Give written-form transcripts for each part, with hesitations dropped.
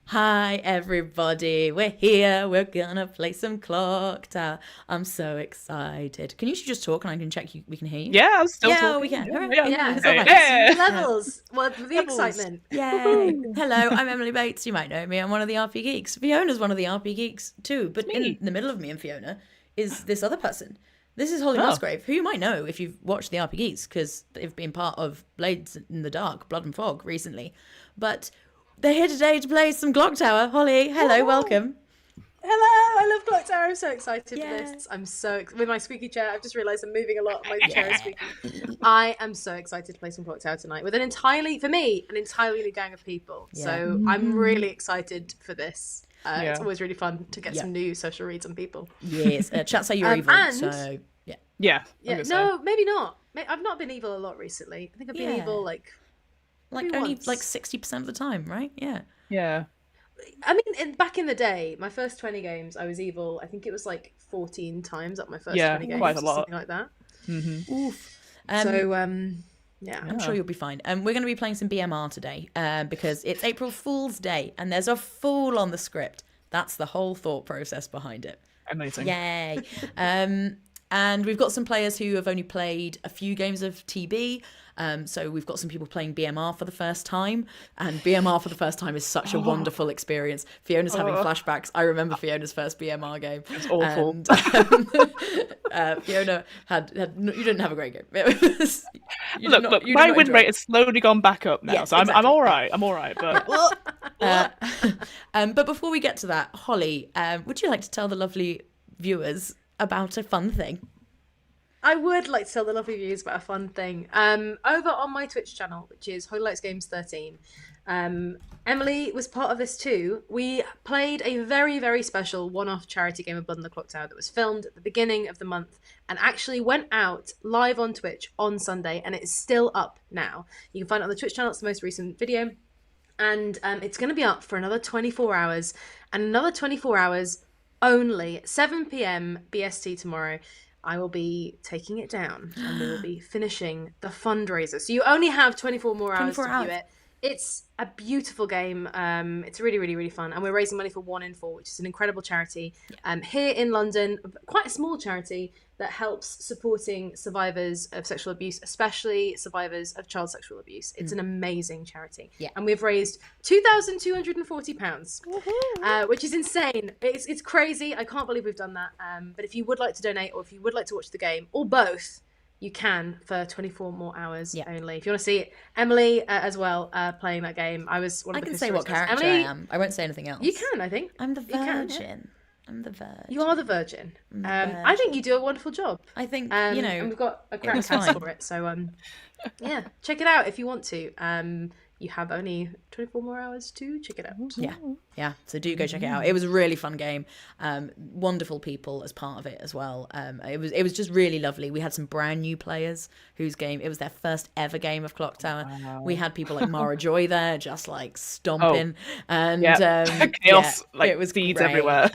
Hi everybody, we're here. We're gonna play some Clocktower. I'm so excited. Can you just talk and I can check we can hear you? Yeah, I'm still Yeah, talking. we can. Yeah, All right. yeah. Yeah, Yeah, it's all right. Yeah. levels. What the Levels. excitement? Yay! Hello, I'm Emily Bates. You might know me. I'm one of the RP Geeks. Fiona's one of the RP Geeks too. But in me. the middle of me and Fiona is this other person. This is Holly Oh. Musgrave, who you might know if you've watched the RP Geeks because they've been part of Blades in the Dark, Blood and Fog recently. But they're here today to play some Clocktower. Holly, hello, Woo-hoo. welcome. Hello, I love Clocktower. I'm so excited Yeah. for this. I'm so with my squeaky chair. I've just realised I'm moving a lot. My chair is squeaky. I am so excited to play some Clocktower tonight with an entirely new gang of people. Yeah. So I'm really excited for this. It's Yeah. always really fun to get Yeah. some new social reads on people. Yes, chat say you're evil, and- so yeah. Yeah. Yeah, no, maybe not. I've not been evil a lot recently. I think I've been Yeah. evil like maybe only once. like 60% of the time, right? Yeah. Yeah. I mean, back in the day, my first 20 games, I was evil. I think it was like 14 times up my first Yeah, 20 games, quite a or lot. something like that. Oof. Yeah. I'm sure you'll be fine. We're going to be playing some BMR today because it's April Fool's Day and there's a fool on the script. That's the whole thought process behind it. Amazing. Yay. And we've got some players who have only played a few games of TB. So we've got some people playing BMR for the first time. And BMR for the first time is such a wonderful experience. Fiona's having flashbacks. I remember Fiona's first BMR game. It's awful. And, Fiona you didn't have a great game. It was, Look, my win rate has slowly gone back up now, Yeah, so I'm exactly. all right. I'm all right, but but before we get to that, Holly, would you like to tell the lovely viewers about a fun thing? I would like to tell the lovely viewers about a fun thing. Over on my Twitch channel, which is Holy Lights Games 13, Emily was part of this too. We played a very, very special one-off charity game of Blood and the Clocktower that was filmed at the beginning of the month and actually went out live on Twitch on Sunday, and it is still up now. You can find it on the Twitch channel. It's the most recent video. And it's going to be up for another 24 hours, and another 24 hours only, 7 p.m. BST tomorrow. I will be taking it down and we will be finishing the fundraiser. So you only have 24 more hours 24 to hours. view it. It's a beautiful game. It's really, really, really fun. And we're raising money for 1 in 4, which is an incredible charity here in London, quite a small charity that helps supporting survivors of sexual abuse, especially survivors of child sexual abuse. It's an amazing charity. Yeah. And we've raised £2,240, which is insane. It's crazy. I can't believe we've done that. But if you would like to donate, or if you would like to watch the game, or both, you can for 24 more hours only. If you want to see Emily as well playing that game, I was one of the I can say what character Emily, I am. I won't say anything else. You can, I think. I'm the You can, Virgin. yeah. I'm the Virgin. You are the Virgin. Virgin. I think you do a wonderful job. I think, And we've got a great was cast fine. for it. So, yeah, check it out if you want to. You have only 24 more hours to check it out. Yeah. So do go check it out. It was a really fun game. Wonderful people as part of it as well. It was just really lovely. We had some brand new players whose game, it was their first ever game of Clocktower. Wow. We had people like Mara Joy there, just like stomping. And chaos, like it was seeds great. everywhere.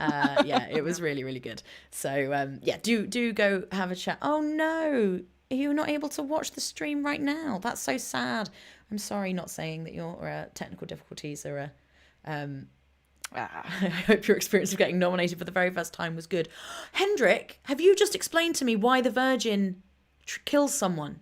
It was really, really good. So do go have a chat. Oh no, you're not able to watch the stream right now. That's so sad. I'm sorry, not saying that your technical difficulties are I hope your experience of getting nominated for the very first time was good. Hendrik, have you just explained to me why the Virgin kills someone?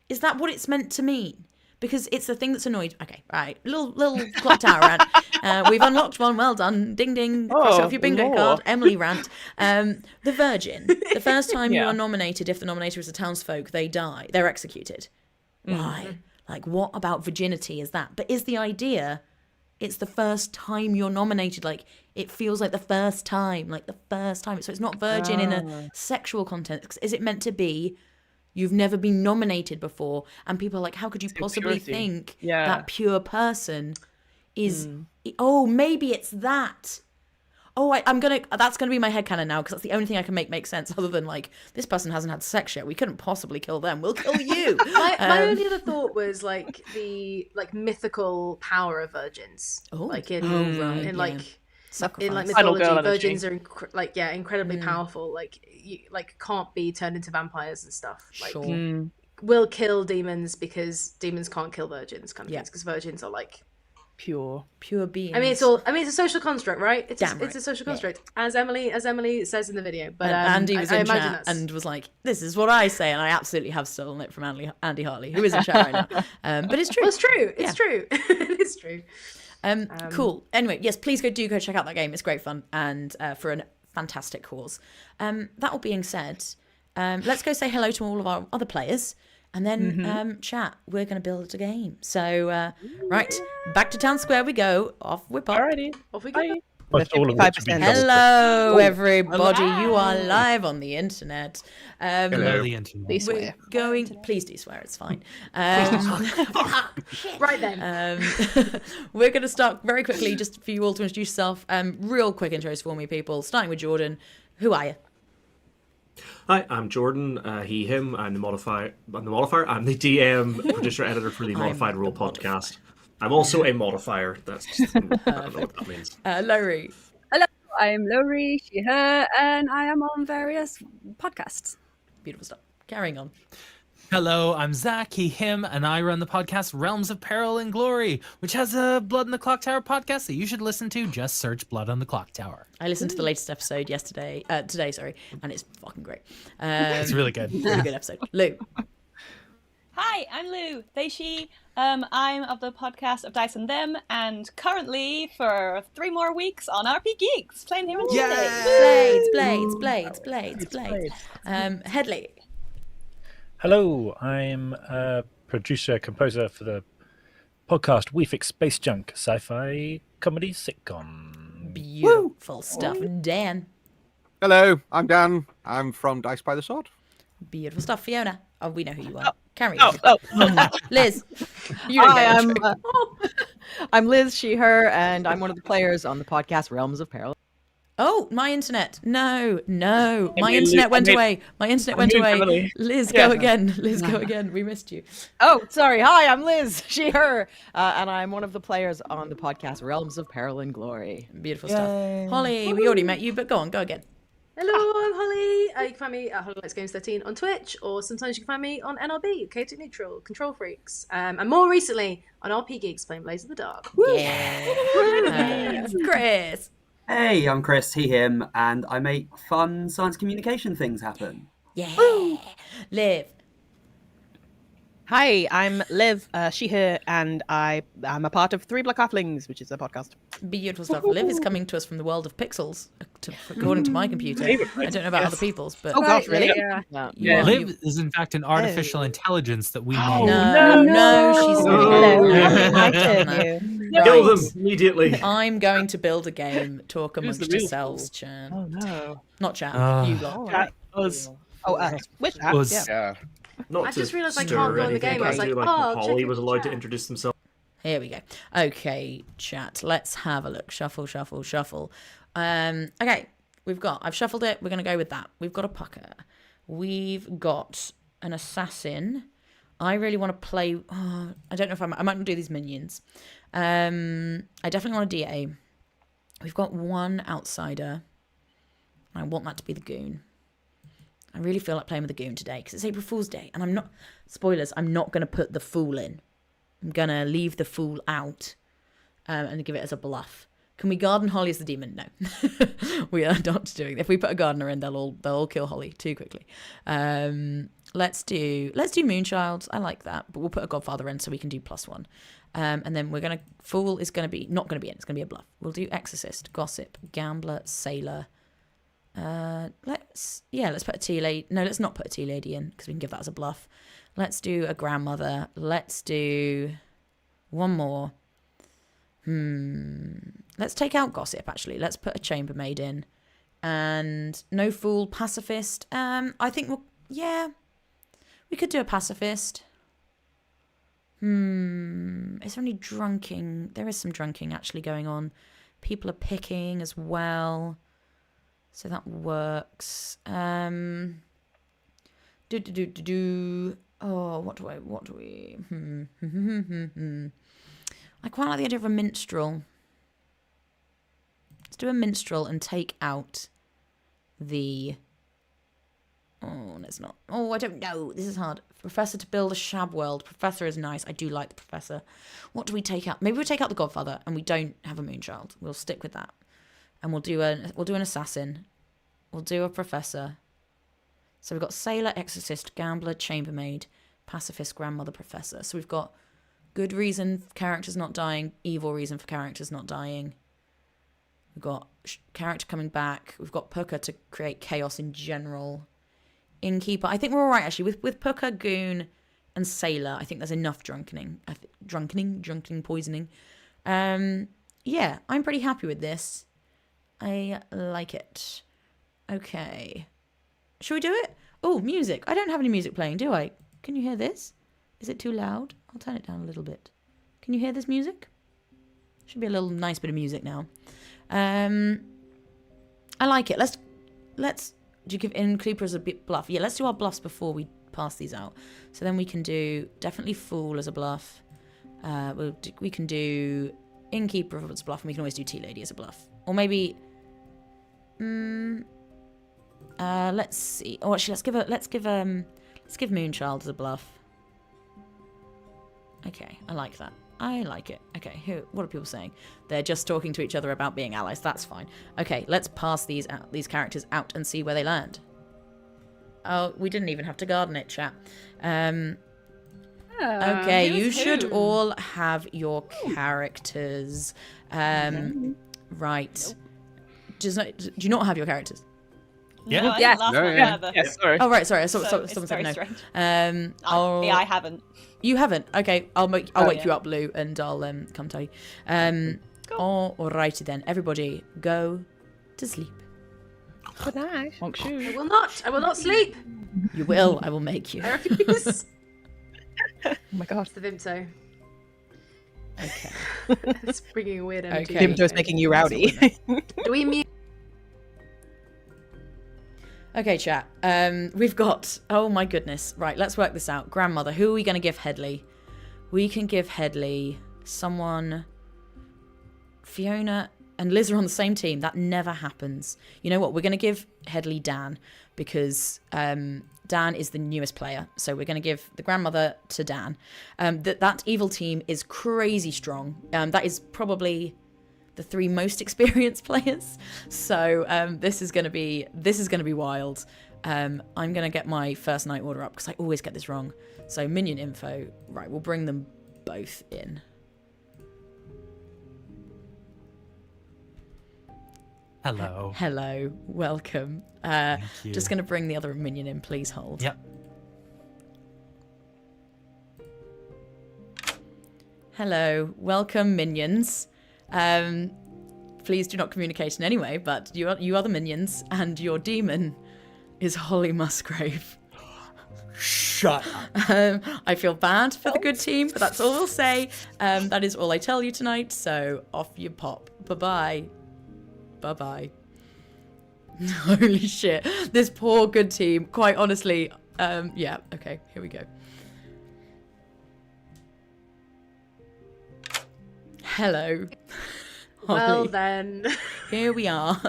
Is that what it's meant to mean? Because it's the thing that's annoyed. Okay, right. Little clock tower rant. We've unlocked one. Well done. Ding ding. Cross it off your bingo lore. card. Emily rant. The Virgin. The first time you are nominated, if the nominator is a townsfolk, they die. They're executed. Why? Like, what about virginity is that? But is the idea it's the first time you're nominated? Like, it feels like the first time. Like, the first time. So it's not virgin in a sexual context. Is it meant to be you've never been nominated before? And people are like, how could you possibly purity. think Yeah. that pure person is... Oh, maybe it's that. Oh, that's gonna be my headcanon now, because that's the only thing I can make sense, other than like, this person hasn't had sex yet, we couldn't possibly kill them, we'll kill you. My only other thought was like the mythical power of virgins, like in Sacrifice. in like Final mythology, girl energy. virgins are incredibly powerful. Like you can't be turned into vampires and stuff. Like Sure. will kill demons because demons can't kill virgins, kind of things. Because virgins are like Pure beings. I mean, it's a social construct, right? It's Damn it's a right. social construct, as Emily says in the video. But And Andy was I in imagine chat that's... and was like, "This is what I say," and I absolutely have stolen it from Andy Hartley, who is in chat right now. But it's true. Well, it's true. It's true. It's true. Cool. Anyway, yes, please go check out that game. It's great fun and for a fantastic cause. That all being said, let's go say hello to all of our other players. And then chat. We're going to build a game. So, right, back to town square we go. Off we pop. Alrighty. Off we go. Most all of which have been Hello, everybody. You are live on the internet. Hello, the internet. Please swear. Please do swear. It's fine. Right then. We're going to start very quickly, just for you all to introduce yourself. Real quick intros for me, people. Starting with Jordan. Who are you? Hi, I'm Jordan. He, him. I'm the modifier. I'm the DM, producer, editor for the Modified Rule podcast. I'm also a modifier. That's just, I don't know what that means. Lowry. Hello, I'm Lowry, she, her, and I am on various podcasts. Beautiful stuff. Carrying on. Hello, I'm Zach, he, him, and I run the podcast Realms of Peril and Glory, which has a Blood on the Clocktower podcast that you should listen to. Just search Blood on the Clocktower. I listened to the latest episode today, and it's fucking great. It's really good. Really good episode. Lou. Hi, I'm Lou, they, she. I'm of the podcast of Dice and Them, and currently for 3 more weeks on RPGeeks, playing here in Blades. Headley. Hello, I'm a producer, composer for the podcast We Fix Space Junk, sci-fi comedy sitcom. Beautiful stuff. Dan. Hello, I'm Dan. I'm from Dice by the Sword. Beautiful stuff. Fiona. Oh, we know who you are. Carry Oh, on. Liz. You I'm Liz, she, her, and I'm one of the players on the podcast Realms of Peril. Oh, my internet. No. My internet went away. Liz, go again. Go again. We missed you. Oh, sorry. Hi, I'm Liz, she, her, and I'm one of the players on the podcast Realms of Peril and Glory. Beautiful stuff. Holly, we already met you, but go again. Hello, I'm Holly. You can find me at Holly Games 13 on Twitch, or sometimes you can find me on NRB, Chaotic Neutral, Control Freaks, and more recently on RPGeeks playing Blaze of the Dark. Yeah. Chris. Hey, I'm Chris, he, him, and I make fun science communication things happen. Yeah. Liv. Hi, I'm Liv, she, her, and I'm a part of 3 Black Halflings, which is a podcast. Beautiful stuff. Liv is coming to us from the world of pixels, according to my computer. I don't know about other people's, but... Oh gosh, really? Yeah. Liv is in fact an artificial intelligence that we made. No, she's not. Kill them immediately. I'm going to build a game. Talk amongst yourselves, Chan. Oh no. Not Chan. You lot. Chat us. Which us? Yeah. Not I just realised I stir can't go in the anything, game. I was but like, do, oh, when Holly check was it, allowed to chat. introduce himself. Here we go. Okay, chat. Let's have a look. Shuffle. Okay, I've shuffled it. We're going to go with that. We've got a pucker. We've got an assassin. I really want to play... Oh, I don't know if I might not do these minions. I definitely want a DA. We've got one outsider. I want that to be the goon. I really feel like playing with the goon today because it's April Fool's Day. And I'm not... Spoilers, I'm not going to put the fool in. I'm going to leave the fool out and give it as a bluff. Can we garden Holly as the demon? No. We are not doing that. If we put a gardener in, they'll all kill Holly too quickly. Let's do Moonchild. I like that. But we'll put a Godfather in so we can do +1. And then we're going to... Fool is going to be... Not going to be in. It's going to be a bluff. We'll do Exorcist, Gossip, Gambler, Sailor. Let's put a tea lady. No, let's not put a tea lady in because we can give that as a bluff. Let's do a grandmother. Let's do one more. Let's take out Gossip, actually. Let's put a chambermaid in. And no fool, pacifist. I think we could do a pacifist. Is there any drunking? There is some drunking actually going on. People are picking as well. So that works. Oh, what do we? I quite like the idea of a minstrel. Let's do a minstrel and take out the Oh, no, it's not. Oh, I don't know. This is hard. Professor to build a shab world. Professor is nice. I do like the professor. What do we take out? Maybe we'll take out the Godfather, and we don't have a Moonchild. We'll stick with that, and we'll do an assassin. We'll do a professor. So we've got sailor, exorcist, gambler, chambermaid, pacifist, grandmother, professor. So we've got good reason for characters not dying, evil reason for characters not dying. We've got character coming back. We've got Puka to create chaos in general. Innkeeper. I think we're all right, actually. With Puka, Goon, and Sailor, I think there's enough drunkening poisoning. Yeah, I'm pretty happy with this. I like it. Okay. Should we do it? Oh, music. I don't have any music playing, do I? Can you hear this? Is it too loud? I'll turn it down a little bit. Can you hear this music? Should be a little nice bit of music now. I like it. Let's do you give Innkeeper as a bit bluff? Yeah, let's do our bluffs before we pass these out. So then we can do definitely Fool as a bluff. We can do Innkeeper as a bluff, and we can always do Tea Lady as a bluff. Or maybe let's see. Oh, actually, let's give Moonchild as a bluff. Okay, I like that. I like it. Okay, what are people saying? They're just talking to each other about being allies. That's fine. Okay, let's pass these characters out and see where they land. Oh, we didn't even have to garden it, chat. Okay, you should all have your characters. Right. Do you not have your characters? Yeah. No, Yes. Yes, sorry. Oh, right, sorry. Someone it's said very no. strange. I haven't. You haven't? Okay, I'll wake yeah. you up, Lou, and I'll come tell you. Alrighty then. Everybody, go to sleep. Good night. I will not sleep. You will. I will make you. I refuse. Oh my god. It's the Vimto. Okay. It's bringing a weird energy. Okay. Vimto's making you rowdy. Do we mute? Okay, chat. We've got... Oh, my goodness. Right, let's work this out. Grandmother. Who are we going to give Headley? We can give Headley someone... Fiona and Liz are on the same team. That never happens. You know what? We're going to give Headley Dan because Dan is the newest player. So we're going to give the grandmother to Dan. That evil team is crazy strong. That is probably... the 3 most experienced players, so this is gonna be wild. I'm gonna get my first night order up because I always get this wrong. So minion info, right? We'll bring them both in. Hello, welcome. Thank you. Just gonna bring the other minion in. Please hold. Yep. Hello, welcome minions. Please do not communicate in any way, but you are the minions, and your demon is Holly Musgrave. Shut up. I feel bad for the good team, but that's all we'll say. That is all I tell you tonight, so off you pop. Bye-bye. Bye-bye. Holy shit. This poor good team, quite honestly. Yeah, okay, here we go. Hello. Well Holly. then. Here we are.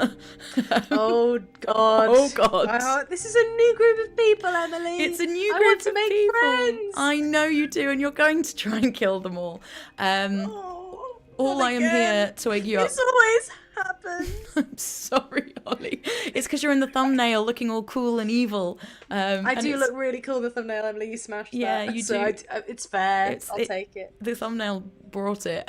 Oh god. Oh god. This is a new group of people, Emily. It's a new I group want to of make people. friends. I know you do, and you're going to try and kill them all. All I am here to wake you up. This always happens. I'm sorry, Holly. It's because you're in the thumbnail looking all cool and evil. I do look really cool in the thumbnail, Emily. You smashed that. Yeah, you so do. It's fair. I'll take it. The thumbnail brought it.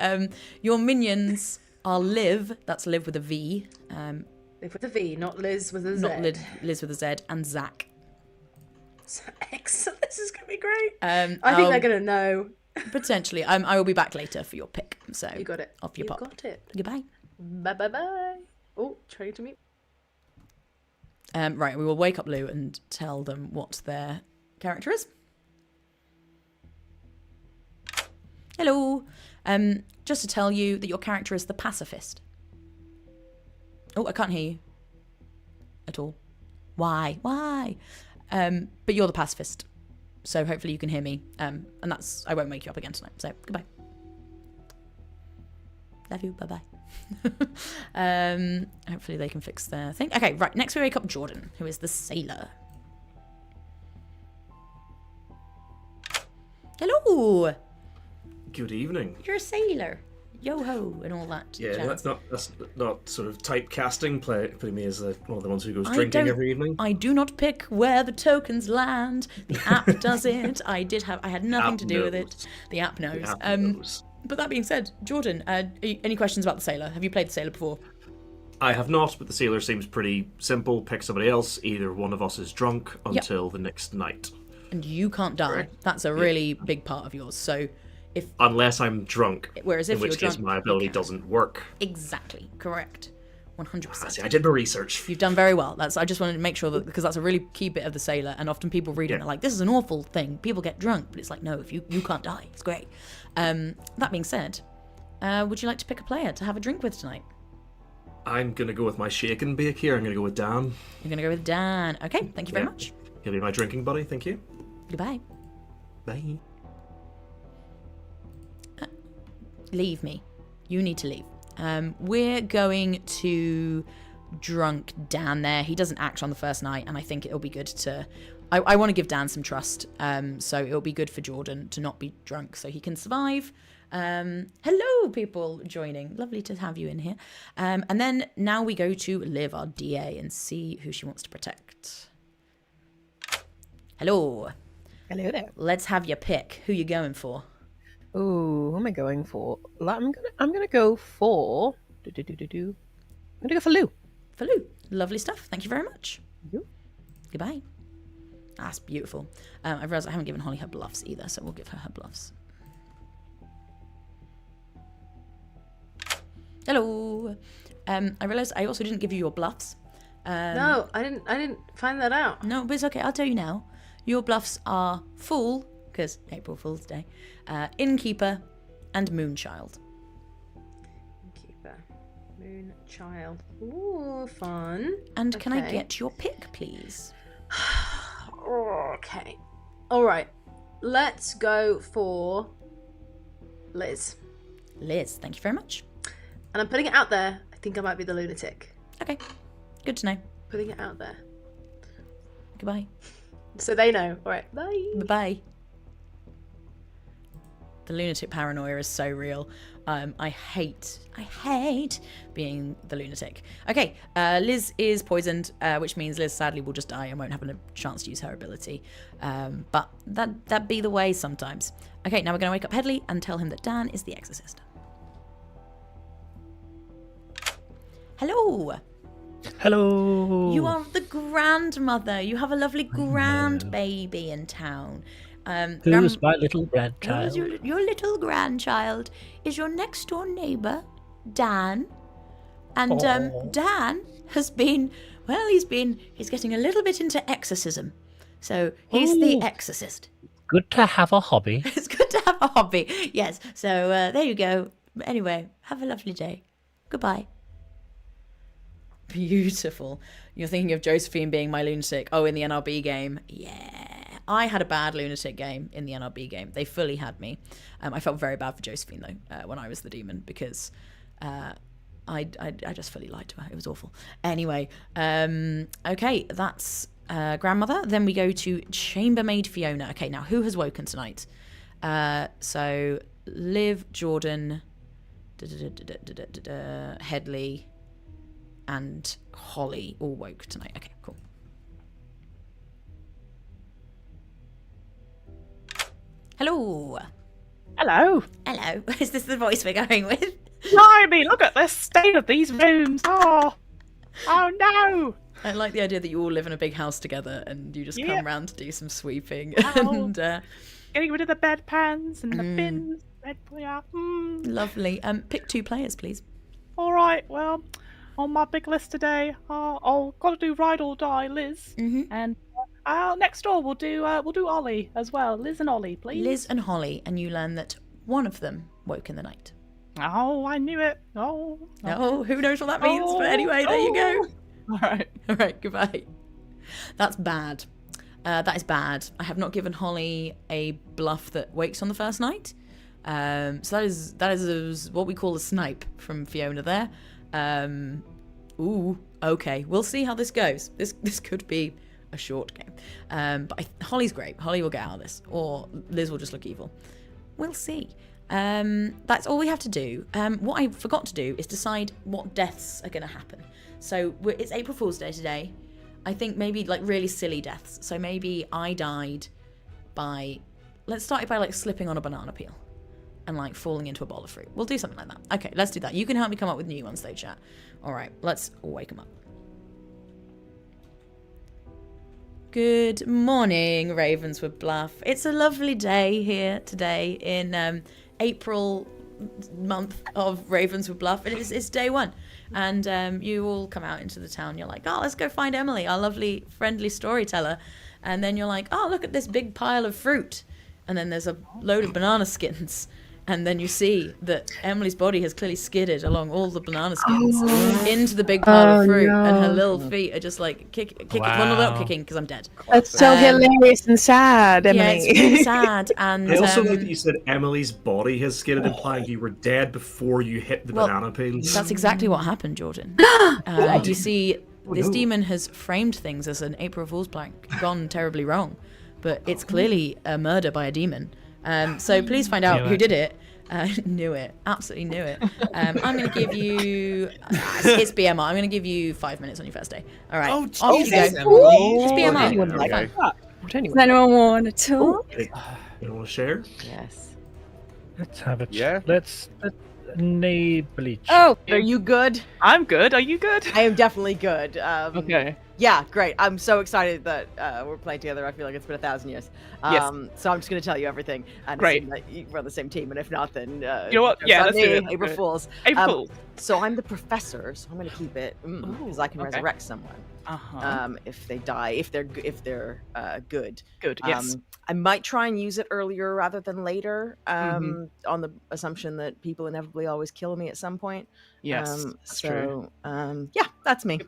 Your minions are Liv. That's Liv with a V. Liv with a V, not Liz with a Z. Not Liz with a Z. And Zach. Excellent. This is going to be great. I think they're going to know. Potentially. I will be back later for your pick. So You got it. Off you pop. Got it. Goodbye. Bye. Oh, trying to meet. Right, we will wake up Lou and tell them what their character is. Hello. Just to tell you that your character is the pacifist. Oh, I can't hear you. At all. Why? But you're the pacifist. So hopefully you can hear me. And I won't wake you up again tonight. So goodbye. Love you. Bye-bye. Hopefully they can fix their thing. Okay, right. Next we wake up Jordan, who is the sailor. Hello. Good evening. You're a sailor. Yo ho and all that. Yeah, jazz. that's not sort of typecasting, putting me as one of the ones who goes I drinking don't- every evening. I do not pick where the tokens land. The app does it. I had nothing app to do with it. knows. The app knows. The app knows. But that being said, Jordan, any questions about the sailor? Have you played the sailor before? I have not, but the sailor seems pretty simple. Pick somebody else. Either one of us is drunk until the next night. And you can't die. Correct. That's a really big part of yours. So Unless I'm drunk. Whereas if in which you're case drunk, my ability doesn't work. Exactly. Correct. 100%. See, I did my research. You've done very well. I just wanted to make sure that, because that's a really key bit of the sailor, and often people read it and they're like, this is an awful thing. People get drunk, but it's like, no, if you can't die. It's great. That being said, would you like to pick a player to have a drink with tonight? I'm gonna go with my shake and bake here. I'm gonna go with Dan. You're going to go with Dan. Okay, thank you very much. He'll be my drinking buddy. Thank you. Goodbye. Bye. Leave me. You need to leave. We're going to drunk Dan there. He doesn't act on the first night, and I think it'll be good to... I want to give Dan some trust, so it'll be good for Jordan to not be drunk so he can survive. Hello, people joining. Lovely to have you in here. And then now we go to Liv, our DA, and see who she wants to protect. Hello. Hello there. Let's have your pick. Who you going for? Oh, who am I going for? I'm gonna go for. I'm gonna go for Lou. For Lou. Lovely stuff. Thank you very much. You. Goodbye. That's beautiful. I realised I haven't given Holly her bluffs either, so we'll give her bluffs. Hello. I realised I also didn't give you your bluffs. No, I didn't find that out. No, but it's okay. I'll tell you now. Your bluffs are Fool, because April Fool's Day, Innkeeper, and Moonchild. Innkeeper, Moonchild. Ooh, fun. And can I get your pick, please? Okay. All right. Let's go for Liz. Liz, thank you very much. And I'm putting it out there. I think I might be the lunatic. Okay. Good to know. Putting it out there. Goodbye. So they know. All right. Bye. Bye-bye. The lunatic paranoia is so real. I hate being the lunatic. Okay, Liz is poisoned, which means Liz sadly will just die and won't have a chance to use her ability. But that be the way sometimes. Okay, now we're going to wake up Headley and tell him that Dan is the exorcist. Hello. Hello. You are the grandmother. You have a lovely grandbaby in town. Who's my little grandchild? Your little grandchild is your next door neighbour, Dan. And Dan has been, well, he's getting a little bit into exorcism. So he's the exorcist. Good to have a hobby. It's good to have a hobby. Yes. So there you go. Anyway, have a lovely day. Goodbye. Beautiful. You're thinking of Josephine being my lunatic. Oh, in the NRB game. Yeah. I had a bad lunatic game in the NRB game. They fully had me. I felt very bad for Josephine, though, when I was the demon, because I just fully lied to her. It was awful. Anyway, okay, that's grandmother. Then we go to chambermaid Fiona. Okay, now who has woken tonight? So Liv, Jordan, Headley, and Holly all woke tonight. Okay, cool. Hello. Hello. Hello. Is this the voice we're going with? Blimey, look at the state of these rooms. Oh no. I like the idea that you all live in a big house together and you just come round to do some sweeping and Getting rid of the bedpans and the bins. Lovely. Pick 2 players, please. All right. Well, on my big list today, I'll gotta do Ride or Die, Liz, and next door we'll do Ollie as well. Liz and Ollie, please. Liz and Holly, and you learn that one of them woke in the night. Oh, I knew it. Oh, who knows what that means? But anyway, there you go. All right. Goodbye. That's bad. That is bad. I have not given Holly a bluff that wakes on the first night. So that is what we call a snipe from Fiona there. Ooh, okay. We'll see how this goes. This could be a short game. But Holly's great. Holly will get out of this, or Liz will just look evil. We'll see. That's all we have to do. What I forgot to do is decide what deaths are going to happen. So it's April Fool's Day today. I think maybe like really silly deaths. So maybe I died by, let's start it by like slipping on a banana peel and like falling into a bowl of fruit. We'll do something like that. Okay, let's do that. You can help me come up with new ones though, chat. All right, let's wake them up. Good morning, Ravenswood Bluff. It's a lovely day here today in April month of Ravenswood Bluff. It's day one. And you all come out into the town. You're like, oh, let's go find Emily, our lovely, friendly storyteller. And then you're like, oh, look at this big pile of fruit. And then there's a load of banana skins. And then you see that Emily's body has clearly skidded along all the banana skins into the big pile of fruit. No. And her little feet are just like kicking. Well, no, not kicking because I'm dead. That's so hilarious and sad, Emily. Yeah, it's really sad. And I also like that you said Emily's body has skidded, implying you were dead before you hit the banana peels. That's exactly what happened, Jordan. You see, this demon has framed things as an April Fool's prank gone terribly wrong. But it's clearly a murder by a demon. So please find out who did it. Knew it. Absolutely knew it. I'm going to give you... it's BMR. I'm going to give you 5 minutes on your first day. All right. Oh, off you go. Jesus. It's BMR. Anyone like Fine. that? Does anyone want to talk? You want to share? Yes. Let's have a chat. Let's neighborly chat. Oh, are you good? I'm good. Are you good? I am definitely good. Okay. Yeah, great. I'm so excited that we're playing together. I feel like it's been 1,000 years. Yes. So I'm just going to tell you everything. And Great. We're on the same team, and if not, then you know what? Yeah, let's do it. April Fools. April Fools. So I'm the professor, so I'm going to keep it because I can resurrect someone. If they die, if they're good. Good. Yes. I might try and use it earlier rather than later, on the assumption that people inevitably always kill me at some point. Yes, that's true. Yeah, that's me.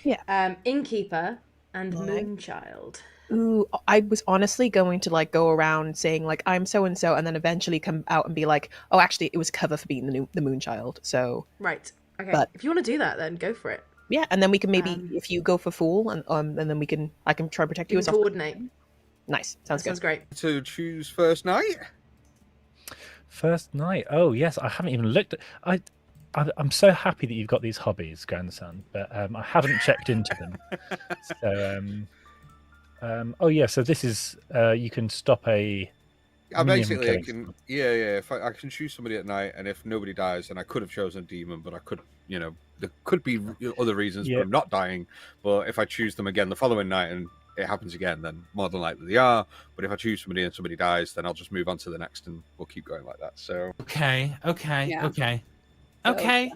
Yeah. Innkeeper and Moonchild. Ooh, I was honestly going to like go around saying like I'm so and so, and then eventually come out and be like, oh, actually, it was cover for being the Moonchild. So Right. Okay. But- if you want to do that, then go for it. yeah, and then we can maybe if you go for Fool, and then I can try and protect you You as can well. coordinate. Nice, sounds good. Sounds great. To choose first night. First night. Oh yes, I haven't even looked at. I'm so happy that you've got these hobbies, grandson, but I haven't checked into them. So, oh yeah, so this is you can stop a. Basically, I killing can. Yeah. If I can choose somebody at night, and if nobody dies, then I could have chosen a demon, but I could, there could be other reasons for them not dying. But if I choose them again the following night and it happens again, then more than likely they are. But if I choose somebody and somebody dies, then I'll just move on to the next, and we'll keep going like that. So. Okay. Yeah. Okay.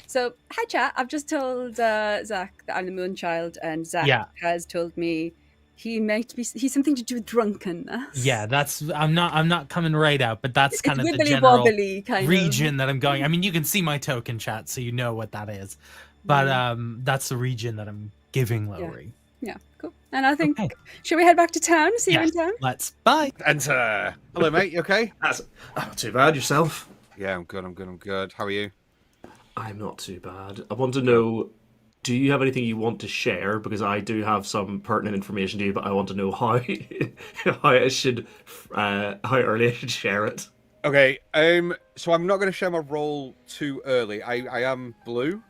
So, hi chat. I've just told Zach that I'm the Moonchild, and Zach has told me he's something to do with drunkenness. Yeah, I'm not coming right out, but that's kind of the wibbly general wobbly kind region that I'm going. I mean, you can see my token chat, so you know what that is. But that's the region that I'm giving Lowry. Yeah, cool. And I think, should we head back to town? See you in town? Let's. Bye. Enter. Hello, mate. You okay? That's not too bad. Yourself? Yeah, I'm good. How are you? I'm not too bad. I want to know, do you have anything you want to share? Because I do have some pertinent information to you, but I want to know how how early I should share it. Okay. So I'm not going to share my role too early. I am blue,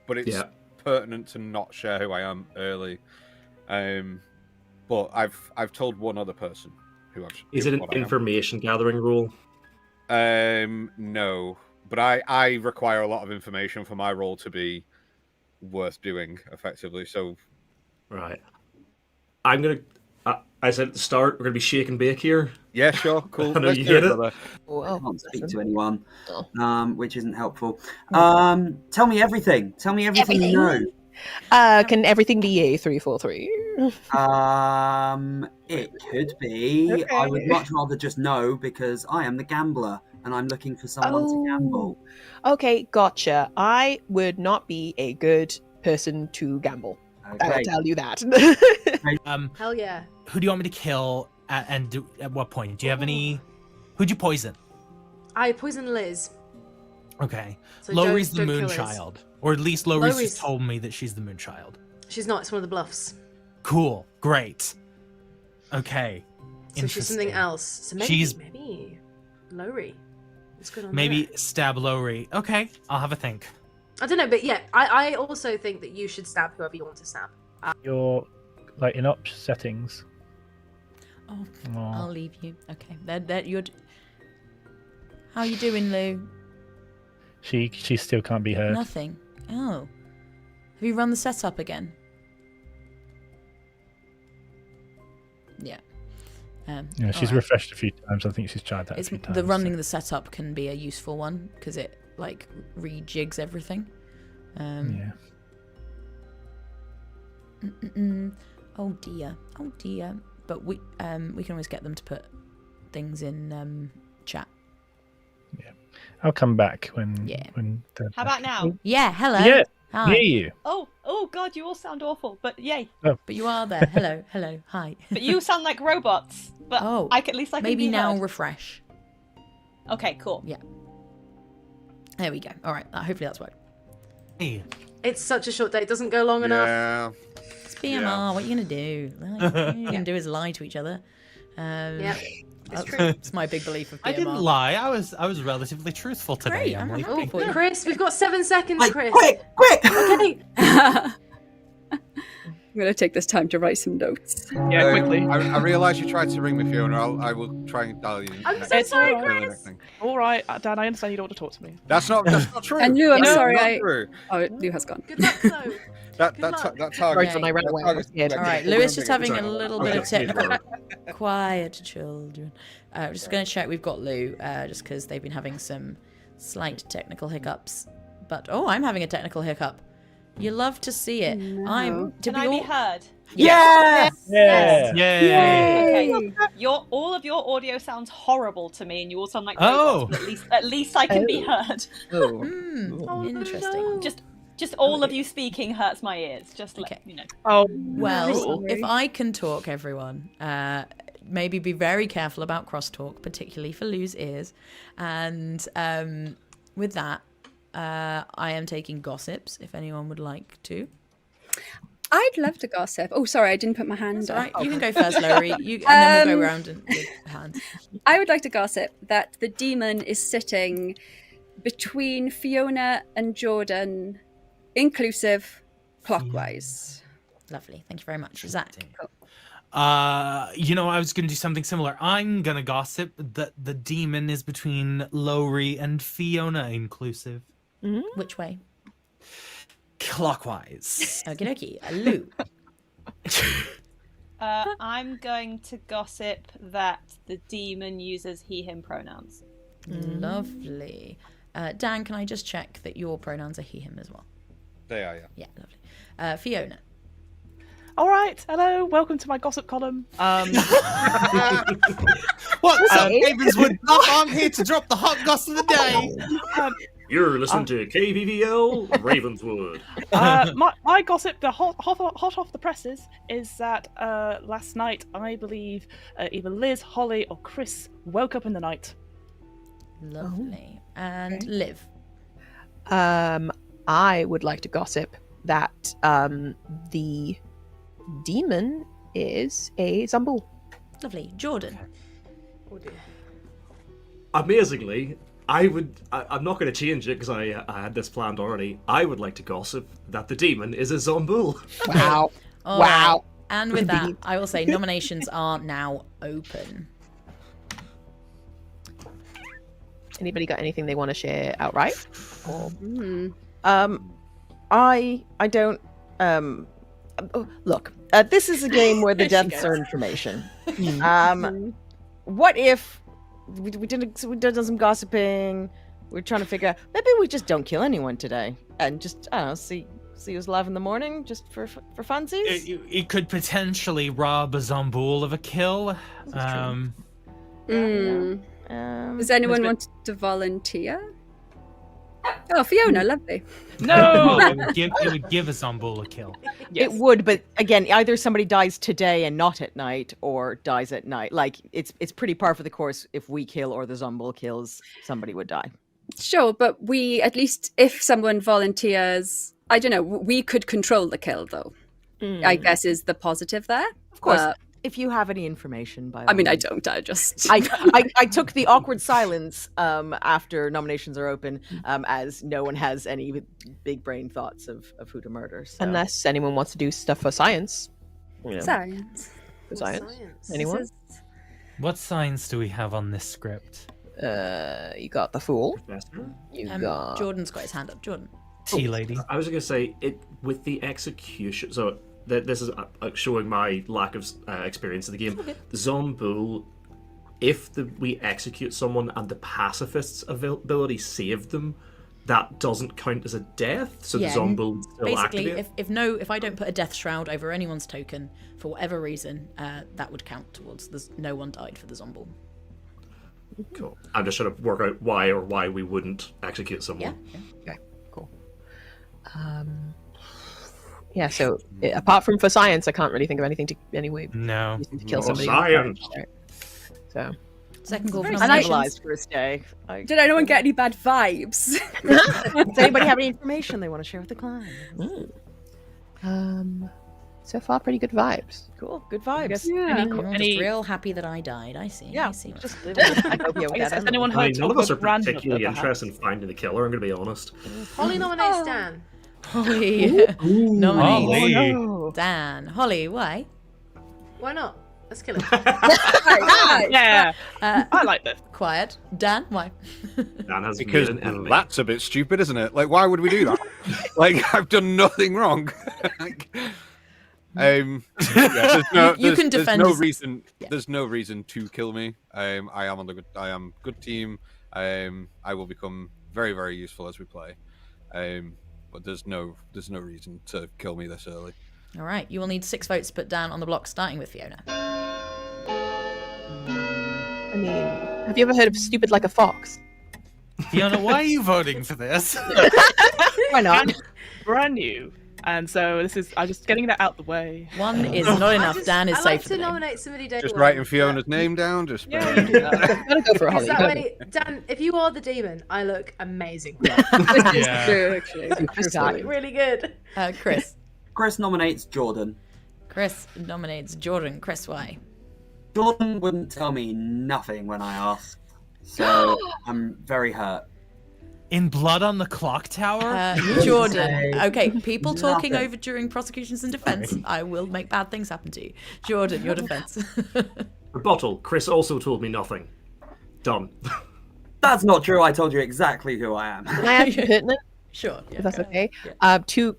but it's pertinent to not share who I am early. But I've told one other person who I've. Is it an information gathering role? No. But I require a lot of information for my role to be worth doing effectively. So, right. I'm gonna. I said at the start we're gonna be shake and bake here. Yeah, sure, cool. I know you hit it. I can't speak to anyone, which isn't helpful. Tell me everything. Tell me everything you know. Can everything be A343? It could be. Okay. I would much rather just know because I am the gambler. And I'm looking for someone to gamble. Okay, gotcha. I would not be a good person to gamble. Okay. I'll tell you that. Hell yeah. Who do you want me to kill at what point? Do you have any... Who'd you poison? I poisoned Liz. Okay. So Lowry's the don't kill Liz. Moonchild. Or at least Lowry's just told me that she's the Moonchild. She's not. It's one of the bluffs. Cool. Great. Okay. So she's something else. So maybe Lowry. What's going on Maybe there? stab Lowry. Okay, I'll have a think. I don't know, but yeah, I also think that you should stab whoever you want to stab. You're like in ops settings. Oh, I'll leave you. Okay, that you're. How you doing, Lou? She still can't be heard. Nothing. Oh, have you run the setup again? Yeah. Yeah, she's refreshed a few times. I think she's tried that a It's few times. the running the setup can be a useful one because it like rejigs everything. Yeah. Oh dear. But we can always get them to put things in chat. Yeah, I'll come back when. How about now? Yeah. Hello. Yeah. Hi. Hear you. Oh God, you all sound awful. But yay. Oh. But you are there. Hello. Hi. But you sound like robots. But at least I can maybe be now heard. refresh. Okay, cool. Yeah. There we go. All right. Hopefully that's worked. Hey. It's such a short day. It doesn't go long enough. It's BMR. What are you gonna do? All you're gonna do is lie to each other. Yeah. It's true. It's my big belief of BMR. I didn't lie. I was relatively truthful today. Great, I'm Emily. happy for you. Chris, we've got 7 seconds, Chris. Quick! Okay. I'm going to take this time to write some notes. Yeah, quickly. I realise you tried to ring me, Fiona. I will try and dial you. I'm so sorry, Chris. All right, Dan, I understand you don't want to talk to me. That's not true. And Lou, I'm That's sorry. not true. Oh, Lou has gone. Good luck, though. That target. when I ran away, All right, Lewis just having a little bit of technical. Quiet, children. We're just going to check we've got Lou, just because they've been having some slight technical hiccups. But I'm having a technical hiccup. You love to see it. No. Can I be heard? Yes. Yeah. Yay. Okay. All of your audio sounds horrible to me, and you all sound like robots, but at least I can be heard. Interesting. Just all of you speaking hurts my ears. Just let you know. Oh, well, if I can talk, everyone, maybe be very careful about crosstalk, particularly for Lou's ears. And with that, I am taking gossips, if anyone would like to. I'd love to gossip. Oh, sorry, I didn't put my hand up. Right, you can go first, Lowry. And then we'll go around with hands. I would like to gossip that the demon is sitting between Fiona and Jordan, inclusive, clockwise. Lovely. Thank you very much. Zach. I was going to do something similar. I'm going to gossip that the demon is between Lowry and Fiona, inclusive. Which way? Clockwise. Okie dokie. Lou. I'm going to gossip that the demon uses he/him pronouns. Lovely. Dan, can I just check that your pronouns are he/him as well? They are, yeah. Yeah, lovely. Fiona. all right. Hello. Welcome to my gossip column. What's up, Ravenswood? I'm here to drop the hot goss of the day. You're listening to KVVL Ravenswood. My gossip, the hot off the presses, is that last night, I believe, either Liz, Holly, or Chris woke up in the night. Lovely. And Liv. I would like to gossip that the demon is a Zumbul. Lovely. Jordan. Oh dear. Amazingly, I'm not going to change it because I had this planned already. I would like to gossip that the demon is a Zombul. Wow. All Wow. right. And with that, I will say nominations are now open. Anybody got anything they want to share outright? Or... I don't. Look, this is a game where the deaths are information. What if we did some gossiping? We're trying to figure out. Maybe we just don't kill anyone today, and just I don't know, see who's alive in the morning, just for funsies. It could potentially rob a Zombul of a kill. Does anyone want to volunteer? Oh, Fiona, lovely. No! It would give a Zombul a kill. Yes. It would, but again, either somebody dies today and not at night, or dies at night. Like it's pretty par for the course. If we kill or the Zombul kills, somebody would die. Sure, but we, at least if someone volunteers, I don't know, we could control the kill though. I guess is the positive there. Of course, if you have any information, by all I mean, I means. don't. I just I took the awkward silence after nominations are open, as no one has any big brain thoughts of who to murder. So. Unless anyone wants to do stuff for science. Science. For science. Anyone? What signs do we have on this script? You got the fool. You got Jordan's got his hand up. Jordan. Tea lady. I was going to say it with the execution. So this is showing my lack of experience in the game. The Zomboul, if we execute someone and the pacifist's ability saved them, that doesn't count as a death. So the Zomboul still basically, activate. if I don't put a death shroud over anyone's token for whatever reason, that would count towards. There's no one died for the Zomboul. Cool. I'm just trying to work out why we wouldn't execute someone. Yeah. Okay, cool. Yeah, so apart from for science, I can't really think of anything to kill somebody. Science. So second call for Very nominations. civilized for a stay. Did anyone get any bad vibes? Does anybody have any information they want to share with the clan? So far, pretty good vibes. Cool, good vibes. I'm just real happy that I died. I see. Yeah, I see. just Has anyone I heard mean, none of us are random particularly perhaps? interested in finding the killer, I'm going to be honest. Holly nominates Dan. Holly nominates Holly. Dan. Holly, why? Why not? Let's kill him. Yeah, I like this. Quiet. Dan, why? Dan has Because made an enemy. that's a bit stupid, isn't it? Like, why would we do that? Like, I've done nothing wrong. There's no, You can there's defend no us. reason. Yeah. There's no reason to kill me. I am good team. I will become very, very useful as we play. But there's no reason to kill me this early. All right. You will need 6 votes to put Dan on the block, starting with Fiona. I mean, have you ever heard of stupid like a fox? Fiona, why are you voting for this? Why not? Brand new. And so I'm just getting that out the way. 1 is not enough. Dan is I safe like for to the name. nominate somebody day Just one. writing Fiona's name down. Just Yeah, you do that. Gotta go for a Because Holly. that way, Dan, if you are the demon, I look amazing. Yeah. True, actually. Look really good. Chris. Chris nominates Jordan. Chris nominates Jordan. Chris, why? Jordan wouldn't tell me nothing when I asked, so I'm very hurt. In Blood on the Clocktower? Jordan. Okay, people talking Nothing. over during prosecutions and defense. I will make bad things happen to you. Jordan, your defense. Rebuttal. Chris also told me nothing. Done. That's not true. I told you exactly who I am. Can I add pertinent? Sure. If that's okay.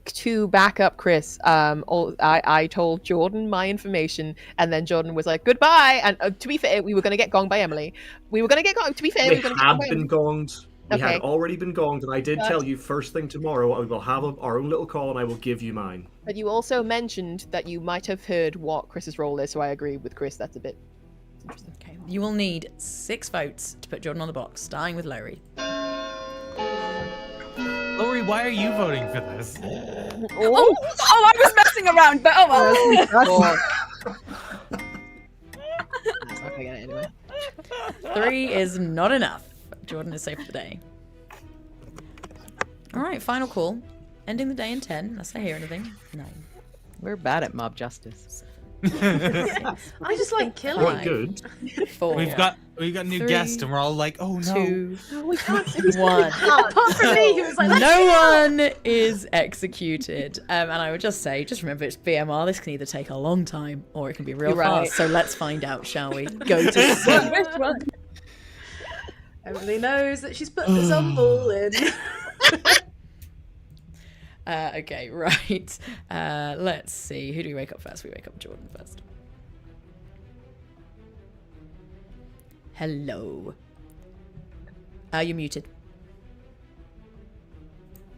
To back up Chris, I told Jordan my information, and then Jordan was like, "Goodbye." And to be fair, we were going to get gonged by Emily. We were going to get gonged. To be fair, We we were going to had get been gonged. We had already been gonged, and I did But- tell you first thing tomorrow we will have our own little call, and I will give you mine. But you also mentioned that you might have heard what Chris's role is, so I agree with Chris. That's a bit interesting. Okay. You will need 6 votes to put Jordan on the box, starting with Lowry. Lori, why are you voting for this? Oh, I was messing around, but oh well. It's not gonna get it anyway. 3 is not enough. Jordan is safe for the day. All right, final call. Ending the day in 10, unless I hear anything. 9. We're bad at mob justice. I just like killing. Quite good. 4. We've got a new 3, guest, and we're all like, "Oh no!" 2, We can't. 1. Apart from me, who was like, let's No kill. one is executed. And I would just say, just remember it's BMR. This can either take a long time or it can be real You're right. fast. So let's find out, shall we? Go to sleep. Which one? Emily knows that she's put the Zomboul in. Okay, right. Let's see. Who do we wake up first? We wake up Jordan first. Hello. You're muted.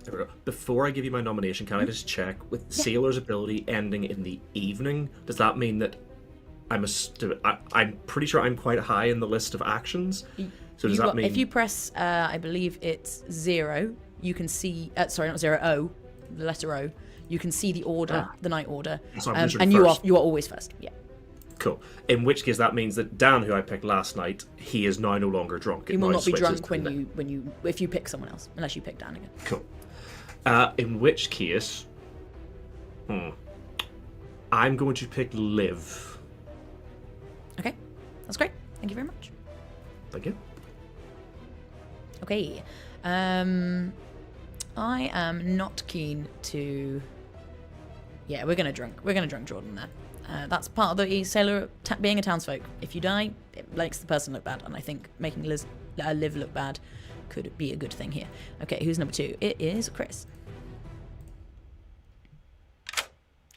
There we go. Before I give you my nomination, can I just check with Sailor's ability ending in the evening? Does that mean that I'm pretty sure I'm quite high in the list of actions? So does that mean If you press, I believe it's 0, you can see. Sorry, not 0. O, the letter O. You can see the order, the night order, So I'm literally and first. you are always first. Yeah. Cool. In which case, that means that Dan, who I picked last night, he is now no longer drunk. You It will now not be switches drunk to if you pick someone else, unless you pick Dan again. Cool. In which case, I'm going to pick Liv. Okay, that's great. Thank you very much. Thank you. Okay, I am not keen to. Yeah, we're gonna drunk Jordan there. That's part of the sailor being a townsfolk. If you die, it makes the person look bad, and I think making Liv look bad could be a good thing here. Okay, who's number 2? It is Chris.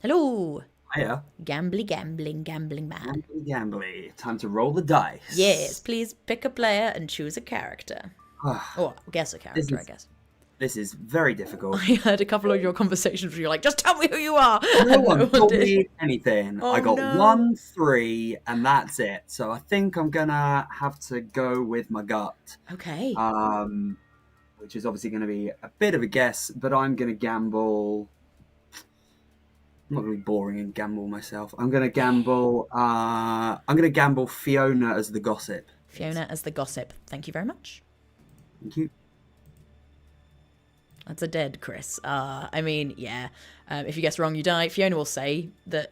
Hello. Hiya. Gambling man. Gambly. Time to roll the dice. Yes, please pick a player and choose a character. Or guess a character, I guess. This is very difficult. I heard a couple of your conversations where you're like, just tell me who you are. No one told me anything. Oh, I got no. 1, 3, and that's it. So I think I'm gonna have to go with my gut. Okay. Which is obviously going to be a bit of a guess, but I'm going to gamble. I'm not going to be boring and gamble myself. I'm going to gamble. Fiona as the gossip. Fiona as the gossip. Thank you very much. Thank you. That's a dead Chris. I mean, yeah. If you guess wrong, you die. Fiona will say that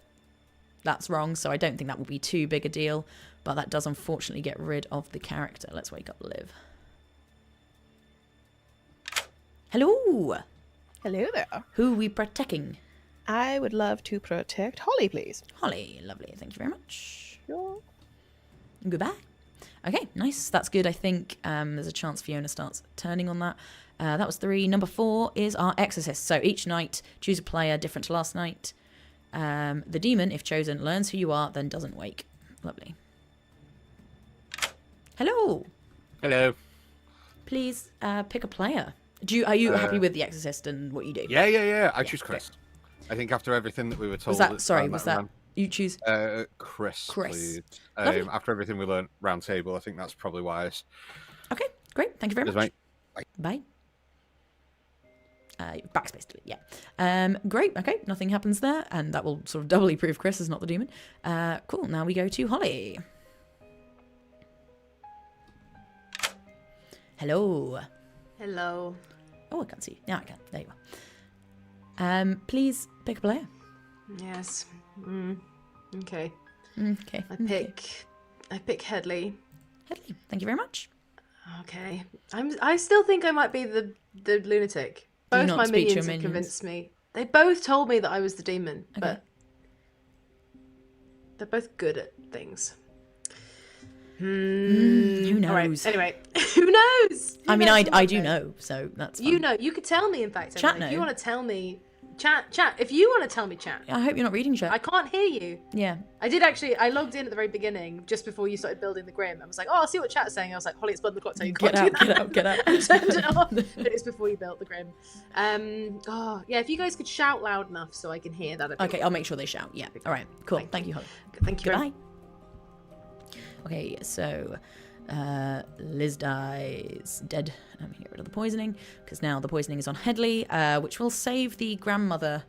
that's wrong, so I don't think that will be too big a deal. But that does unfortunately get rid of the character. Let's wake up Liv. Hello. Hello there. Who are we protecting? I would love to protect Holly, please. Holly, lovely. Thank you very much. Sure. Goodbye. Okay, nice. That's good. I think there's a chance Fiona starts turning on that. That was 3. Number 4 is our exorcist. So each night, choose a player different to last night. The demon, if chosen, learns who you are, then doesn't wake. Lovely. Hello. Hello. Please pick a player. Are you happy with the exorcist and what you do? Yeah. I choose Chris. I think after everything that we were told. Was that you choose? Chris. Please. After everything we learned round table, I think that's probably wise. Okay, great. Thank you very much. Mate. Bye. Backspace delete, yeah. Great, okay, nothing happens there, and that will sort of doubly prove Chris is not the demon. Cool, now we go to Holly. Hello. Hello. Oh, I can't see you. Now I can. There you are. Please pick a player. Yes. Okay. Okay. I pick Headley. Headley, thank you very much. Okay. I still think I might be the lunatic. Both my minions have convinced me. They both told me that I was the demon, but they're both good at things. Who knows? All right. Anyway, who knows? I mean, I do know, so that's fine. You know. You could tell me, in fact. Chat Emily, if know. you want to tell me... Chat. If you want to tell me, chat. I hope you're not reading chat. I can't hear you. Yeah. I did actually. I logged in at the very beginning, just before you started building the Grim. I was like, oh, I'll see what chat's saying. I was like, Holly, it's Blood on the Clocktower. You can't do that. Get out. I turned it off. But it's before you built the Grim. Yeah, if you guys could shout loud enough so I can hear that. Okay, I'll make sure they shout. Yeah. All right. Cool. Thank you, Holly. Thank you. Goodbye. Okay, so Liz dies dead. I'm going to get rid of the poisoning, because now the poisoning is on Headley, which will save the grandmother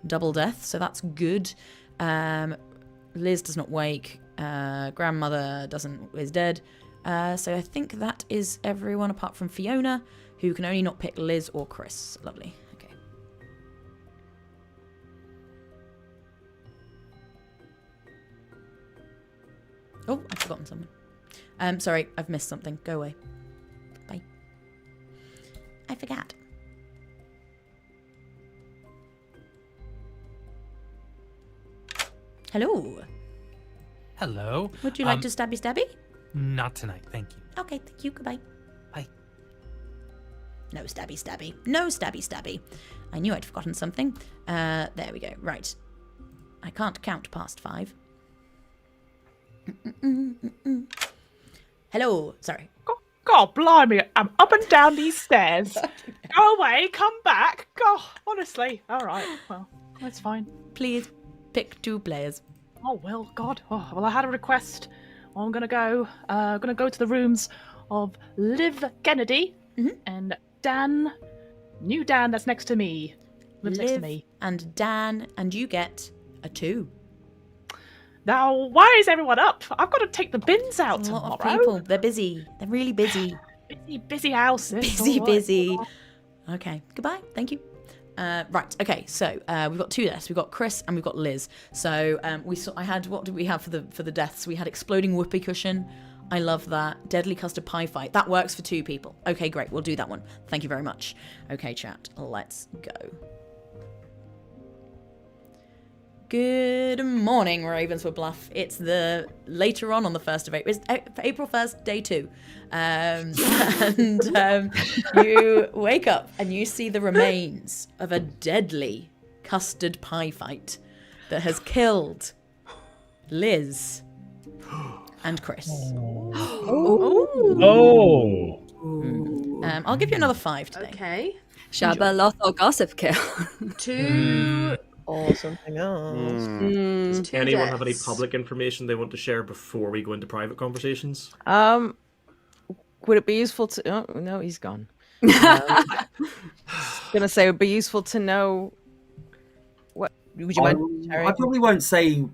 double death, so that's good. Liz does not wake. Grandmother is dead. So I think that is everyone apart from Fiona, who can only not pick Liz or Chris. Lovely. Okay. Oh, I've forgotten something. Sorry, I've missed something. Go away. Bye. I forgot. Hello. Hello. Would you like to stabby? Not tonight, thank you. Okay, thank you. Goodbye. Bye. No stabby. No stabby. I knew I'd forgotten something. There we go. Right. I can't count past 5. Hello. Sorry. God blimey, I'm up and down these stairs. Go away, come back. God, honestly. All right, well, that's fine. Please pick 2 players. Oh, well, God. Oh, well, I had a request. I'm going to go to the rooms of Liv Kennedy and Dan, new Dan that's next to me. Lives next to me. And Dan, and you get a 2. Now, why is everyone up? I've got to take the bins out tomorrow. A lot tomorrow. of people. They're busy. They're really busy. Busy house. Busy. Okay. Goodbye. Thank you. Right. Okay. So we've got 2 deaths. We've got Chris and we've got Liz. So I had, what did we have for the deaths? We had exploding whoopee cushion. I love that. Deadly custard pie fight. That works for 2 people. Okay, great. We'll do that one. Thank you very much. Okay, chat. Let's go. Good morning, Ravenswood Bluff. It's the later on the 1st of April. It's April 1st, day 2. You wake up and you see the remains of a deadly custard pie fight that has killed Liz and Chris. I'll give you another 5 today. Okay. Shabba loth or gossip kill. 2. Or something else. Does anyone have any deaths. public information they want to share before we go into private conversations? Would it be useful to? Oh no, he's gone. Gonna say it would be useful to know. What would you mind sharing? I probably won't say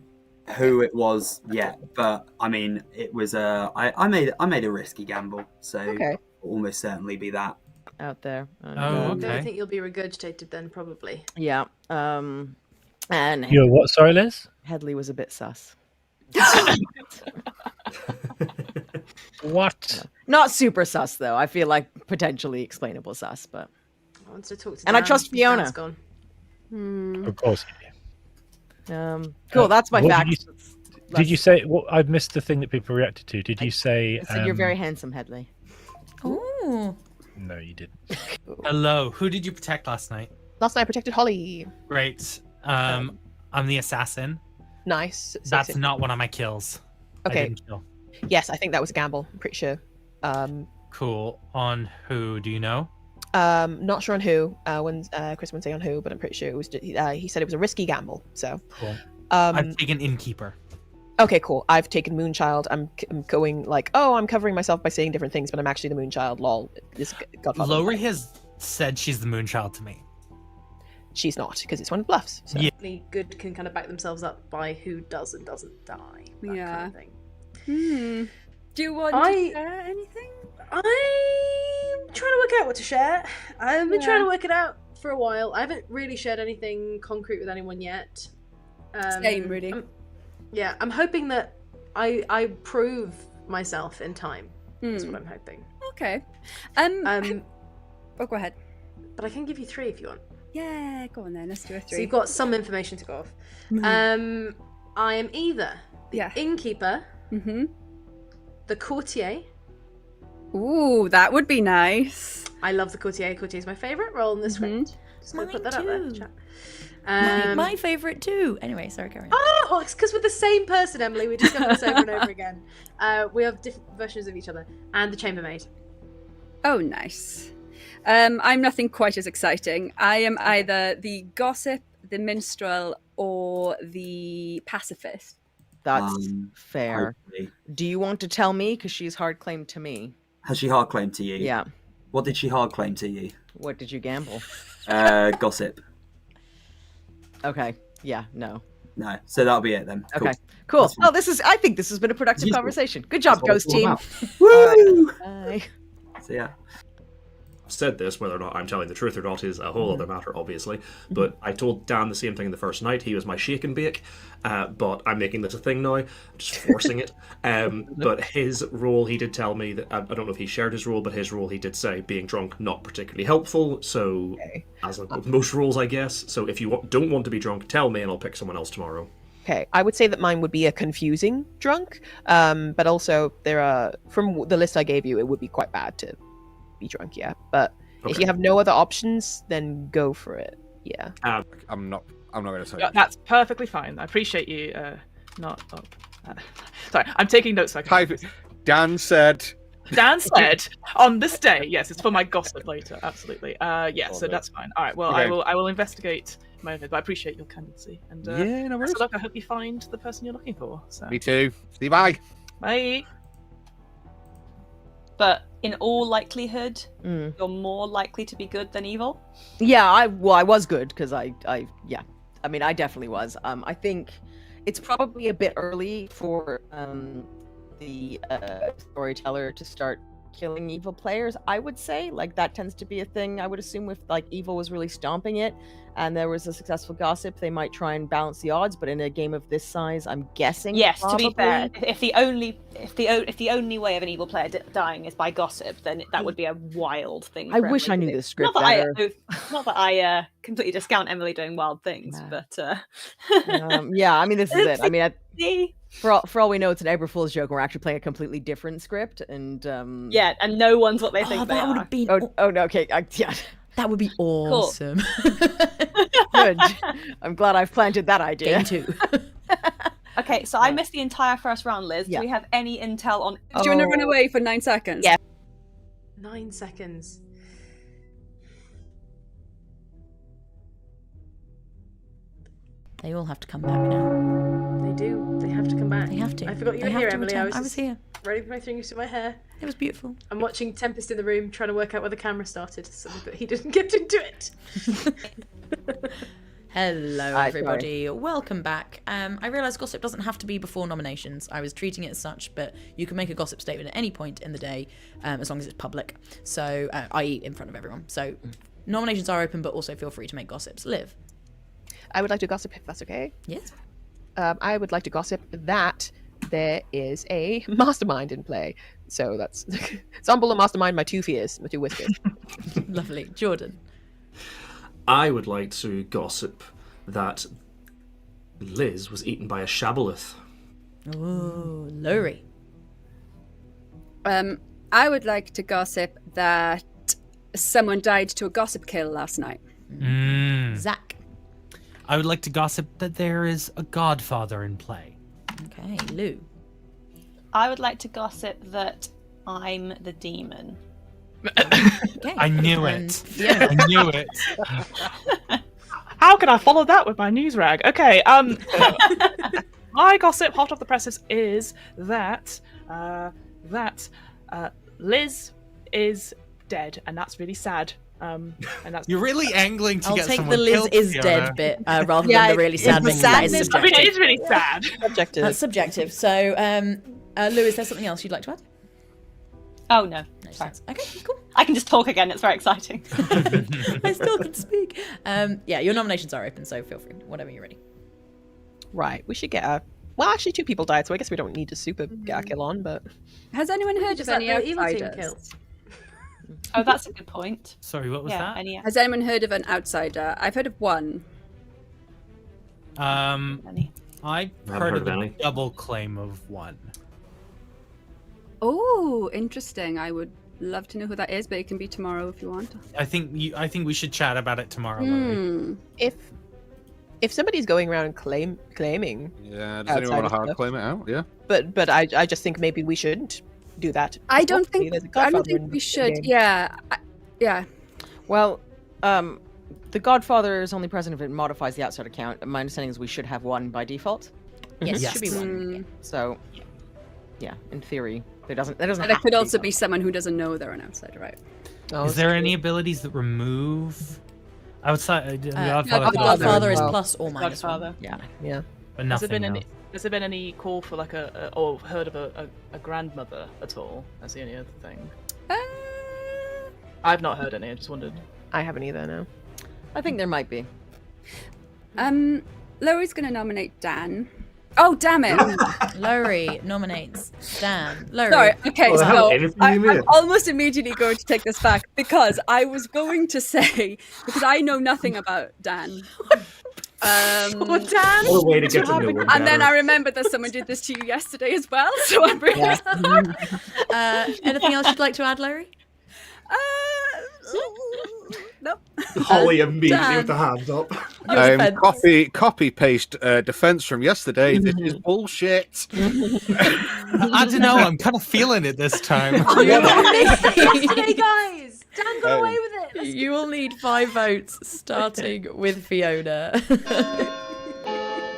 who it was yet, but I mean, it was I made a risky gamble, so Okay. it'll almost certainly be that. Out there. Oh, I okay. think you'll be regurgitated then, probably. Yeah. And You're what? Sorry, Liz? Headley was a bit sus. What? Not super sus though. I feel like potentially explainable sus, but. I want to talk to And I Dan. trust Fiona. Dan's gone. Of course. Cool. That's my what fact. Did you say? Well, I've missed the thing that people reacted to. Did you say? I said you're very handsome, Headley. Ooh. No, you didn't. Hello. Who did you protect last night? Last night I protected Holly. Great. I'm the assassin. Nice. That's not one of my kills. Okay. I didn't kill. Yes, I think that was a gamble. I'm pretty sure. Cool. On who? Do you know? Not sure on who. When Chris wouldn't say on who, but I'm pretty sure it was. He said it was a risky gamble. So. Cool. I've taken innkeeper. Okay, cool. I've taken Moonchild. I'm going like, oh, I'm covering myself by saying different things, but I'm actually the Moonchild. Lol. This Godfather. Lowry has said she's the Moonchild to me. She's not, because it's one of the bluffs. So. Yeah. Really good can kind of back themselves up by who does and doesn't die. That Yeah. kind of thing. Do you want to share anything? I'm trying to work out what to share. I've been trying to work it out for a while. I haven't really shared anything concrete with anyone yet. Same, really. I'm hoping that I prove myself in time. That's what I'm hoping. Okay. Go ahead. But I can give you 3 if you want. Yeah, go on then. Let's do a 3. So you've got some information to go off. I am either the innkeeper, the courtier. Ooh, that would be nice. I love the courtier. Courtier is my favourite role in the script. Just gonna put that up there in the chat. My favourite too. Anyway, sorry, carry on. Oh, it's because we're the same person, Emily. We discovered this over and over again. We have different versions of each other. And the chambermaid. Oh, nice. I'm nothing quite as exciting. I am either the gossip, the minstrel, or the pacifist. That's fair. Do you want to tell me? Because she's hard claimed to me. Has she hard claimed to you? Yeah. What did she hard claim to you? What did you gamble? Gossip. Okay. Yeah. No. No. So that'll be it then. Cool. Okay. Cool. Oh, I think this has been a productive conversation. Good job, That's Ghost what it's Team. Woo! Bye. So yeah. Said this, whether or not I'm telling the truth or not is a whole other matter, obviously. But I told Dan the same thing the first night. He was my shake and bake, but I'm making this a thing now. I'm just forcing it. But his role, he did tell me that I don't know if he shared his role, but his role, he did say being drunk not particularly helpful. So, as with most roles, I guess. So if you don't want to be drunk, tell me, and I'll pick someone else tomorrow. Okay, I would say that mine would be a confusing drunk, but also there are, from the list I gave you, it would be quite bad to be drunk, yeah. But if you have no other options, then go for it. Yeah. I'm not going to say. That's perfectly fine. I appreciate you not. Sorry, I'm taking notes. So I can... Dan said. Dan said on this day. Yes, it's for my gossip later. Absolutely. Yeah, so that's fine. All right. Well, Okay. I will investigate my own, but I appreciate your candidcy. And Yeah, no worries. so look, I hope you find the person you're looking for. So. Me too. See, bye. Bye. But in all likelihood, you're more likely to be good than evil. Yeah, I was good because I mean, I definitely was. I think it's probably a bit early for the storyteller to start killing evil players, I would say. Like, that tends to be a thing, I would assume, if like evil was really stomping it and there was a successful gossip, they might try and balance the odds. But in a game of this size, I'm guessing Yes, probably... to be fair, if the only way of an evil player dying is by gossip, then that would be a wild thing. I for wish I Emily knew to do. the script Not better. that I completely discount Emily doing wild things, but yeah, I mean, this is it. I mean, See? for all we know, it's an April Fool's joke. We're actually playing a completely different script, and yeah, and no one's what they think they that would are. have been. Oh no, okay, yeah. That would be awesome. Good. I'm glad I've planted that idea. Game 2. Okay, so I missed the entire first round, Liz. Yeah. Do we have any intel on? Do you want to run away for 9 seconds? Yeah. 9 seconds. They all have to come back now. They do. They have to come back. They have to. I forgot you They were have here, to Emily. return. I was was here. running my fingers through my hair. It was beautiful. I'm watching Tempest in the room, trying to work out where the camera started, so that he didn't get into it. Hello, Hi, everybody. Welcome back. I realise gossip doesn't have to be before nominations. I was treating it as such, but you can make a gossip statement at any point in the day, as long as it's public. So, i.e., in front of everyone. So, nominations are open, but also feel free to make gossips. Liv. I would like to gossip if that's okay. Yes. I would like to gossip that there is a mastermind in play. So that's Zomble and Mastermind, my 2 fears, my 2 whiskers. Lovely. Jordan. I would like to gossip that Liz was eaten by a shibboleth. Ooh, Lowry. I would like to gossip that someone died to a gossip kill last night. Zach. I would like to gossip that there is a godfather in play. Okay, Lou. I would like to gossip that I'm the demon. Okay. I knew And it. Fiona. I knew it. How can I follow that with my news rag? Okay, my gossip hot off the presses is that Liz is dead, and that's really sad. And that's You're really angling to I'll get take someone the Liz killed, is Fiona. dead bit rather than the really sad bit. That is I mean, subjective. it is really sad. Subjective. That's subjective. So, Lou, is there something else you'd like to add? Oh no. No, Sorry. okay, cool. I can just talk again. It's very exciting. I still can speak. Yeah, your nominations are open, so feel free. Whatever you're ready. Right, we should get a... Well, actually, 2 people died, so I guess we don't need to super get a kill on, but... Has anyone heard Just of let any the evil team outsiders? kill. Oh, that's a good point. Sorry, what was that? Has anyone heard of an outsider? I've heard of one. Any. I've haven't heard heard of of a any. double claim of one. Oh, interesting. I would love to know who that is, but it can be tomorrow if you want. I think we should chat about it tomorrow. Lily. If somebody's going around claiming... Yeah, does anyone want to hard stuff. claim it out? Yeah. But I just think maybe we shouldn't do that. I don't Hopefully think there's a I don't Godfather think in we the should. game. Yeah. Yeah. Well, the Godfather is only present if it modifies the outsider count. My understanding is we should have one by default. Yes, Yes. should be one. So, yeah, in theory, there doesn't. There doesn't. And it have could to also one. be someone who doesn't know they're an outsider, right? Oh, Is there any abilities that remove outside the Godfather The Godfather is well. plus or minus Godfather. 1. Yeah. Yeah. but Has there nothing been else? has there been any call for like or heard of a grandmother at all? That's the only other thing. I've not heard any. I just wondered. I haven't either, no. I think there might be. Lowry's going to nominate Dan. Oh, damn it! Lowry nominates Stan. Lowry. Sorry. Okay, Well, so anything you I'm mean? almost immediately going to take this back because I was going to say because I know nothing about Dan. Dan! What a way to get to know him. And then better. I remembered that someone did this to you yesterday as well, so I'm really sorry. Anything else you'd like to add, Lowry? Nope. Holly immediately Dan. with the hands up. Copy paste defense from yesterday. This is bullshit. I don't know. I'm kind of feeling it this time. Yesterday, guys! Dan got away with it! You will need 5 votes, starting with Fiona.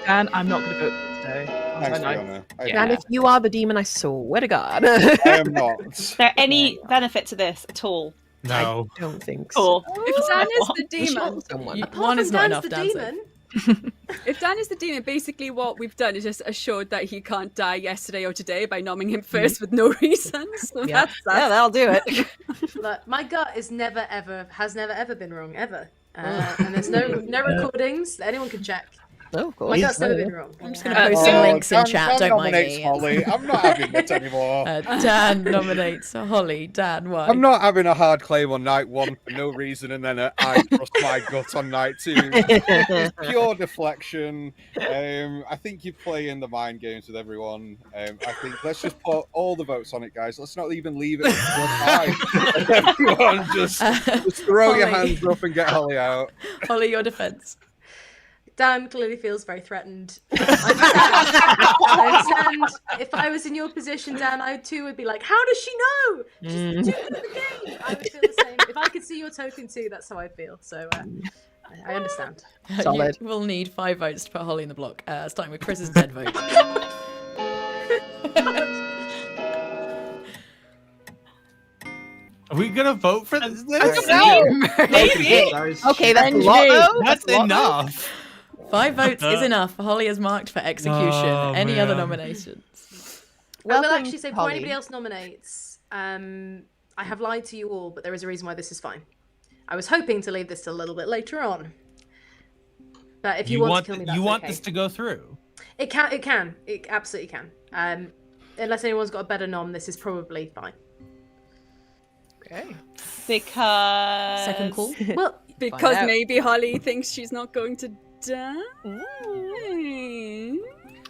Dan, I'm not going to vote for today. Thanks, I know. Fiona. And if you are the demon, I swear to God. I am not. Is there any benefit to this at all? No. I don't think so. Cool. If Dan is the We should demon, someone. You- Apart one from is not Dan's enough, the Dan said. demon, If Dan is the demon, basically what we've done is just assured that he can't die yesterday or today by nomming him first with no reason. So Yeah, that's that'll do it. Look, my gut has never ever been wrong ever, and there's no recordings that anyone can check. Oh, of course. My gut's never been wrong. I'm just going to post some links in chat. Don't mind nominates me. Holly. I'm not having this anymore. Dan nominates Holly. Dan, why? I'm not having a hard claim on night 1 for no reason, and then I trust my gut on night 2. It's pure deflection. I think you're playing the mind games with everyone. I think let's just put all the votes on it, guys. Let's not even leave it to everyone just throw your Holly. hands up and get Holly out. Holly, your defense. Dan clearly feels very threatened. I understand. If I was in your position, Dan, I too would be like, how does she know? She's too good at the game. I would feel the same. If I could see your token too, that's how I feel. So I understand. Solid. You will need 5 votes to put Holly in the block, starting with Chris's dead vote. Are we gonna vote for this? Maybe. Guys, Okay, that's a lot, though. That's a lot, though. enough. 5 votes is enough. Holly is marked for execution. Oh, Any other man. nominations? I will Welcome, actually say before Holly. anybody else nominates, I have lied to you all, but there is a reason why this is fine. I was hoping to leave this till a little bit later on. But if you want to kill me, that's you want okay. this to go through? It absolutely can. Unless anyone's got a better nom, this is probably fine. Okay. Because Second call. Well, because out. maybe Holly thinks she's not going to die.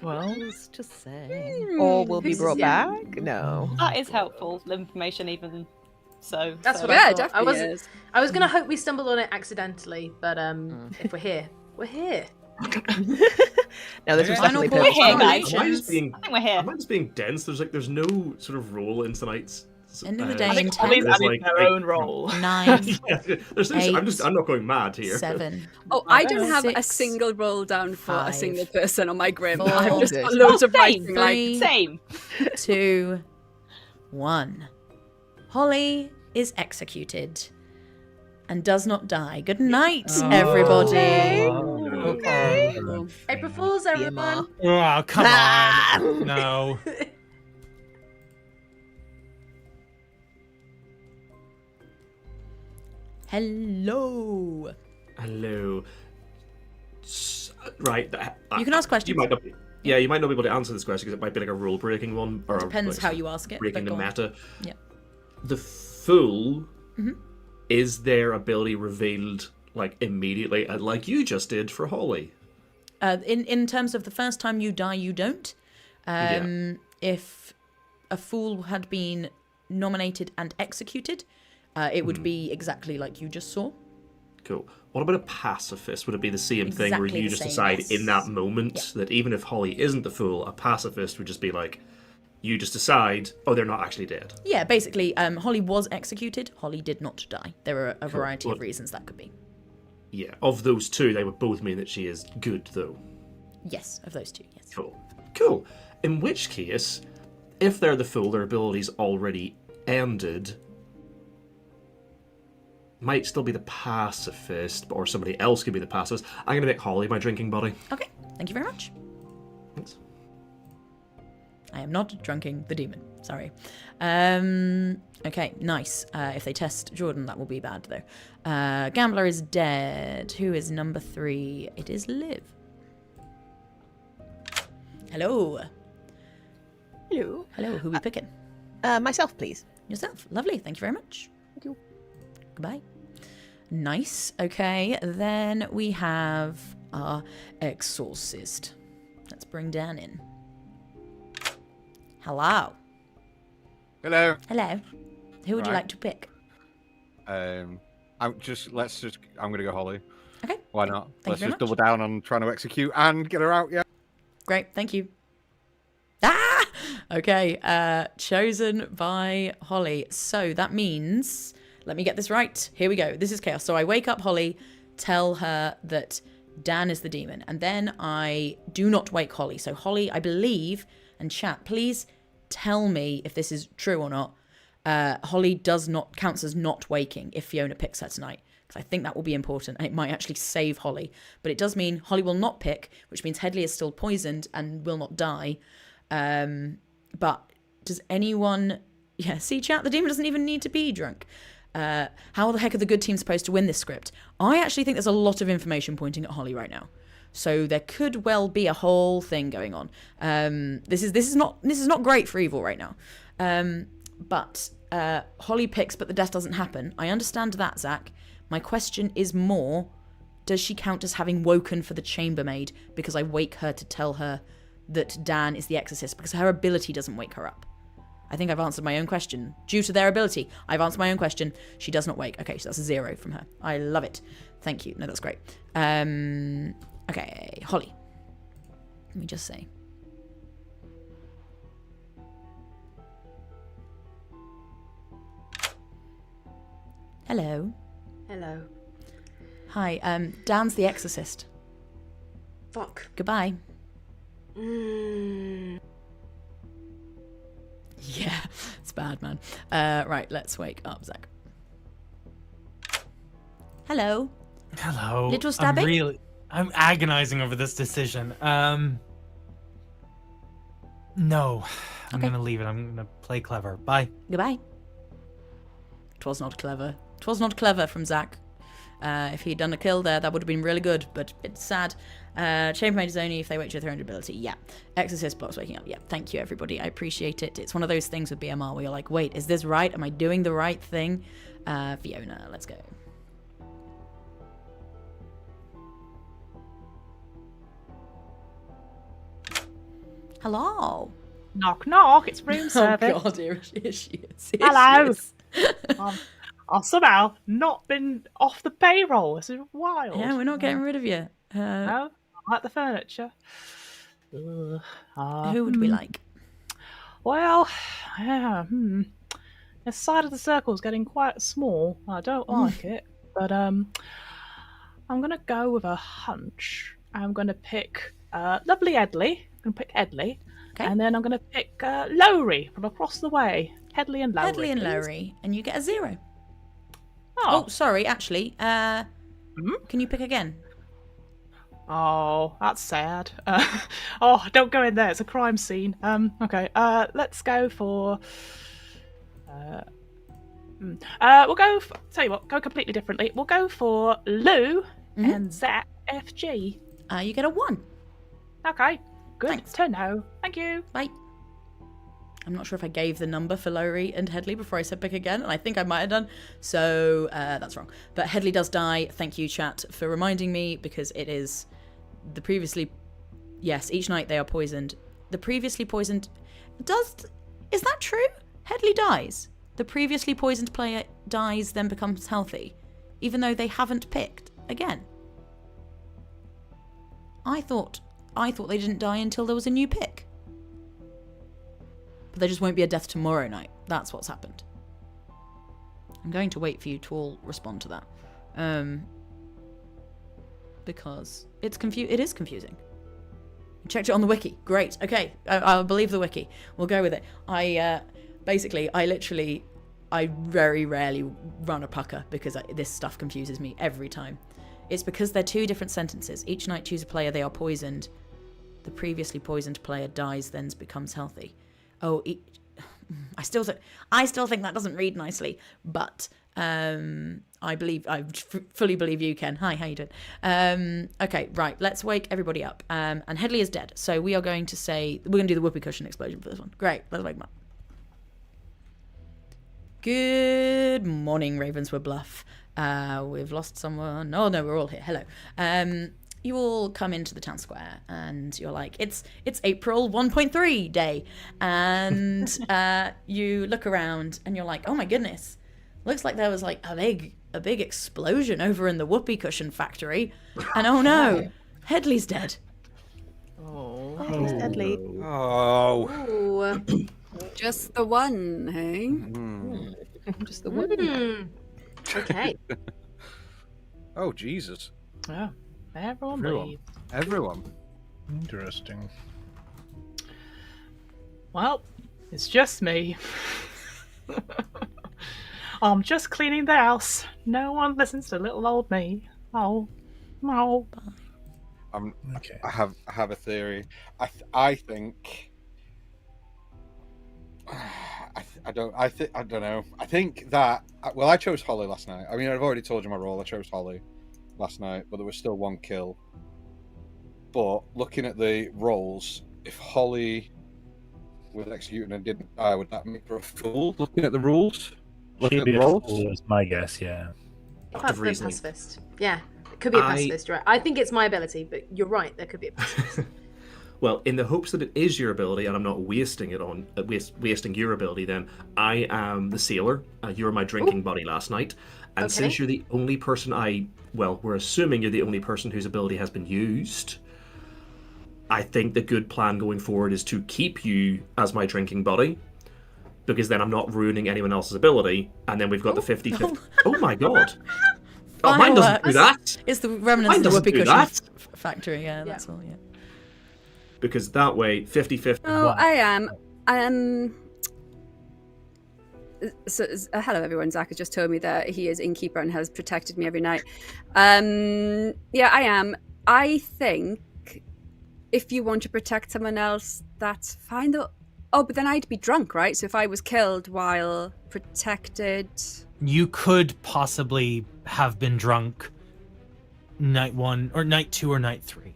Well, Who's to say? or will be Who's- brought yeah. back? No. that is helpful information, even so. That's so. what Yeah, I thought. definitely is. I was gonna hope we stumbled on it accidentally, but if we're here, we're here. No, this was Final definitely call. purposeful. We're here, guys. Am I just being, I think we're here. am I just being dense? There's no sort of role in tonight's. End of the day I in think 10. Holly's There's like their own role. 9, yeah, there's no, I'm not going mad here. 7. Oh, I don't have a 6, single roll down for a 5, single person on my grim. 4, I've just got good. loads of Same, writing. Like, 3, Same. 2, 1. Holly is executed and does not die. Good night, everybody. Okay. April Fools, everyone. Oh, come on. No. Hello. Hello. Right. You can ask questions. You might not be, yeah, you might not be able to answer this question because it might be like a rule breaking one. Or Depends like, how you ask it. breaking but the go on. meta. Yeah. The Fool, Mm-hmm. is their ability revealed like immediately, like you just did for Holly? In terms of the first time you die, you don't. If a fool had been nominated and executed, it would be exactly like you just saw. Cool. What about a pacifist? Would it be the same thing where Exactly you the just same, decide yes. in that moment that even if Holly isn't the fool, a pacifist would just be like, you just decide, oh, they're not actually dead. Yeah, basically, Holly was executed. Holly did not die. There are a variety of Well- reasons that could be. Yeah, of those two, they would both mean that she is good, though. Yes, of those two, yes. Cool. In which case, if they're the fool, their ability's already ended. Might still be the pacifist, or somebody else could be the pacifist. I'm gonna make Holly my drinking buddy. Okay, thank you very much. Thanks. I am not drunking the demon. Sorry. Okay, nice. If they test Jordan, that will be bad, though. Gambler is dead. Who is number 3? It is Liv. Hello. Hello. Hello, who are we picking? Myself, please. Yourself. Lovely, thank you very much. Thank you. Goodbye. Nice. Okay, then we have our exorcist. Let's bring Dan in. Hello. Hello. Hello. Who would you Right. like to pick? I'm gonna go Holly. Okay. Why not? Thank you Let's very just double down on trying to execute and get her out. Yeah. Great, thank you. Ah! Okay, chosen by Holly. So that means, let me get this right. Here we go. This is chaos. So I wake up Holly, tell her that Dan is the demon, and then I do not wake Holly. So Holly, I believe, and chat, please tell me if this is true or not. Holly counts as not waking if Fiona picks her tonight. because I think that will be important, and it might actually save Holly. But it does mean Holly will not pick, which means Headley is still poisoned and will not die. But does anyone... Yeah, see, chat, the demon doesn't even need to be drunk. How the heck are the good team supposed to win this script? I actually think there's a lot of information pointing at Holly right now. So there could well be a whole thing going on. This is not great for evil right now. But Holly picks, but the death doesn't happen. I understand that, Zach. My question is more, does she count as having woken for the chambermaid because I wake her to tell her that Dan is the exorcist, because her ability doesn't wake her up? I think I've answered my own question. Due to their ability, I've answered my own question. She does not wake. Okay, so that's a 0 from her. I love it. Thank you. No, that's great. Okay, Holly. Let me just say. Hello. Hello. Hi, Dan's the exorcist. Fuck. Goodbye. Mm. Yeah, it's bad, man. Right, let's wake up, Zach. Hello. Hello. Little stabbing? I'm agonizing over this decision. No. I'm Okay. gonna leave it. I'm gonna play clever. Bye. Goodbye. 'Twas not clever. 'Twas not clever from Zach. If he'd done a kill there, that would have been really good, but it's sad. Chambermaid is only if they wake to their own ability. Yeah. Exorcist blocks waking up. Yeah. Thank you, everybody. I appreciate it. It's one of those things with BMR where you're like, wait, is this right? Am I doing the right thing? Fiona, let's go. Hello. Knock, knock. It's room service. Oh, God, here she is. Hello. I've somehow not been off the payroll. This is wild. Yeah, we're not getting rid of you. No, I like the furniture. Who would we like? Well, the side of the circle is getting quite small. I don't like it, but I'm gonna go with a hunch. I'm gonna pick lovely Edley. I'm gonna pick Edley, okay. And then I'm gonna pick Lowry from across the way. Headley and Lowry. Headley and please. Lowry, and you get a 0. Oh, sorry, actually. Can you pick again? Oh, that's sad. Don't go in there. It's a crime scene. Okay. Let's go for. We'll go. Tell you what. Go completely differently. We'll go for Lou and Zach FG. You get a 1. Okay. Good Thanks. to know. Thank you. Bye. I'm not sure if I gave the number for Lowry and Headley before I said pick again, and I think I might have done, so that's wrong. But Headley does die. Thank you, chat, for reminding me, because it is the previously... Yes, each night they are poisoned. The previously poisoned... Is that true? Headley dies. The previously poisoned player dies, then becomes healthy, even though they haven't picked again. I thought they didn't die until there was a new pick. But there just won't be a death tomorrow night. That's what's happened. I'm going to wait for you to all respond to that. Because it is confusing. You checked it on the wiki. Great. Okay. I'll believe the wiki. We'll go with it. I very rarely run a pucker because this stuff confuses me every time. It's because they're 2 different sentences. Each night choose a player, they are poisoned. The previously poisoned player dies, then becomes healthy. Oh, I still think that doesn't read nicely, but I fully believe you, Ken. Hi, how you doing? Okay, right, let's wake everybody up. And Headley is dead, so we are going to say we're going to do the whoopee cushion explosion for this one. Great, let's wake him up. Good morning, Ravenswood Bluff. We've lost someone. Oh no, we're all here. Hello. You all come into the town square and you're like, it's April 1.3 day. And you look around and you're like, oh my goodness. Looks like there was like a big explosion over in the whoopee cushion factory. And oh no, Headley's dead. Oh, he's deadly. Oh. Just the one, hey? Just the one. Okay. Oh, Jesus. Yeah. Everyone Everyone. leave. Everyone. Interesting. Well, it's just me. I'm just cleaning the house. No one listens to little old me. Oh, no. Okay. I have a theory. I think. I don't know. I think that. Well, I chose Holly last night. I mean, I've already told you my role. I chose Holly last night, but there was still one kill. But looking at the rolls, if Holly was executed and didn't die, would that make her a fool? Looking at the rules, looking at the rolls. Was my guess, yeah. That's the pacifist. Yeah, it could be a pacifist, right? I think it's my ability, but you're right. There could be a pacifist. Well, in the hopes that it is your ability, and I'm not wasting it on wasting your ability, then I am the sailor. You were my drinking buddy last night, and since you're the only person we're assuming you're the only person whose ability has been used. I think the good plan going forward is to keep you as my drinking buddy, because then I'm not ruining anyone else's ability, and then we've got the 50-50. Oh my god! Oh, mine doesn't do that. It's the remnants of the whoopee cushion factory. Yeah, that's all. Yeah. Because that way, 50-50. Oh, I am. Hello, everyone. Zach has just told me that he is innkeeper and has protected me every night. Yeah, I am. I think if you want to protect someone else, that's fine. Though. Oh, but then I'd be drunk, right? So if I was killed while protected, you could possibly have been drunk night 1 or night 2 or night 3.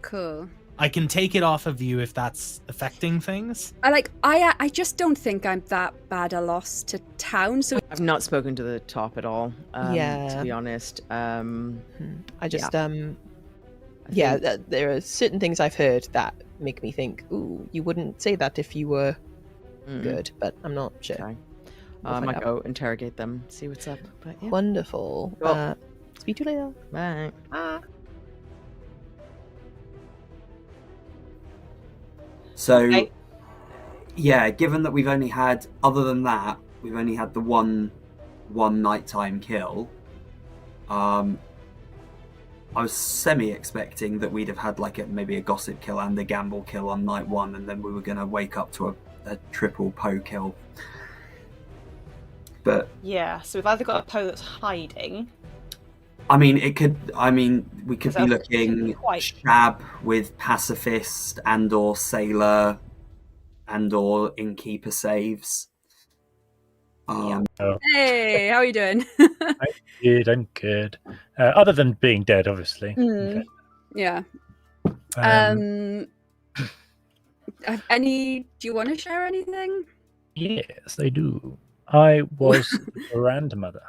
Cool. I can take it off of you if that's affecting things. I just don't think I'm that bad a loss to town. So I've not spoken to the top at all. Yeah. To be honest. I just there are certain things I've heard that make me think, ooh, you wouldn't say that if you were good, but I'm not sure. Okay. I might go interrogate them, see what's up. But yeah. Wonderful. Cool. Speak to you later. Bye. So, yeah, given that we've only had, other than that, we've only had the one nighttime kill. I was semi-expecting that we'd have had maybe a gossip kill and a gamble kill on night 1, and then we were going to wake up to a triple Poe kill. But yeah, so we've either got a Poe that's hiding. I mean, we could be looking Shab with pacifist and/or sailor and/or innkeeper saves. Hey, how are you doing? I'm good. Other than being dead, obviously. Yeah. Do you want to share anything? Yes, I do. I was the grandmother.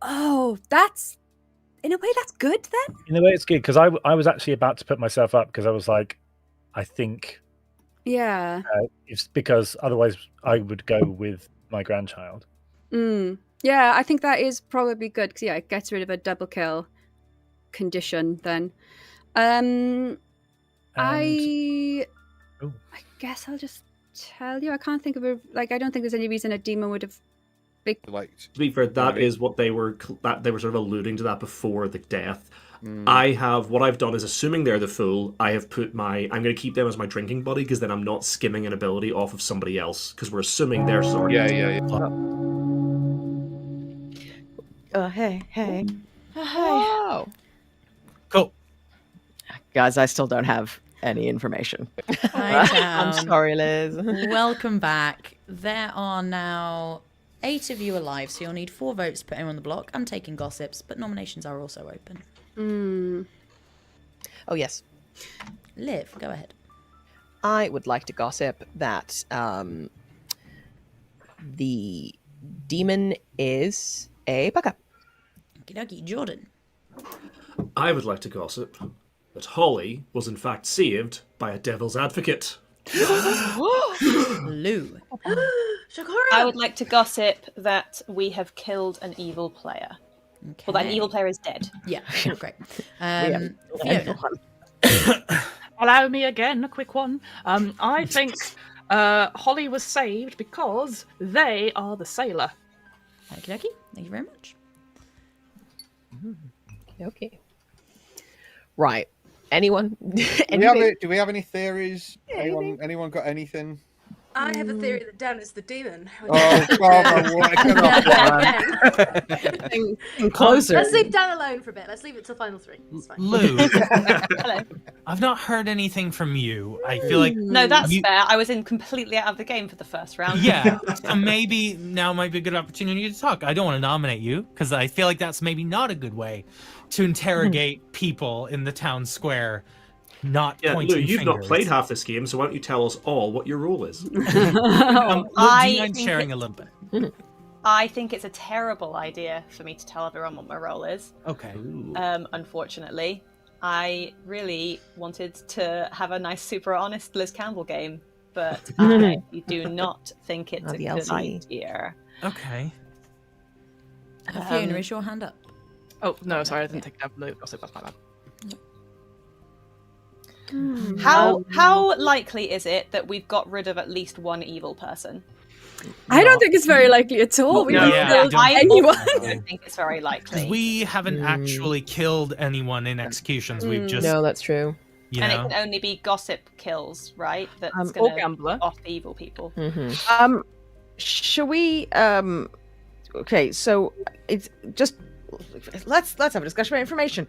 Oh, in a way that's good then? In a way it's good, because I was actually about to put myself up, because I was like, I think... Yeah. It's because otherwise I would go with my grandchild. Yeah, I think that is probably good, because it gets rid of a double kill condition then. I guess I'll just tell you. I can't think of I don't think there's any reason a demon would have... To be fair, that is what they were sort of alluding to that before the death. What I've done is, assuming they're the fool, I have put I'm going to keep them as my drinking buddy, because then I'm not skimming an ability off of somebody else, because we're assuming they're sorry. Yeah. Oh, hey. Oh. Cool. Guys, I still don't have any information. Hi, town. I'm sorry, Liz. Welcome back. There are now 8 of you alive, so you'll need 4 votes to put anyone on the block. I'm taking gossips, but nominations are also open. Oh, yes. Liv, go ahead. I would like to gossip that the demon is a bugger. Okie dokie. Jordan. I would like to gossip that Holly was in fact saved by a devil's advocate. Lou. I would like to gossip that we have killed an evil player. Okay. Well, that evil player is dead. Yeah, great. Fiona. Allow me again, a quick one. I think Holly was saved because they are the sailor. Okie dokie. Thank you very much. Okay. Right. Anyone? Do we have any theories? Anyone got anything? I have a theory that Dan is the demon. Oh, Father, what? I cannot. Closer. Let's leave Dan alone for a bit. Let's leave it till final 3. It's fine. Lou, Hello. I've not heard anything from you. I feel like No, that's you- fair. I was in completely out of the game for the first round. Yeah, so maybe now might be a good opportunity to talk. I don't want to nominate you because I feel like that's maybe not a good way to interrogate people in the town square. Not Yeah, pointing Lou, you've fingers. not played half this game, so why don't you tell us all what your role is? Lou, do you mind think sharing a little bit? I think it's a terrible idea for me to tell everyone what my role is. Okay. Unfortunately, I really wanted to have a nice, super honest Liz Campbell game, but I do not think it's a good DLC. idea. Okay. Fiona, is your hand up? Oh no, sorry, I didn't take it up. No, gossip. That's my bad. How likely is it that we've got rid of at least one evil person? I don't think it's very likely at all. We No, haven't yeah, killed I anyone. don't think it's very likely. We haven't actually killed anyone in executions. We've just, No, that's true. you And it know. can only be gossip kills, right? That's Or going to gambler. off the evil people. Shall we? Okay, so it's just let's have a discussion about information.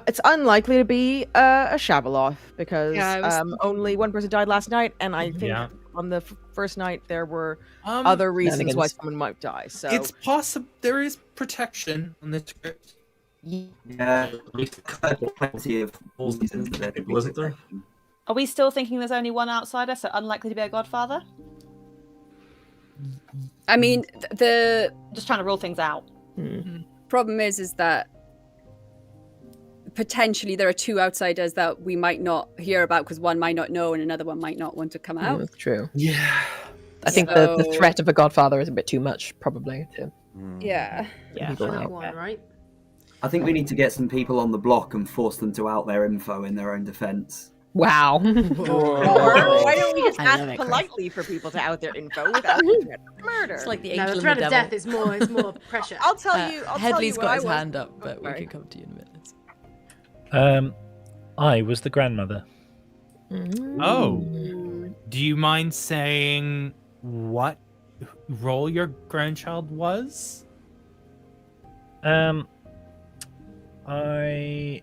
It's unlikely to be a Shabaloth because Yeah, I was only one person died last night, and I think Yeah. on the first night there were other reasons why shenanigans. someone might die. So It's possible there is protection on this script. Yeah, we've covered plenty of reasons that there could be Wasn't there? Are we still thinking there's only one outsider, so unlikely to be a godfather? I mean, the Just trying to rule things out. problem is that potentially there are two outsiders that we might not hear about because one might not know and another one might not want to come out. That's true. Yeah. I think the So- threat of a godfather is a bit too much, probably. To Yeah. people Only out. one, right? I think we need to get some people on the block and force them to out their info in their own defense. Wow. or why don't we just I love ask it, Chris. politely for people to out their info without the threat of murder? It's like the No, angel the and threat the of devil. death is more pressure. I'll tell you. I'll tell you Headley's what got I his was. hand up, but we sorry. can come to you in a minute. I was the grandmother. Oh. Do you mind saying what role your grandchild was? I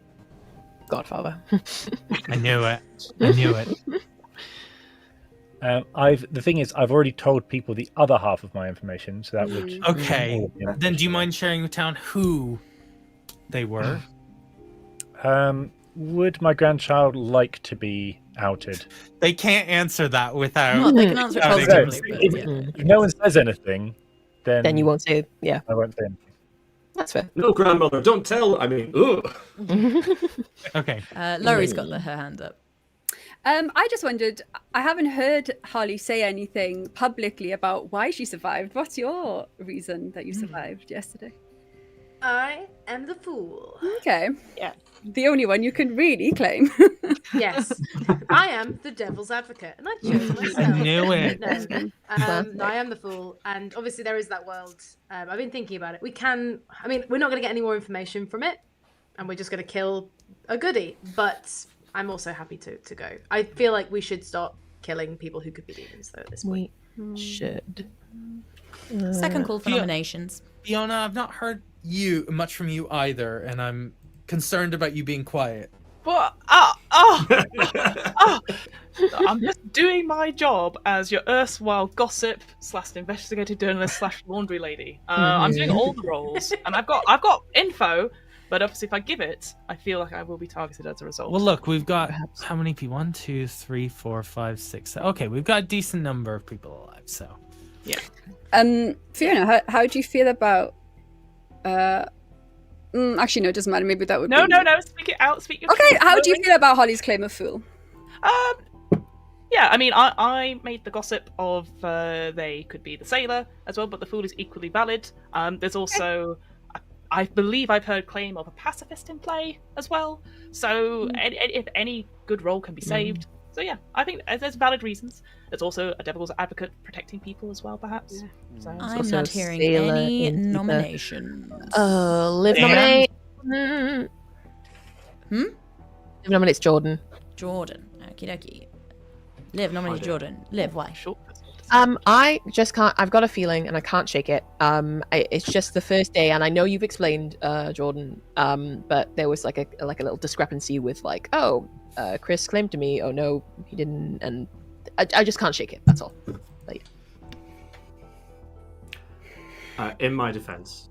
Godfather. I knew it. I knew it. the thing is, I've already told people the other half of my information, so that would. Okay. Yeah. Then do you mind sharing with town who they were? Would my grandchild like to be outed? They can't answer that without. Well, they can answer it Yeah, they positively, can. but yeah. If no one says anything, then Then you won't say, yeah, I won't say anything. that's fair. No, grandmother, don't tell. I mean, ugh. Okay. Laurie's got her hand up. I just wondered, I haven't heard Harley say anything publicly about why she survived. What's your reason that you survived yesterday? I am the fool. Okay. Yeah. The only one you can really claim. Yes, I am the devil's advocate, and I chose myself. I knew it. No, I am the fool, and obviously there is that world. I've been thinking about it. We can. I mean, we're not going to get any more information from it, and we're just going to kill a goodie. But I'm also happy to go. I feel like we should stop killing people who could be demons, though. At this point, We should. Second call for Fio- nominations. Fiona, I've not heard much from you either, and I'm concerned about you being quiet. But I'm just doing my job as your erstwhile gossip / investigative journalist / laundry lady. I'm doing all the roles, and I've got info. But obviously, if I give it, I feel like I will be targeted as a result. Well, look, we've got how many people? 1, 2, 3, 4, 5, 6. Okay, we've got a decent number of people alive. So Fiona, how do you feel about? Actually, no, it doesn't matter. Maybe that would. No. be... Speak it out. Speak your Okay, truth. how do you feel about Holly's claim of fool? Yeah, I mean, I made the gossip of they could be the sailor as well, but the fool is equally valid. There's also, I believe I've heard claim of a pacifist in play as well. So if any good role can be saved. So yeah, I think there's valid reasons. There's also a devil's advocate protecting people as well, perhaps. So, I'm also not hearing sailor any in the- nominations. Liv Dan? nominate. Hmm? Liv nominates Jordan. Jordan. Okie dokie. Liv nominated Jordan. Liv, why? short. I just can't. I've got a feeling, and I can't shake it. It's just the first day, and I know you've explained, Jordan. But there was like a little discrepancy with like, Chris claimed to me. Oh no, he didn't, and I just can't shake it. That's all. Like, in my defense,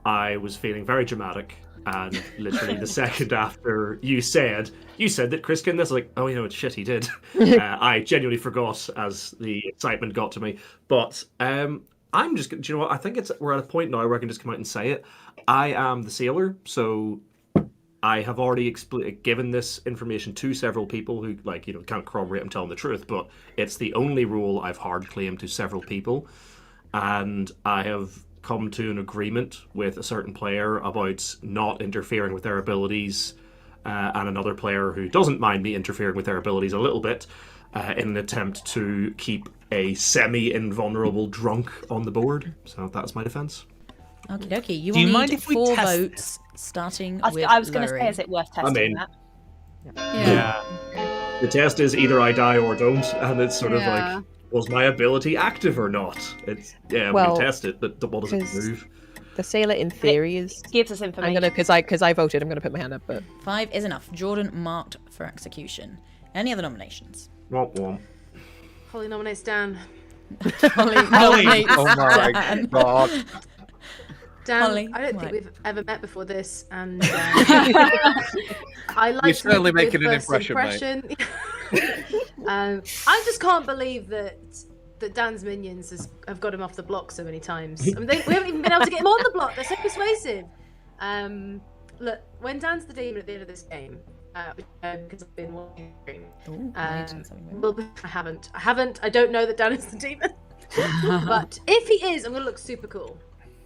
I was feeling very dramatic, and literally the second after you said that Chris can this, like, oh, you know, shit, he did. I genuinely forgot as the excitement got to me. But I'm just, do you know what? I think we're at a point now where I can just come out and say it. I am the sailor, so I have already given this information to several people who, like, you know, can't corroborate I'm telling the truth, but it's the only role I've hard claimed to several people, and I have come to an agreement with a certain player about not interfering with their abilities, and another player who doesn't mind me interfering with their abilities a little bit, in an attempt to keep a semi-invulnerable drunk on the board. So that's my defense. Okie dokie. You Do you will mind need if we 4 test votes, starting with I was going to Lowry. say, is it worth testing that? Yeah. The test is either I die or don't, and it's sort of Yeah. like, was my ability active or not? It's Well, we test it, but what does it 'cause move? the sailor, in theory, is. Gives us I'm information. gonna because I voted. I'm gonna put my hand up, but 5 is enough. Jordan marked for execution. Any other nominations? Womp womp. Holly nominates Dan. Holly nominates Oh my Dan. god. Dan, Holly, I don't why? think we've ever met before this, and I like You're certainly to make a making an good impression, mate. I just can't believe that Dan's minions have got him off the block so many times. I mean, we haven't even been able to get him on the block. They're so persuasive. Look, when Dan's the demon at the end of this game, because I've been watching the stream, I haven't. I don't know that Dan is the demon. But if he is, I'm going to look super cool.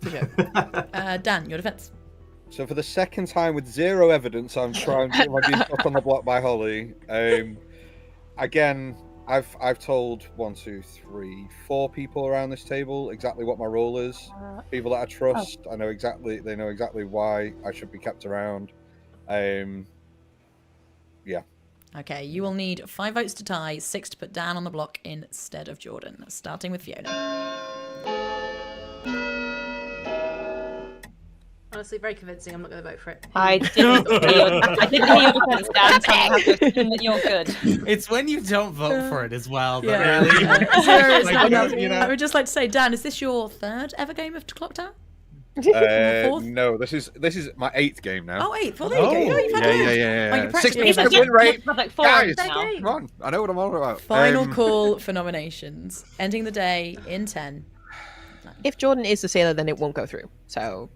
Dan, your defense. So for the second time with zero evidence, I'm trying to being stuck on the block by Holly. Again, I've told 1, 2, 3, 4 people around this table exactly what my role is. People that I trust, I know exactly. They know exactly why I should be kept around. Yeah. Okay, you will need 5 votes to tie, 6 to put Dan on the block instead of Jordan. Starting with Fiona. Honestly, very convincing. I'm not going to vote for it. I didn't hear your defense, Dan, so I have to assume that you're good. It's when you don't vote for it as well. That Yeah. really, Zero is like, not enough. you know? I would just like to say, Dan, is this your 3rd ever game of Clocktower? Fourth? No, this is my 8th game now. Oh, 8th. Well, there you go. Oh, you've had a load. Oh, you're practically 60% win rate. Like 4 Guys, now. come on. I know what I'm on about. Final call for nominations. Ending the day in 10. if Jordan is the sailor, then it won't go through. So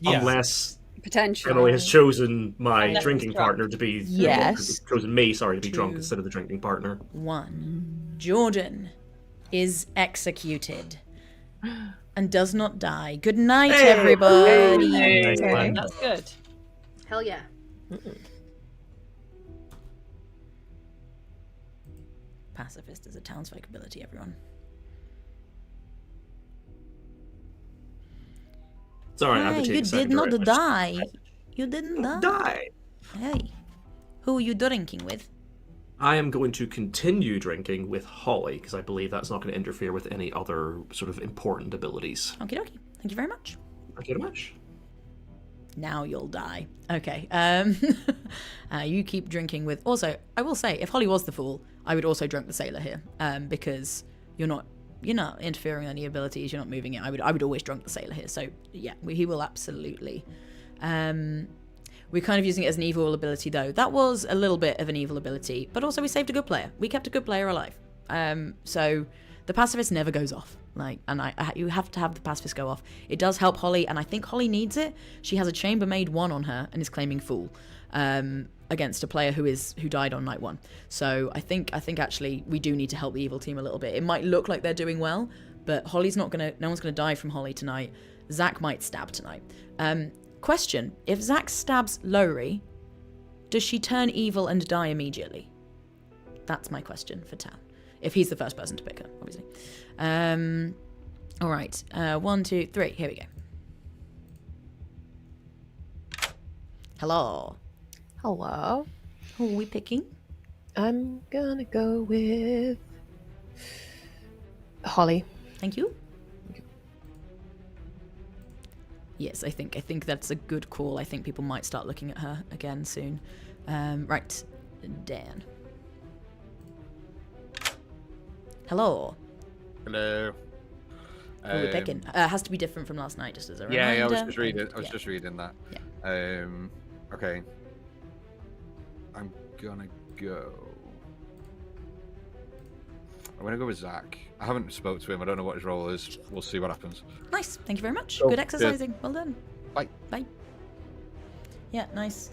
Yeah. Unless Potentially. Emily has chosen my Unless drinking it's drunk. partner to be Yes. chosen me, sorry, to be drunk 2, instead of the drinking partner. 1. Jordan is executed and does not die. Good night, everybody. Nice one. That's good. Hell yeah. Pacifist is a townsfolk ability, everyone. Sorry, I have Hey, to take you a second did to not write my- die. You didn't die. Die. Hey, who are you drinking with? I am going to continue drinking with Holly because I believe that's not going to interfere with any other sort of important abilities. Okie dokie. Thank you very much. Thank you very much. Now you'll die. Okay. You keep drinking with. Also, I will say, if Holly was the fool, I would also drunk the sailor here, because you're not interfering with any abilities. You're not moving it. I would always drunk the sailor here. So yeah, he will absolutely. We're kind of using it as an evil ability, though. That was a little bit of an evil ability, but also we saved a good player. We kept a good player alive. So the pacifist never goes off. You have to have the pacifist go off. It does help Holly, and I think Holly needs it. She has a chambermaid 1 on her and is claiming fool against a player who died on night 1. So I think actually we do need to help the evil team a little bit. It might look like they're doing well, but no one's gonna die from Holly tonight. Zach might stab tonight. Question: if Zach stabs Lowry, does she turn evil and die immediately? That's my question for Tan. If he's the first person to pick her, obviously. All right. 1, 2, 3. Here we go. Hello. hello. Who are we picking? I'm gonna go with Holly. Thank you. Yes, I think that's a good call. I think people might start looking at her again soon. Right, Dan. Hello. Hello. Who are we picking? Has to be different from last night, just as a reminder. Yeah, I was just reading. I was just reading that. Yeah. Okay. I'm gonna go. I'm gonna go with Zach. I haven't spoke to him. I don't know what his role is. We'll see what happens. Nice. Thank you very much. Cool. Good exercising. Well done. Bye. Bye. Yeah, nice.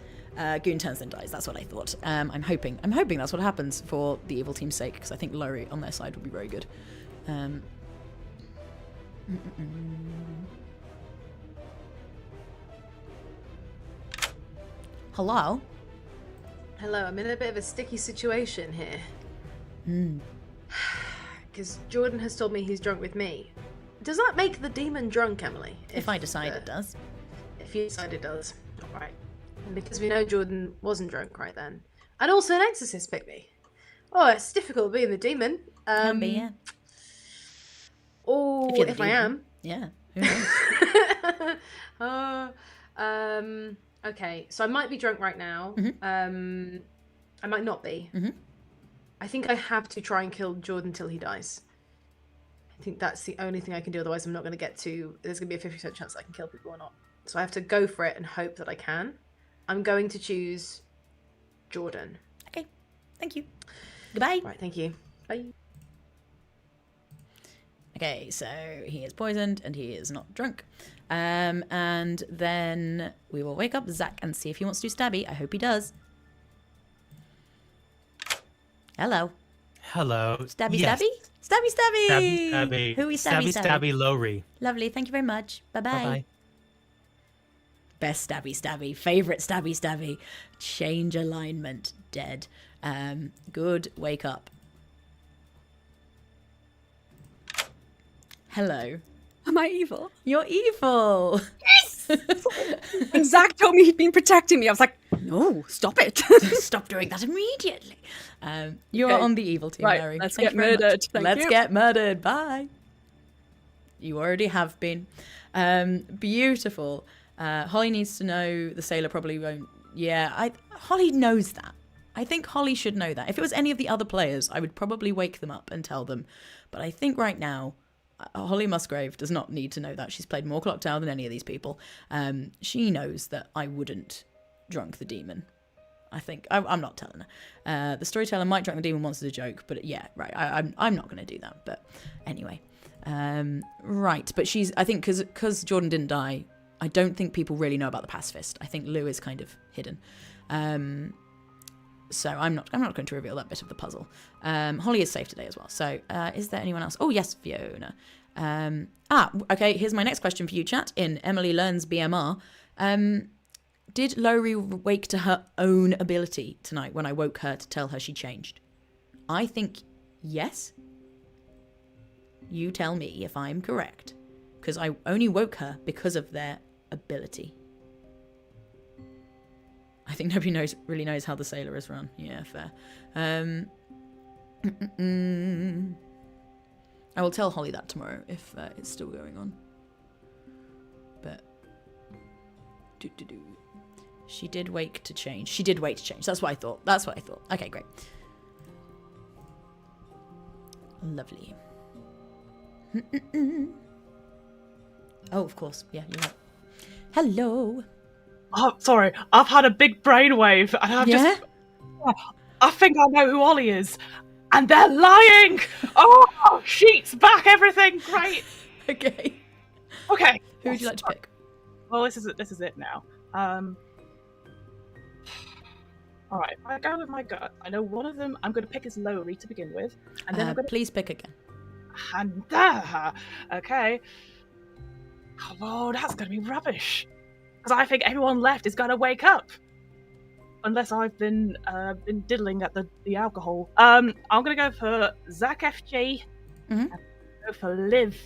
Goon turns then dies. That's what I thought. I'm hoping that's what happens for the evil team's sake, because I think Lowry on their side would be very good. Hello? Hello, I'm in a bit of a sticky situation here. Because Jordan has told me he's drunk with me. Does that make the demon drunk, Emily? If I decide it does. If you decide it does. Alright. Because we know Jordan wasn't drunk right then. And also an exorcist picked me. Oh, it's difficult being the demon. Can be, yeah. Or if I am. Yeah. Who knows? Okay, so I might be drunk right now. I might not be. I think I have to try and kill Jordan till he dies. I think that's the only thing I can do, otherwise I'm not going to get to... There's going to be a 50% chance I can kill people or not. So I have to go for it and hope that I can. I'm going to choose Jordan. Okay, thank you. Goodbye. Right, thank you. Bye. Okay, so he is poisoned and he is not drunk. And then we will wake up Zach and see if he wants to do stabby. I hope he does. Hello. Hello. Stabby, Yes. stabby? Stabby, stabby! Stabby, stabby. Who is stabby, Stabby, Lowry. Lovely, thank you very much. Bye-bye. Bye-bye. Best stabby, stabby. Favourite stabby, stabby. Change alignment. Dead. Good. Wake up. Hello. Am I evil? You're evil. When Zach told me he'd been protecting me, I was like, no, stop it. Stop doing that immediately. You're Okay. on the evil team, Right, Larry. let's Thank get you very much. murdered. Thank Let's you. get murdered. Bye. You already have been. Beautiful. Holly needs to know. The sailor probably won't. Yeah, Holly knows that. I think Holly should know that. If it was any of the other players, I would probably wake them up and tell them. But I think right now, Holly Musgrave does not need to know that. She's played more Clocktower than any of these people. She knows that I wouldn't drunk the demon. I think I'm not telling her. The storyteller might drunk the demon once as a joke, but yeah, right. I'm not going to do that. But anyway, right. But I think because Jordan didn't die, I don't think people really know about the pacifist. I think Lou is kind of hidden. So I'm not going to reveal that bit of the puzzle. Holly is safe today as well. So is there anyone else? Oh yes, Fiona. Okay. Here's my next question for you, chat. In Emily Learns BMR, did Lowry wake to her own ability tonight when I woke her to tell her she changed? I think yes. You tell me if I'm correct, because I only woke her because of their ability. I think nobody really knows how the sailor is run. Yeah, fair. I will tell Holly that tomorrow if it's still going on. But she did wake to change. She did wake to change. That's what I thought. Okay, great. Lovely. Oh, of course. Yeah, you're right. Hello. Oh, sorry. I've had a big brainwave, and I think I know who Ollie is, and they're lying. Oh, sheets back, everything. Great. Okay. Okay. Who would you like to pick? Well, this is it now. All right. If I go with my gut, I know one of them I'm going to pick as Lowry to begin with, and then I'm going to please pick again. And okay. Oh, that's going to be rubbish. Because I think everyone left is going to wake up. Unless I've been diddling at the alcohol. I'm going to go for Zach FG. And go for Liv.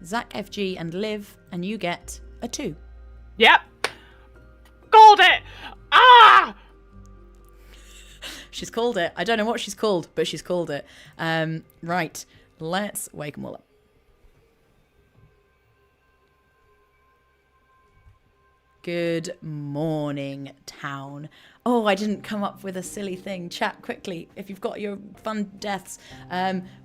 Zach FG and Liv, and you get a 2. Yep. Called it! Ah! She's called it. I don't know what she's called, but she's called it. Right. let's wake them all up. Good morning, town. Oh, I didn't come up with a silly thing. Chat quickly if you've got your fun deaths.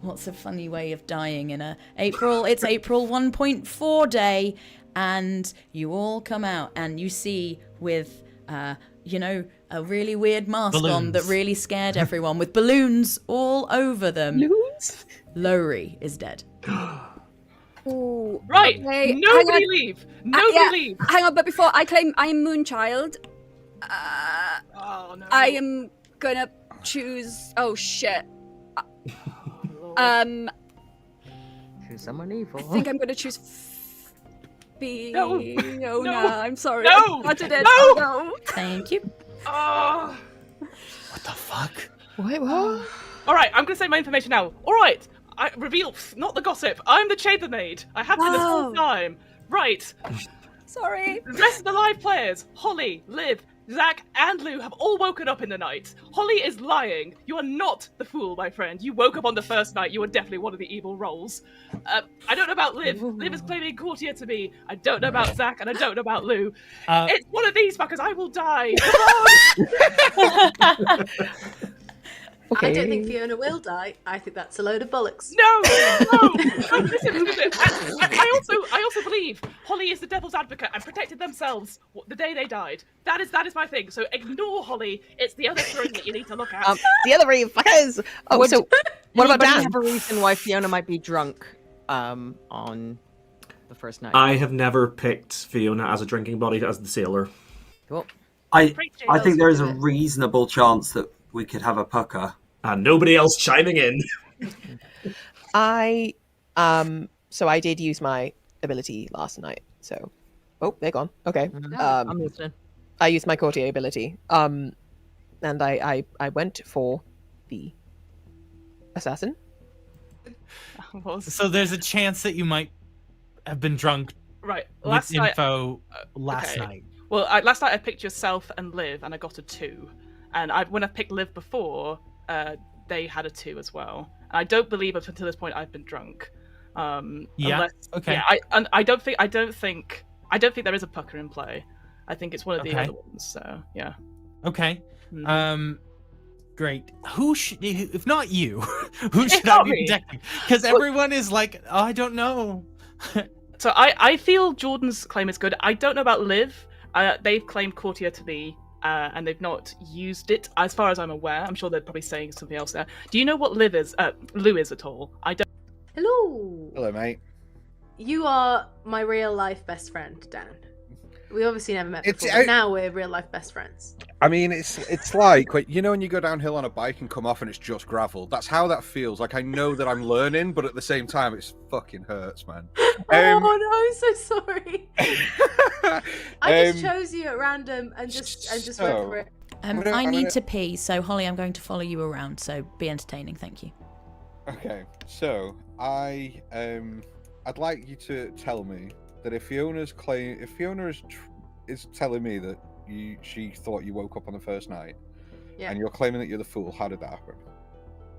What's a funny way of dying in a April? It's April 1.4 day, and you all come out and you see with a really weird mask on that really scared everyone with balloons all over them. Balloons? Lowry is dead. Ooh, Right. okay, Nobody leave. Nobody leave. Hang on, but before I claim I am Moonchild, Oh no. I am gonna choose. Oh shit. Choose someone evil. I think I'm gonna choose. No. Oh no, I'm sorry. No. I did it. No. Oh, no. Thank you. Oh. What the fuck? Wait, what? All right. I'm gonna say my information now. All right. I reveal, not the gossip. I'm the chambermaid. I have been this whole time. Right. Sorry. The rest of the live players, Holly, Liv, Zach, and Lou, have all woken up in the night. Holly is lying. You are not the fool, my friend. You woke up on the first night. You are definitely one of the evil roles. I don't know about Liv. Liv is claiming courtier to me. I don't know about Zach, and I don't know about Lou. It's one of these fuckers. I will die. Okay. I don't think Fiona will die. I think that's a load of bollocks. No, listen to it. I also believe Holly is the devil's advocate and protected themselves the day they died. That is my thing. So ignore Holly. It's the other three that you need to look at. The other three fuckers. Oh, Would so what about anybody Dan? have a reason why Fiona might be drunk on the first night? I have never picked Fiona as a drinking buddy as the sailor. Cool. I think there is a reasonable chance that we could have a pucker. And nobody else chiming in. So I did use my ability last night. So, they're gone. Okay. I'm listening. I used my courtier ability. And I went for the assassin. So there's a chance that you might have been drunk Right. with info last night. Well, last night I picked yourself and Liv, and I got a 2. And when I picked Liv before, they had a 2 as well. And I don't believe up until this point I've been drunk. Okay. Yeah, I don't think there is a pucker in play. I think it's one of the other ones. So yeah. Okay. Great. Who should, if not you, who should I be protecting? Because everyone is like, oh, I don't know. So I feel Jordan's claim is good. I don't know about Liv. They've claimed courtier to be. And they've not used it, as far as I'm aware. I'm sure they're probably saying something else there. Do you know what Lou is at all? I don't. Hello. Hello, mate. You are my real life best friend, Dan. We obviously never met before, but now we're real life best friends. I mean, it's like when you go downhill on a bike and come off and it's just gravel. That's how that feels. Like I know that I'm learning, but at the same time, it's fucking hurts, man. Oh no, I'm so sorry. I just chose you at random and just went for it. I need to pee, so Holly, I'm going to follow you around. So be entertaining, thank you. Okay, so I'd like you to tell me that if Fiona is telling me that she thought you woke up on the first night, and you're claiming that you're the fool, how did that happen?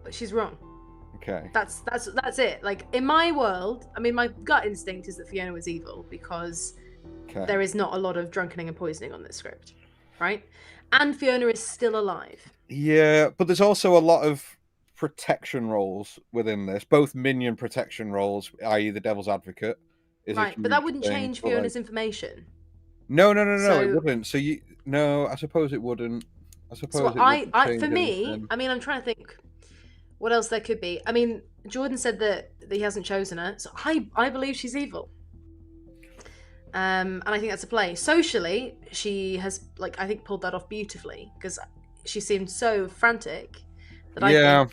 But she's wrong. Okay. That's it. Like in my world, I mean, my gut instinct is that Fiona was evil because there is not a lot of drunkening and poisoning on this script, right? And Fiona is still alive. Yeah, but there's also a lot of protection roles within this, both minion protection roles, i.e. the devil's advocate. Right, but that wouldn't change Fiona's information. No, it wouldn't. So I suppose it wouldn't. I suppose for me, I mean, I'm trying to think what else there could be. I mean, Jordan said that he hasn't chosen her, so I believe she's evil. And I think that's a play. Socially, she has, like, I think pulled that off beautifully because she seemed so frantic that I think.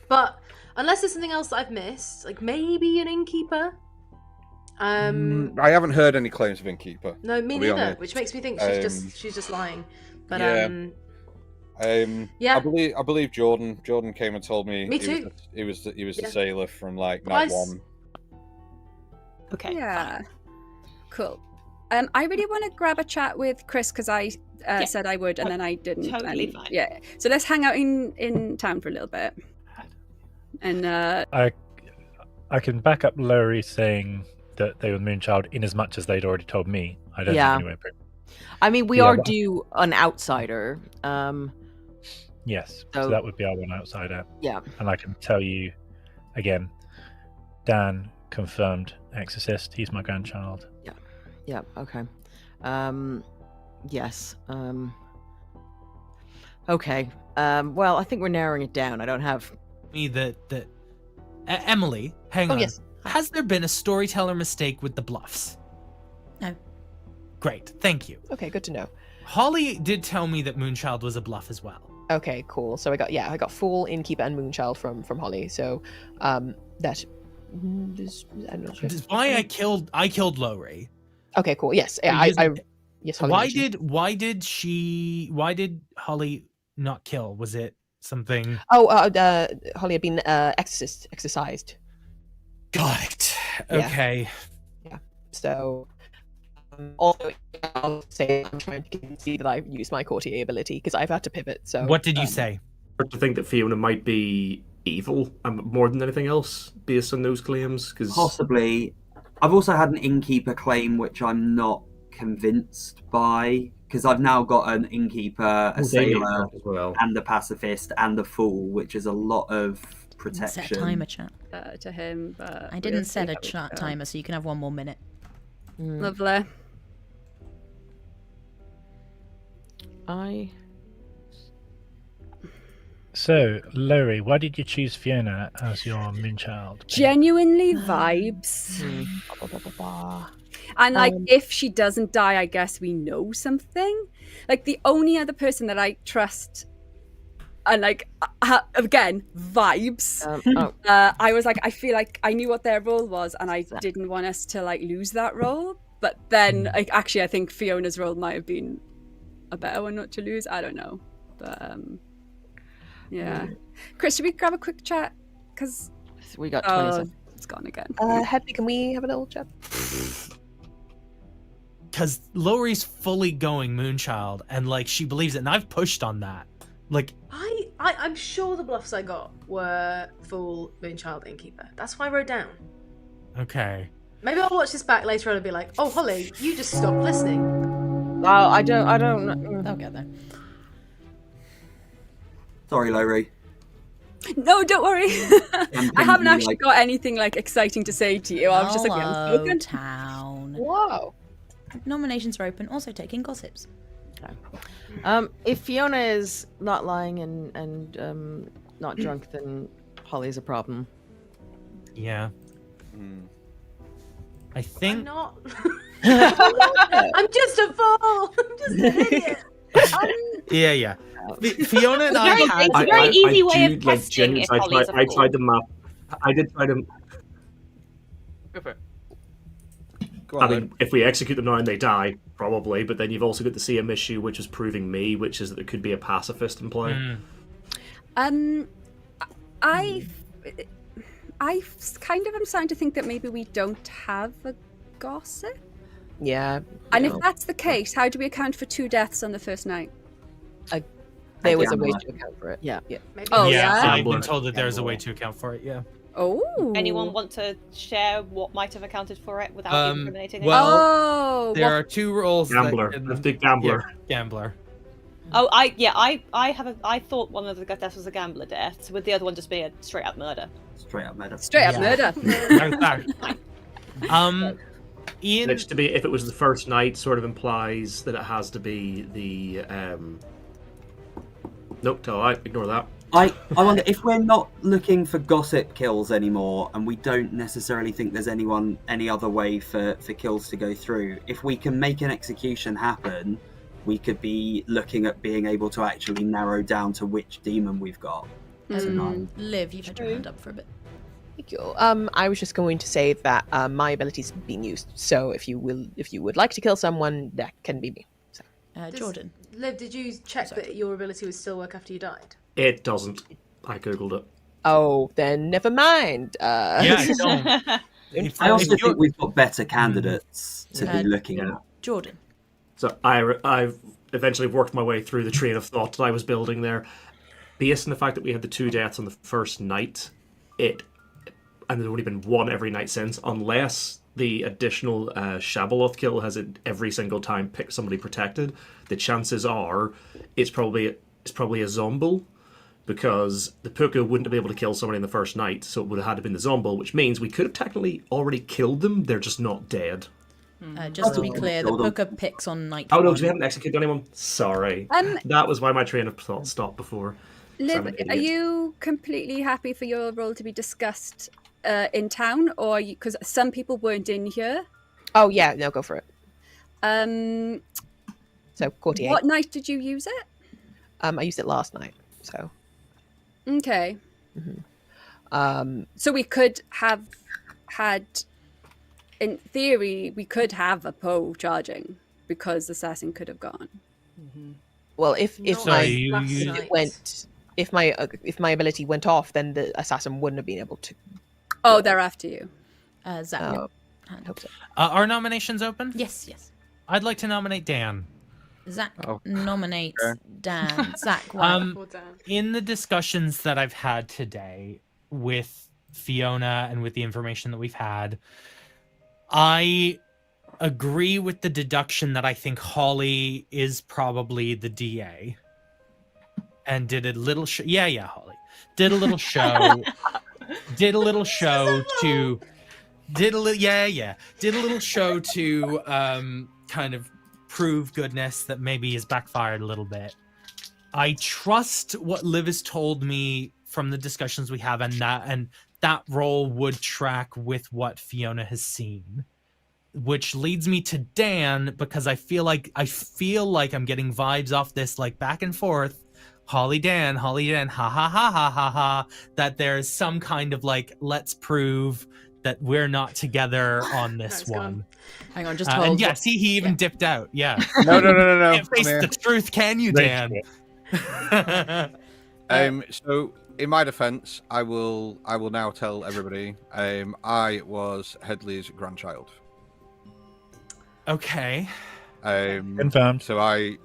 But unless there's something else that I've missed, like maybe an innkeeper. I haven't heard any claims of innkeeper. No, me neither. Which makes me think she's just lying. But I believe Jordan. Jordan came and told me. Me too. He was the sailor from like night one. Okay. Yeah. Cool. I really want to grab a chat with Chris because I said I would and then I didn't. Totally fine. Yeah. So let's hang out in town for a little bit. And I can back up Lowry saying that they were Moonchild in as much as they'd already told me. I don't Yeah. think anyway. I mean, we Yeah, are but- due an outsider. Yes, So- so that would be our one outsider. Yeah. And I can tell you again, Dan confirmed exorcist. He's my grandchild. Yeah. Okay. Yes. Okay. Well, I think we're narrowing it down. I don't have. Me that Emily, hang on. yes. Has there been a storyteller mistake with the bluffs? No. Great, thank you. Okay, good to know. Holly did tell me that Moonchild was a bluff as well. Okay, cool. So I got Fool, Innkeeper, and Moonchild from Holly. So that I'm not sure. That's why I killed Lowry. Okay, cool. Yes, yeah, yes. Holly mentioned. Why did Holly not kill? Was it something? Holly had been exercised. Got it. Yeah. Okay. So also I'll say I'm trying to see that I've used my courtier ability because I've had to pivot. So What did you say? To think that Fiona might be evil more than anything else based on those claims. Cause... Possibly. I've also had an innkeeper claim which I'm not convinced by, because I've now got an innkeeper, a sailor, as well, and a pacifist, and a fool, which is a lot of protection. Set a timer, chat. To him, but I didn't set a chat timer, so you can have 1 more minute. Lovely. So, Lowry, why did you choose Fiona as your Moonchild? Genuinely vibes. And like, if she doesn't die, I guess we know something. Like, the only other person that I trust, and like, again, vibes. I was like, I feel like I knew what their role was, and I didn't want us to like lose that role. But then, like, actually, I think Fiona's role might have been a better one not to lose. I don't know, but yeah. Chris, should we grab a quick chat? Because we got 20 seconds. It's gone again. Hedley, can we have a little chat? Because Lowry's fully going Moonchild, and like she believes it, and I've pushed on that. Like I'm sure the bluffs I got were Fool, Moonchild, Innkeeper. That's why I wrote down. Okay. Maybe I'll watch this back later on and be like, oh, Holly, you just stopped listening. Well, I don't. They'll get there. Sorry, Lowry. No, don't worry. I haven't actually got anything like exciting to say to you. I was just like, Hello, unspoken. town. Wow. Nominations are open. Also taking gossips. If Fiona is not lying and not drunk, then Holly's a problem. Yeah. I think. I'm not. I'm just a fool. I'm just an idiot. Yeah. Fiona and I had. It's a very easy way of testing if Holly's a I fool. tried the map. I did try to. Go for it. I mean, if we execute them now and they die, probably. But then you've also got the same issue, which is proving me, which is that there could be a pacifist in play. I kind of am starting to think that maybe we don't have a gossip. Yeah. And if that's the case, how do we account for 2 deaths on the first night? There was a way to account for it. Yeah. Maybe Oh, yeah, yeah? I've been told that there's a way to account for it. Yeah. Oh. Anyone want to share what might have accounted for it without incriminating anyone? Well, there are 2 roles. Gambler. That Let's do gambler. Yeah, gambler. Oh, I thought one of the deaths was a gambler death, with the other one just being a straight up murder. Straight up murder. Straight up murder. Ian, Which to be, if it was the first night, sort of implies that it has to be the. Nope, ignore that. I wonder if we're not looking for gossip kills anymore, and we don't necessarily think there's any other way for kills to go through. If we can make an execution happen, we could be looking at being able to actually narrow down to which demon we've got. Liv, you've had your hand up for a bit. Thank you. I was just going to say that my ability's being used. So if you would like to kill someone, that can be me. So. Jordan. Liv, did you check that your ability would still work after you died? It doesn't. I googled it. Oh, then never mind. Yeah, don't. I also think we've got better candidates to be looking at. Jordan. So I've eventually worked my way through the train of thought that I was building there. Based on the fact that we had the 2 deaths on the first night, and there's only been one every night since, unless the additional Shabaloth kill has it every single time pick somebody protected, the chances are it's probably a Zomble, because the Puka wouldn't have been able to kill somebody in the first night, so it would have had to been the Zomble, which means we could have technically already killed them, they're just not dead. Just to be clear, the Puka picks on night Oh no, one. because we haven't executed anyone. Sorry. That was why my train of thought stopped before. Liv, are you completely happy for your role to be discussed in town, or because some people weren't in here? Oh yeah, no, go for it. So courtier. What night did you use it? I used it last night. So. Okay. So we could have had, in theory, we could have a Poe charging because the assassin could have gone. Well, if my ability went off, then the assassin wouldn't have been able to. Oh, they're after you. Zach. I hope so. Are nominations open? Yes. I'd like to nominate Dan. Zach nominates Dan. Zach, why? In the discussions that I've had today with Fiona and with the information that we've had, I agree with the deduction that I think Holly is probably the DA. And did a little Holly. Did a little show. Did a little show to kind of prove goodness that maybe has backfired a little bit. I trust what Liv has told me from the discussions we have, and that role would track with what Fiona has seen, which leads me to Dan, because I feel like I'm getting vibes off this, like, back and forth, Holly Dan, ha ha ha ha ha ha, that there's some kind of like, let's prove that we're not together on this one. Gone. Hang on, just hold. And yeah, see, he even dipped out. Yeah. No. Can't face the truth, can you, Dan? So in my defense, I will now tell everybody I was Headley's grandchild. Okay. Confirmed. So I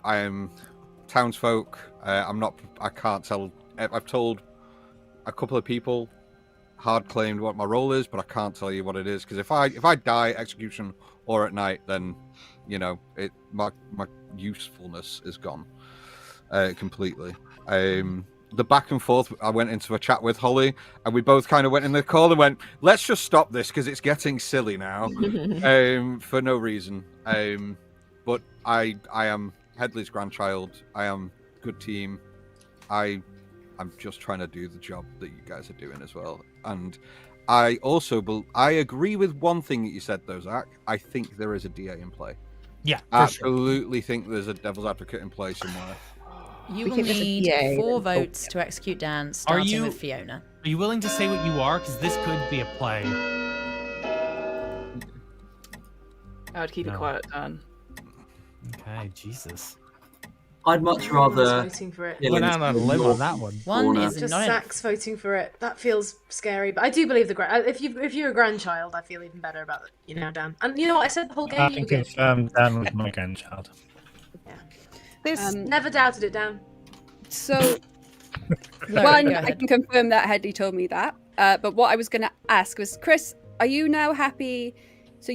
am townsfolk. I can't tell. I've told a couple of people, hard claimed what my role is, but I can't tell you what it is, because if I die execution or at night, then my usefulness is gone completely. The back and forth, I went into a chat with Holly, and we both kind of went in the call and went, let's just stop this because it's getting silly now for no reason. But I am Headley's grandchild. I am good team. I'm just trying to do the job that you guys are doing as well. And I also I agree with one thing that you said though, Zach. I think there is a DA in play. Yeah, absolutely think there's a devil's advocate in play somewhere. You will need 4 votes to execute Dan, starting with Fiona. Are you willing to say what you are? Because this could be a play. I would keep it quiet, Dan. Okay, Jesus. I'd much rather voting for it. Go down on a limb on that one. One is just not Zach's voting for it. That feels scary, but I do believe if you're a grandchild, I feel even better about it. Dan. And you know what I said the whole game. I can confirm Dan was my grandchild. Never doubted it, Dan. So, one, I can confirm that Headley told me that. But what I was going to ask was, Chris, are you now happy? So,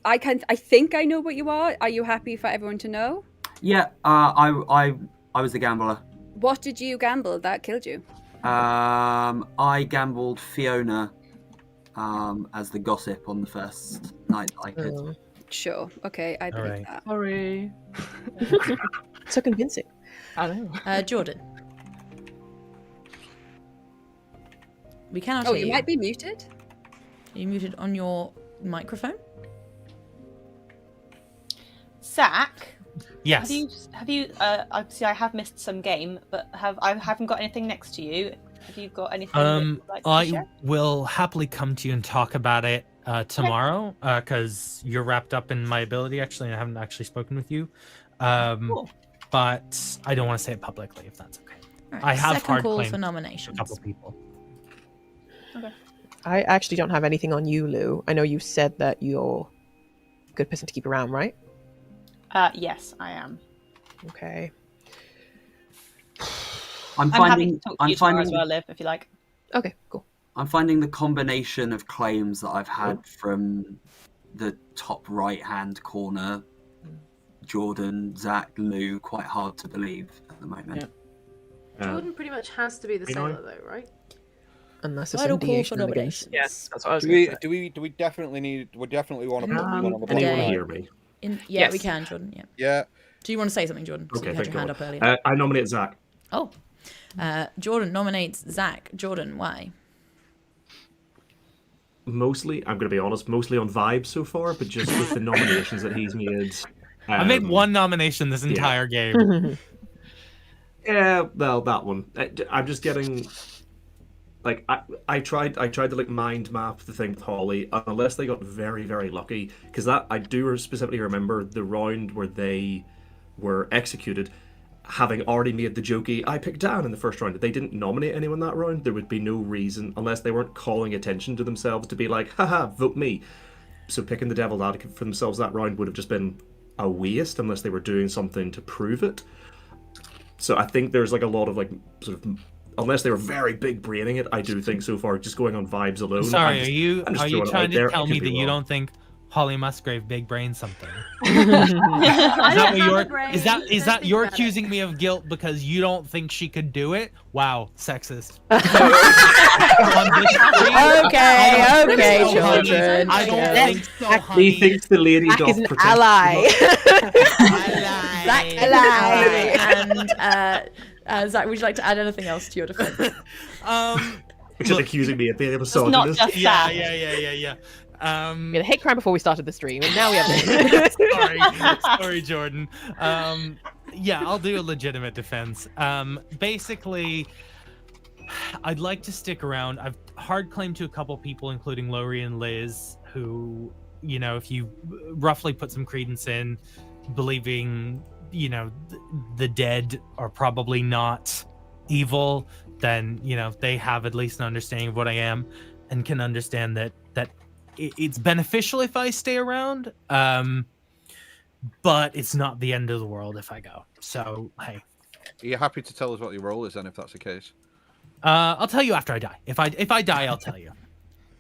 I think I know what you are. Are you happy for everyone to know? Yeah, I was the gambler. What did you gamble that killed you? I gambled Fiona as the gossip on the first night that I could. Sure. Okay, I believe that. Sorry. So convincing. I know. Jordan. We cannot Oh, hear you might be muted. Are you muted on your microphone? Zach? Yes. Have you obviously I have missed some game, but I haven't got anything next to you. Have you got anything that you'd like to share? I will happily come to you and talk about it tomorrow, because you're wrapped up in my ability, actually, and I haven't actually spoken with you. Cool. But I don't want to say it publicly, if that's okay. Right, I have second hard call claims for nominations. a couple people. Okay. I actually don't have anything on you, Lou. I know you said that you're a good person to keep around, right? Yes, I am. Okay. I'm happy to talk to you tomorrow as well, Liv, if you like. Okay, cool. I'm finding the combination of claims that I've had from the top right-hand corner, Jordan, Zach, Lou, quite hard to believe at the moment. Jordan pretty much has to be the sailor, though, right? Unless it's Final some call DA for shenanigans. nominations. Yes, that's what I was Do going we, to say. do we definitely want to put one on the Anyone Anyone block? hear me? Yeah, Yes. we can, Jordan. Yeah. Yeah. Do you want to say something, Jordan? So Okay, you had thank your hand God. up earlier. I nominate Zach. Oh. Jordan nominates Zach. Jordan, why? Mostly, I'm going to be honest, mostly on vibes so far, but just with the nominations that he's made. I made one nomination this entire game. Yeah, well, that one. I'm just getting like I tried to like mind map the thing with Holly, unless they got very, very lucky, because that I do specifically remember the round where they were executed. Having already made the jokey, I picked Dan in the first round. If they didn't nominate anyone that round, there would be no reason, unless they weren't calling attention to themselves, to be like, haha, vote me. So picking the devil's advocate for themselves that round would have just been a waste, unless they were doing something to prove it. So I think there's like a lot of like sort of, unless they were very big braining it, I do think so far just going on vibes alone. Sorry, are you trying to tell me that you don't think Holly Musgrave big brain something? Is that you're accusing me of guilt because you don't think she could do it? Wow, sexist. Okay, children. I don't think so, He honey. thinks the lady Zach doth is an protect- ally. Zach, and Zach, would you like to add anything else to your defense? Which is accusing me of being a It's not misogynist. just Yeah, that. yeah. We had a hate crime before we started the stream, and now we have Sorry, Jordan. Yeah, I'll do a legitimate defense. Basically, I'd like to stick around. I've hard claimed to a couple people, including Lori and Liz, who, you know, if you roughly put some credence in, believing, you know, the dead are probably not evil, then, you know, they have at least an understanding of what I am and can understand that it's beneficial if I stay around, but it's not the end of the world if I go. So, hey. Are you happy to tell us what your role is then, if that's the case? I'll tell you after I die. If I die, I'll tell you.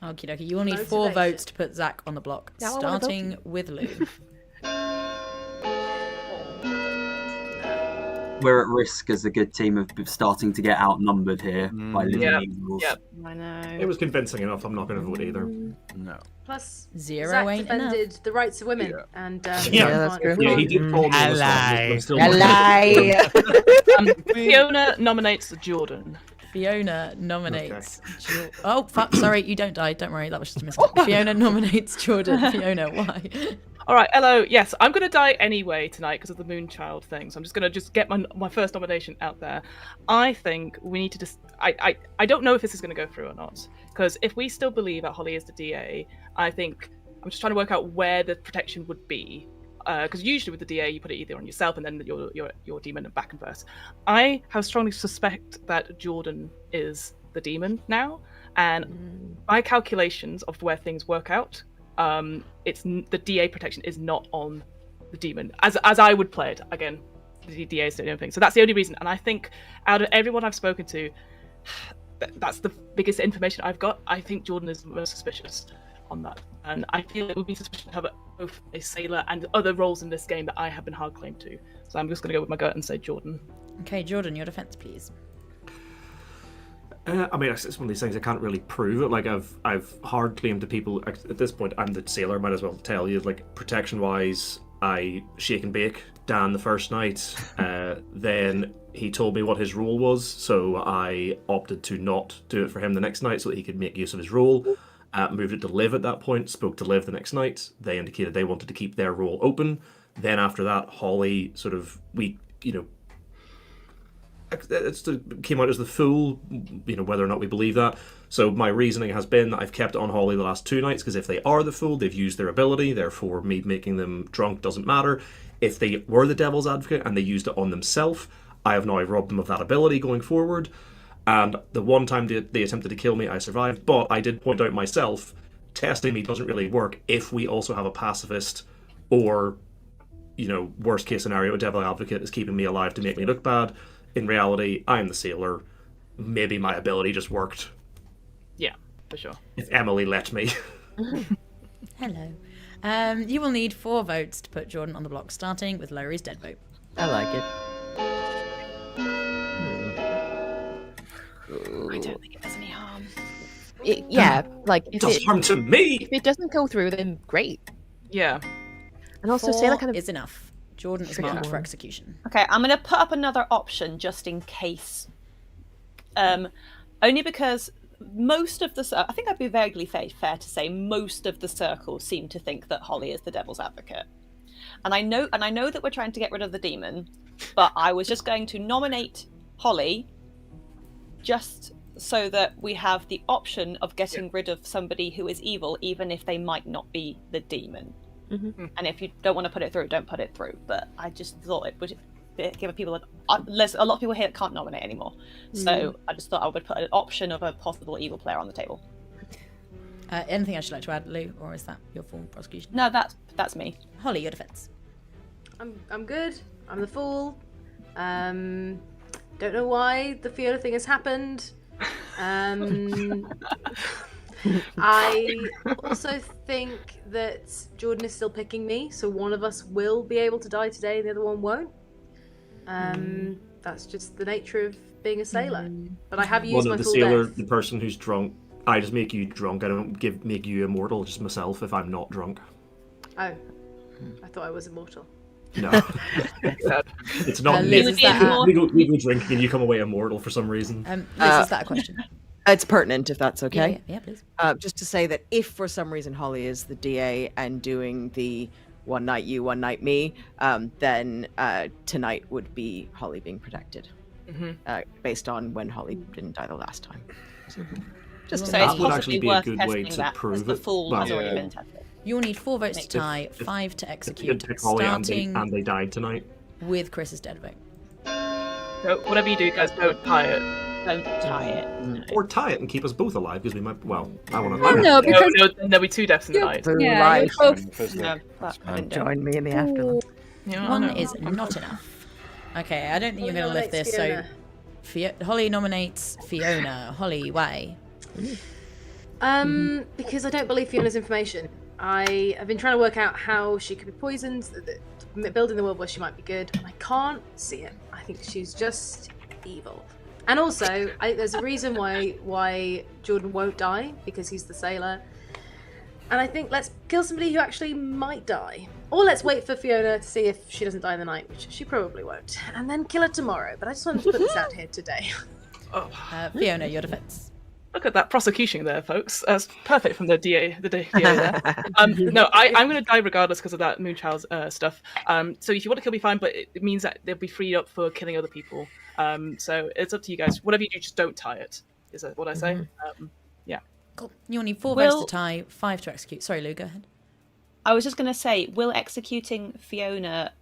Okie dokie. You will need 4 votes to put Zach on the block, Now I wanna vote starting with Lou. We're at risk as a good team of starting to get outnumbered here by living evils. Yep, I know. It was convincing enough. I'm not going to vote either. No. Plus, 0 Zach ain't defended the rights of women, and that's true. Yeah, he did call me a misogynist, but I'm still Fiona nominates Jordan. Fiona nominates. Oh, fuck! Sorry, you don't die. Don't worry, that was just a mistake. Fiona nominates Jordan. Fiona, why? All right, hello. Yes, I'm going to die anyway tonight because of the Moonchild thing. So I'm just going to get my first nomination out there. I think we need to just. I don't know if this is going to go through or not, because if we still believe that Holly is the DA, I think I'm just trying to work out where the protection would be. Because usually with the DA, you put it either on yourself and then your demon and back and verse. I have strongly suspect that Jordan is the demon now, and my calculations of where things work out, it's the DA protection is not on the demon as I would play it. Again, the DA is doing everything, so that's the only reason. And I think out of everyone I've spoken to, that's the biggest information I've got. I think Jordan is the most suspicious on that, and I feel it would be suspicious to have both a sailor and other roles in this game that I have been hard claimed to. So I'm just going to go with my gut and say Jordan. Okay, Jordan, your defense, please. I mean, it's one of these things I can't really prove it. Like I've hard claimed to people at this point. I'm the sailor. Might as well tell you. Like protection wise, I shake and bake Dan the first night. Then he told me what his role was, so I opted to not do it for him the next night, so that he could make use of his role. Moved it to Liv at that point. Spoke to Liv the next night. They indicated they wanted to keep their role open. Then after that, Holly came out as the fool, whether or not we believe that. So my reasoning has been that I've kept it on Holly the last 2 nights, because if they are the fool, they've used their ability, therefore me making them drunk doesn't matter. If they were the devil's advocate and they used it on themselves, I have now robbed them of that ability going forward. And the one time they attempted to kill me, I survived, but I did point out myself, testing me doesn't really work if we also have a pacifist, or, worst case scenario, a devil advocate is keeping me alive to make me look bad. In reality, I'm the sailor. Maybe my ability just worked. Yeah. for sure. If Emily let me. Hello. You will need 4 votes to put Jordan on the block, starting with Lowry's dead vote. I like it. I don't think it does any harm. Yeah, like if Does harm to me. if it doesn't go through, then great. Yeah. And also, 4 Sailor kind of is enough. Jordan is marked for execution. Okay, I'm going to put up another option just in case. Only because most of the... I think I'd be vaguely fair to say most of the circle seem to think that Holly is the devil's advocate. And I know that we're trying to get rid of the demon, but I was just going to nominate Holly just so that we have the option of getting rid of somebody who is evil, even if they might not be the demon. Mm-hmm. And if you don't want to put it through, don't put it through. But I just thought it would give people there's a lot of people here that can't nominate anymore. So I just thought I would put an option of a possible evil player on the table. Anything else you'd like to add, Lou, or is that your full prosecution? No, that's me. Holly, your defense. I'm good. I'm the fool. Don't know why the Fiona thing has happened. I also think that Jordan is still picking me, so one of us will be able to die today and the other one won't. That's just the nature of being a sailor. But I have used my the full sailor, death. the person who's drunk. I just make you drunk. I don't make you immortal. Just myself if I'm not drunk. Oh, I thought I was immortal. No, it's not Liz, is that legal drinking, and you come away immortal for some reason. Liz, is that a question? It's pertinent, if that's okay. Yeah, please. Just to say that if for some reason Holly is the DA and doing the one night you, one night me, then tonight would be Holly being protected, based on when Holly didn't die the last time. So that it's would actually possibly be a worth good way testing to that, prove because the it. fool Well, has already yeah. been tested. You'll need 4 votes to tie, 5 to If you execute, pick Holly starting and they died tonight. with Chris's dead vote. So whatever you do, guys, don't tie it. Don't tie it. Or tie it and keep us both alive because we might. Well, I want to. Oh, no, because No, there'll be 2 deaths in the night. Boo, Yeah, right. you're both- No, that window. Join me in the afterlife. Yeah, I 1 know. is not enough. Okay, I don't think you're going to lift this. Fiona. So, Holly nominates Fiona. Holly, why? Because I don't believe Fiona's information. I have been trying to work out how she could be poisoned, building the world where she might be good, and I can't see it. I think she's just evil. And also, there's a reason why Jordan won't die, because he's the sailor. And I think let's kill somebody who actually might die. Or let's wait for Fiona to see if she doesn't die in the night, which she probably won't. And then kill her tomorrow. But I just wanted to put this out here today. Oh, Fiona, your defense. look at that prosecution there, folks. That's perfect from the DA. The DA there. No, I'm going to die regardless because of that Moonchild stuff. So if you want to kill me, fine, but it means that they'll be freed up for killing other people. So it's up to you guys. Whatever you do, just don't tie it. Is that what I say? Yeah. Cool. You'll need 4 votes to tie, 5 to execute. Sorry, Lou, go ahead. I was just going to say, will executing Fiona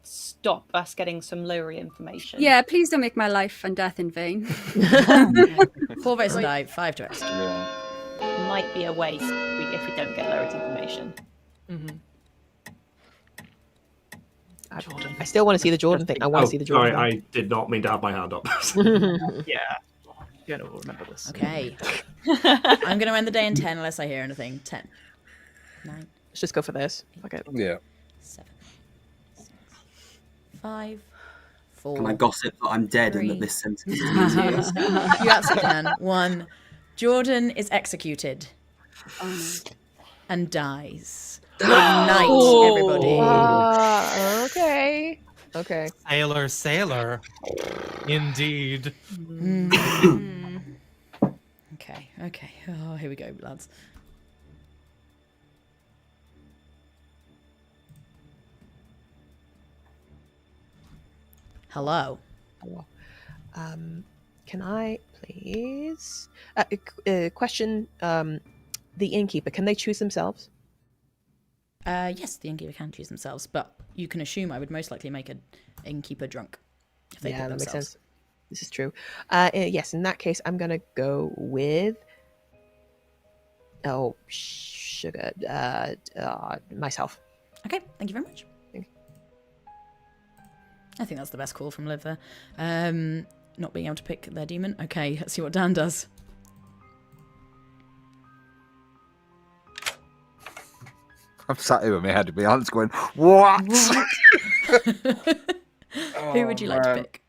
stop us getting some Lowry information? Yeah, please don't make my life and death in vain. 4 votes to die, 5 to execute. Yeah. Might be a waste if we don't get Lowry's information. Jordan. I still want to see the Jordan thing. I want to see the Jordan Sorry, thing. I did not mean to have my hand up. Yeah. Fiona will remember this. Okay. I'm going to end the day in 10 unless I hear anything. 10, 9, Let's just go for this. Fuck it. Yeah. 7, 6, 5, 4. Can I gossip that I'm dead and 3, that this sentence is 2, you absolutely can. 1. Jordan is executed and dies. Good night, everybody. Okay. Okay. Sailor, sailor. Indeed. Okay. Oh, here we go, lads. Hello. Can I please question the innkeeper? Can they choose themselves? Yes, the innkeeper can choose themselves, but you can assume I would most likely make an innkeeper drunk if they pick That themselves. makes sense. This is true. Yes, in that case, I'm gonna go with sugar. Myself. Okay, thank you very much. Thank you. I think that's the best call from Liv there. Not being able to pick their demon. Okay, let's see what Dan does. I'm sat here with my head in my hands going, what? Who would you like to pick?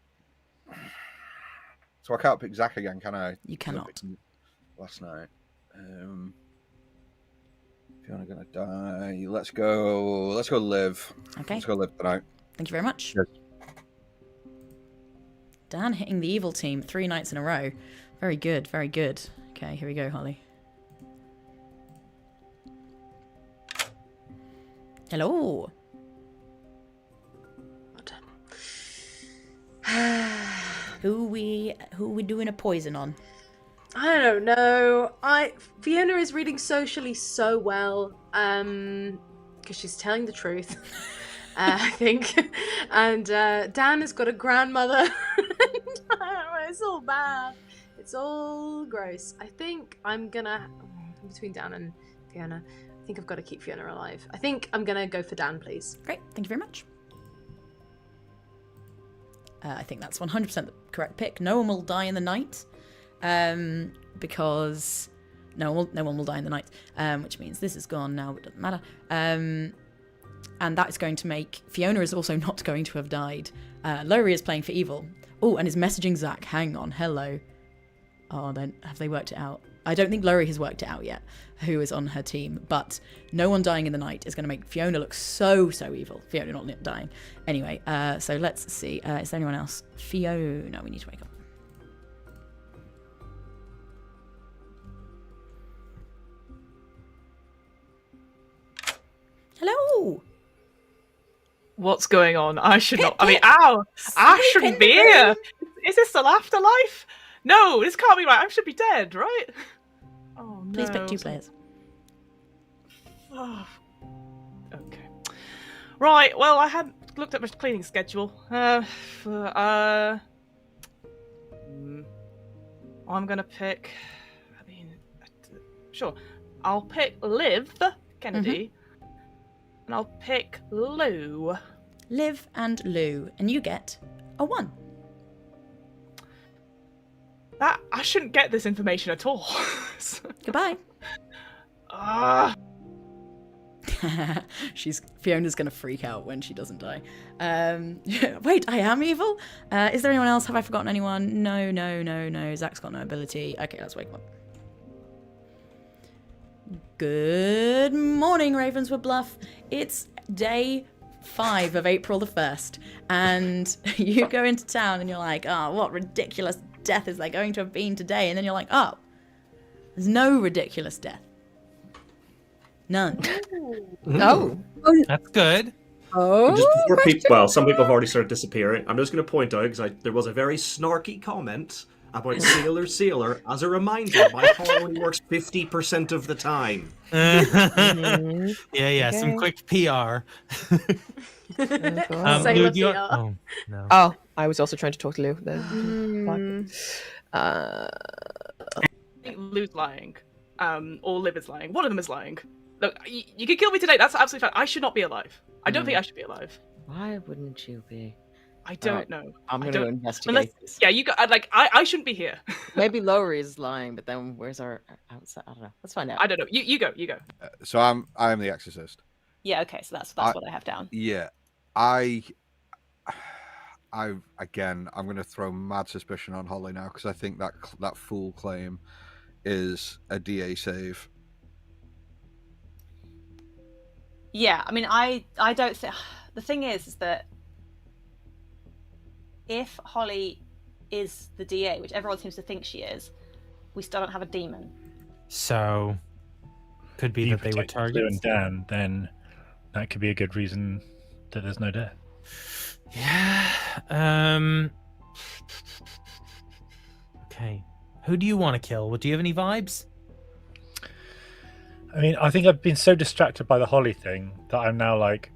So I can't pick Zach again, can I? You cannot. Last night. Fiona gonna die. Let's go Liv. Okay. Let's go Liv tonight. Thank you very much. Yes. Dan hitting the evil team 3 nights in a row. Very good, very good. Okay, here we go, Holly. Hello. Who we doing a poison on? I don't know. Fiona is reading socially so well, because she's telling the truth. I think, and Dan has got a grandmother. It's all bad. It's all gross. I think I'm gonna between Dan and Fiona. I think I've got to keep Fiona alive. I think I'm gonna go for Dan, please. Great, thank you very much. I think that's 100% the correct pick. No one will die in the night, because no one will die in the night, which means this is gone now. It doesn't matter. And that is going to make Fiona is also not going to have died. Lowry is playing for evil. Oh, and is messaging Zach. Hang on, hello. Oh, then have they worked it out? I don't think Lowry has worked it out yet, who is on her team. But no one dying in the night is going to make Fiona look so evil. Fiona not dying. Anyway, so let's see. Is there anyone else? Fiona, we need to wake up. Hello. What's going on? I should not. I mean, ow! I shouldn't be here. Is this the afterlife? No, this can't be right. I should be dead, right? Oh no. Please pick 2 players. Oh. Okay. Right. Well, I had looked at my cleaning schedule. I'm gonna pick. I mean, sure. I'll pick Liv Kennedy. And I'll pick Lou. Liv and Lou. And you get a 1. That I shouldn't get this information at all. Goodbye. Fiona's gonna freak out when she doesn't die. Wait, I am evil? Is there anyone else? Have I forgotten anyone? No. Zach's got no ability. Okay, let's wake him up. Good morning, Ravenswood Bluff. It's day 5 of April the 1st, and you go into town and you're like, oh, what ridiculous death is there going to have been today? And then you're like, oh, there's no ridiculous death. None. Oh, That's good. Oh, Just before people, some people have already started disappearing. I'm just going to point out, because there was a very snarky comment about Sailor. As a reminder, my phone only works 50% of the time. Yeah. Some quick PR. Sailor Lou, PR. oh, no. Oh, I was also trying to talk to Lou. Then. I think Lou's lying. Or Liv is lying. One of them is lying. Look, you can kill me today. That's absolutely fine. I should not be alive. I don't think I should be alive. Why wouldn't you be? I don't Alright, know. I'm I going don't- to investigate this. Yeah, you got I shouldn't be here. Maybe Lowry is lying, but then where's our outside? I don't know. Let's find out. I don't know. You go. So I'm the exorcist. Yeah, okay, so that's what I have down. Yeah, I'm going to throw mad suspicion on Holly now, because I think that fool claim is a DA save. Yeah, I mean, I don't think... The thing is that if Holly is the DA, which everyone seems to think she is, we still don't have a demon. So, could be If you that they were protect Lou targets. and Dan, then that could be a good reason that there's no death. Yeah. Okay. Who do you want to kill? Do you have any vibes? I mean, I think I've been so distracted by the Holly thing that I'm now like,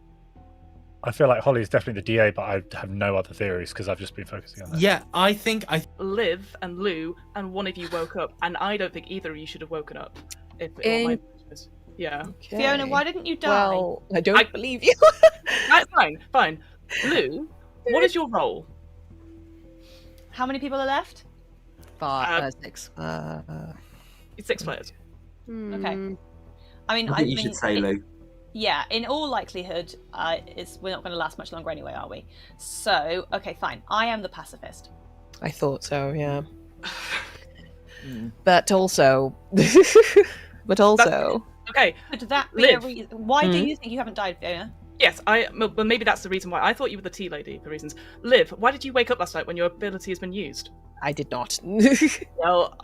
I feel like Holly is definitely the DA, but I have no other theories because I've just been focusing on that. Yeah, I think Liv and Lou, and one of you woke up, and I don't think either of you should have woken up. Yeah. Okay. Fiona, why didn't you die? Well, I don't believe you. That's fine. Lou, what is your role? How many people are left? 6. It's 6 players. Okay. I mean, I think you should say Lou. Yeah, in all likelihood, we're not going to last much longer anyway, are we? So, okay, fine. I am the pacifist. I thought so, yeah. But also... Okay, Could that be Liv. a reason? Why do you think you haven't died, Fiona? yes, well, maybe that's the reason why. I thought you were the tea lady for reasons. Liv, why did you wake up last night when your ability has been used? I did not. Well,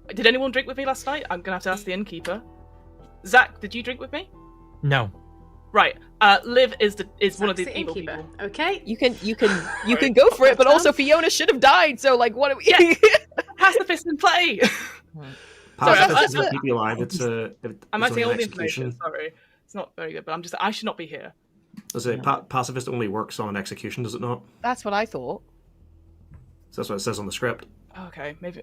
Did anyone drink with me last night? I'm gonna have to ask the innkeeper. Zach, did you drink with me? No. Right. Liv is one of Zach's the evil innkeeper. people. Okay. You can go for it, but also Fiona should have died. So like, what? Are we... Yeah. Pacifist in play. Pacifist Sorry, doesn't keep you alive. It's I'm it's asking all only the an information. execution. Sorry, it's not very good, but I should not be here. I say pacifist only works on an execution, does it not? That's what I thought. So that's what it says on the script. Okay, maybe.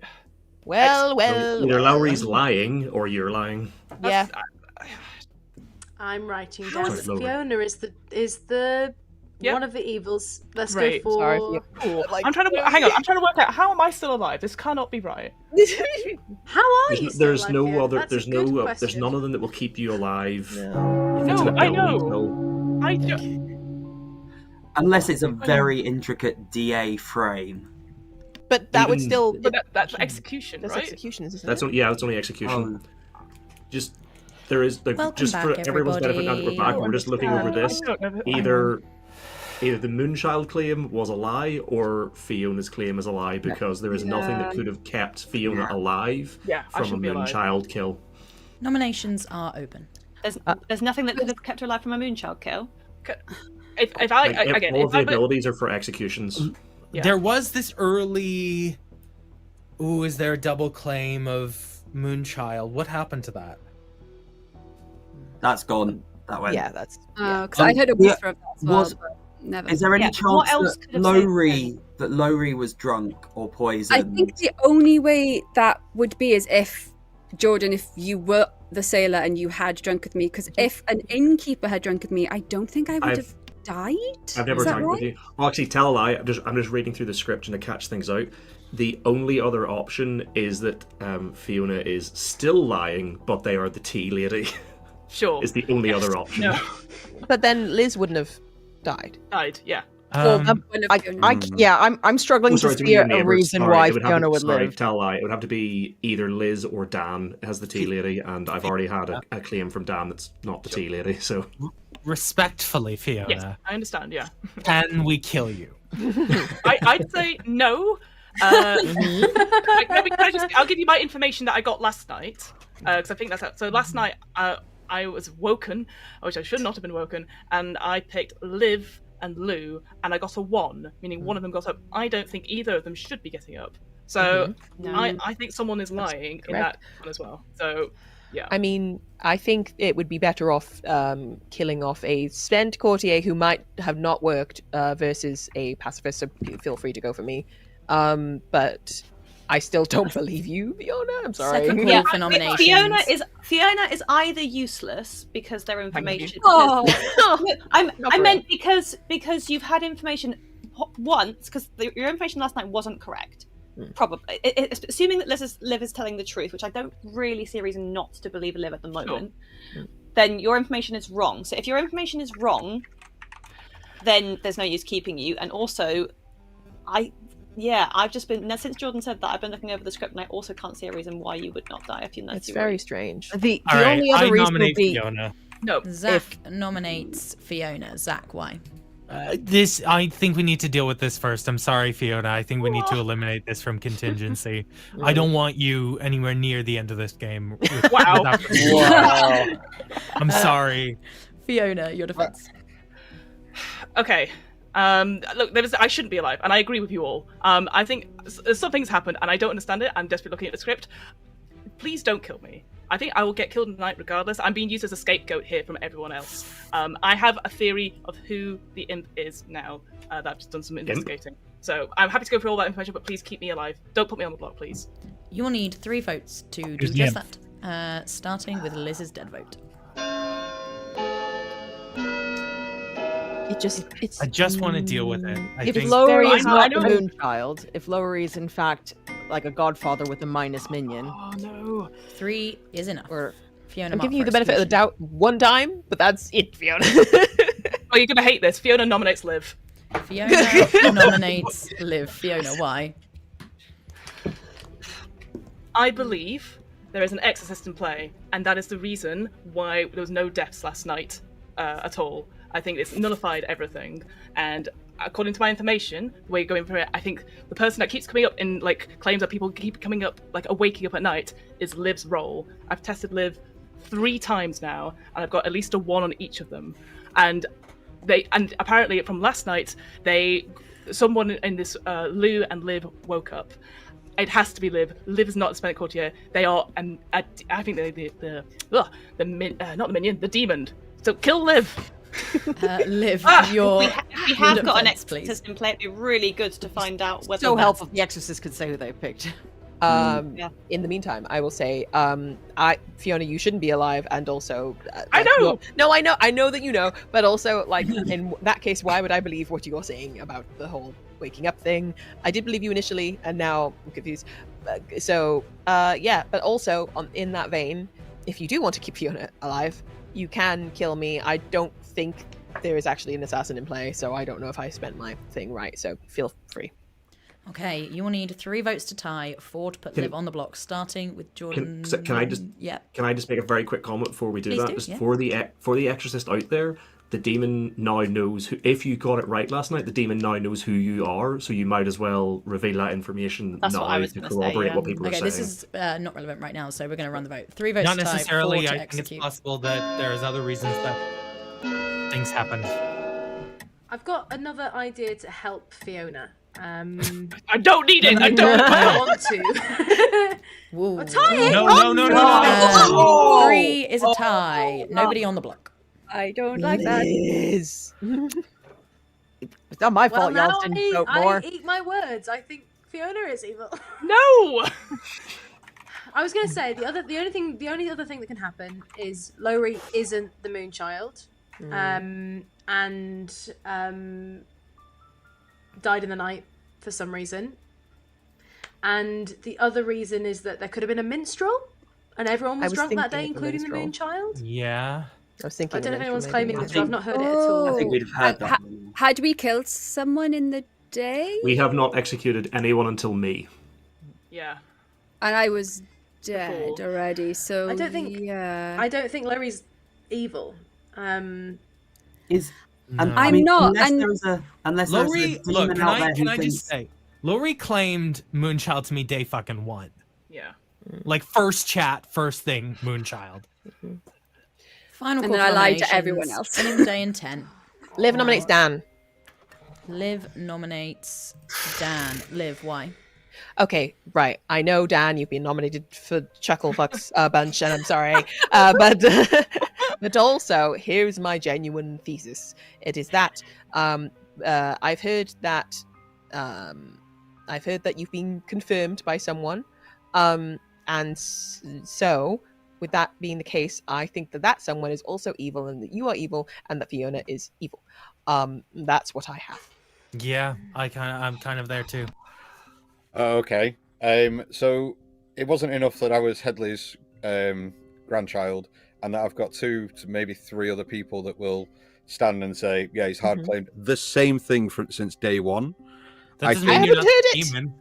Well. Either Lowry's lying or you're lying. Yeah. I'm writing down that Sorry, Fiona is the Yep. one of the evils. Let's Right, go for. sorry, Fiona. Cool. Like- I'm trying to hang on. I'm trying to work out how am I still alive. This cannot be right. How are you? still There's alive, no Fiona? other. That's a There's good no. There's question. none of them that will keep you alive. If it's No, an I ability, know. I do. Unless it's a very intricate DA frame. But that would Even- still. But that's execution, That's right? executions, isn't That's it? that's only execution. Just there is Welcome just for back, everyone's benefit. Now that we're back, everybody. we're just looking over this. I don't know. Either the Moonchild claim was a lie, or Fiona's claim is a lie, because there is nothing that could have kept Fiona alive Yeah, I from a shouldn't be alive. Moonchild kill. Nominations are open. There's nothing that could have kept her alive from a moonchild kill. If I Like, again, all if of the I abilities are for executions. Yeah. There was this early. Ooh, is there a double claim of Moonchild? What happened to that? That's gone. That went. Yeah, that's. Because I heard a whisper of that as well, was- but never. Is there any Yeah, what chance else that could have saved Lowry was drunk or poisoned? I think the only way that would be is if, Jordan, if you were the sailor and you had drunk with me, because if an innkeeper had drunk with me, I don't think I would I've- have died. I've never Is that drank with right? you. Well, actually, tell a lie. I'm just reading through the script and to catch things out. The only other option is that Fiona is still lying, but they are the tea lady. sure Is the only other option. no But then Liz wouldn't have died. died. Yeah. One of Fiona. I'm struggling Oh, to sorry, see to a neighbours. reason Sorry, why it would have Fiona to- would sorry, live. Tell a lie. It would have to be either Liz or Dan as the tea lady, and I've already had a claim from Dan that's not the tea lady. So Respectfully, Fiona, Yes, I understand. Yeah. can we kill you? I'd say no. I'll give you my information that I got last night, because I think that's so. Last night, I was woken, which I should not have been woken, and I picked Liv and Lou, and I got a 1, meaning one of them got up. I don't think either of them should be getting up. So I think someone is lying in that one as well. So yeah. I mean, I think it would be better off killing off a spent courtier who might have not worked versus a pacifist. So feel free to go for me. But I still don't believe you, Fiona. I'm sorry. Second call Yeah, for nominations. Fiona is either useless because their information. Oh. I meant because you've had information once because your information last night wasn't correct. Probably, assuming that Liv is telling the truth, which I don't really see a reason not to believe Liv at the moment. Then your information is wrong. So if your information is wrong, then there's no use keeping you. And also, I've just been since Jordan said that I've been looking over the script, and I also can't see a reason why you would not die. I think that's It's very strange. The All right, only other I reason would nominate be Fiona. No. Zach nominates Fiona. Zach, why? I think we need to deal with this first. I'm sorry, Fiona. I think we need to eliminate this from contingency. I don't want you anywhere near the end of this game. Wow. Wow. I'm sorry. Fiona, your defense. Okay. Look, I shouldn't be alive, and I agree with you all. I think something's happened, and I don't understand it. I'm desperately looking at the script. Please don't kill me. I think I will get killed tonight regardless. I'm being used as a scapegoat here from everyone else. I have a theory of who the imp is now that I've just done some investigating. So I'm happy to go through all that information, but please keep me alive. Don't put me on the block, please. You'll need 3 votes to do Who's the just imp? that. Starting with Liz's dead vote. It's. I just want to deal with it. I If think Lowry is I not know. the Moonchild, if Lowry is in fact like a godfather with a minus minion, Oh no. 3 is enough. or Fiona, I'm mark giving you for the benefit of the exclusion. doubt one time, but that's it, Fiona. Oh, you're gonna hate this. Fiona nominates Liv. Fiona nominates Liv. Fiona, why? I believe there is an exorcist in play, and that is the reason why there was no deaths last night at all. I think it's nullified everything, and according to my information, the way you're going for it, I think the person that keeps coming up in like claims that people keep coming up, like waking up at night, is Liv's role. I've tested Liv 3 times now, and I've got at least a 1 on each of them, and apparently from last night, someone in this Lou and Liv woke up. It has to be Liv. Liv is not the Spanish courtier. They are, and I think they're not the minion, the demon. So kill Liv. Liv, We have got an defense, please. exorcist in play. It'd be really good to find out whether So that's- helpful if the Exorcist could say who they picked. Yeah. In the meantime, I will say, Fiona, you shouldn't be alive, and also, I know! No, I know that you know, but also, like, in that case, why would I believe what you're saying about the whole waking up thing? I did believe you initially, and now I'm confused. But also, in that vein, if you do want to keep Fiona alive, you can kill me. I don't think there is actually an assassin in play, so I don't know if I spent my thing right, so feel free. Okay, you will need 3 votes to tie, 4 to put Liv on the block, starting with Jordan. Can I just make a very quick comment before we do Please that? do, Just yeah. for the exorcist out there, the demon now knows who. If you got it right last night, the demon now knows who you are, so you might as well reveal that information That's what I now was to gonna say, corroborate yeah. what people Okay, are saying. this is not relevant right now, so we're going to run the vote. 3 votes Not to tie, 4 necessarily. to I think execute. it's possible that there's other reasons that things happen. I've got another idea to help Fiona. I don't need it. I don't. I want to. Whoa. Tie it. No. 3 is a tie. Nobody on the block. I don't like that. Liz. It's not my Well, fault y'all now didn't vote I more. eat my words. I think Fiona is evil. No. I was gonna say the only other thing that can happen is Lowry isn't the Moonchild, and died in the night for some reason. And the other reason is that there could have been a minstrel, and everyone was drunk that day, including the Moonchild. Yeah. I was thinking. I don't know if anyone's claiming this, I but I've not heard it at all. I think we'd have heard that. Had we killed someone in the day? We have not executed anyone until me. Yeah. And I was dead Before. already, so I don't think- yeah. I don't think Lowry's evil. Is No. I I'm mean, not, Unless and- there's a Lowry, demon look, out there can who I thinks- just say, Lowry claimed Moonchild to me day fucking 1. Yeah. Like first chat, first thing, Moonchild. Final And call then for I lied to nominations. everyone else. Spinning the day in 10. Liv nominates Dan. Liv nominates Dan. Liv, why? Okay, right. I know, Dan, you've been nominated for Chucklefuck's bunch, and I'm sorry. But also, here's my genuine thesis. It is that I've heard that you've been confirmed by someone, and so with that being the case, I think that someone is also evil, and that you are evil, and that Fiona is evil. That's what I have. Yeah, I'm kind of there too. Okay. So it wasn't enough that I was Headley's grandchild, and that I've got 2 to maybe 3 other people that will stand and say, "Yeah, he's hard claimed the same thing since day 1." That doesn't I mean you're haven't not heard the it. demon.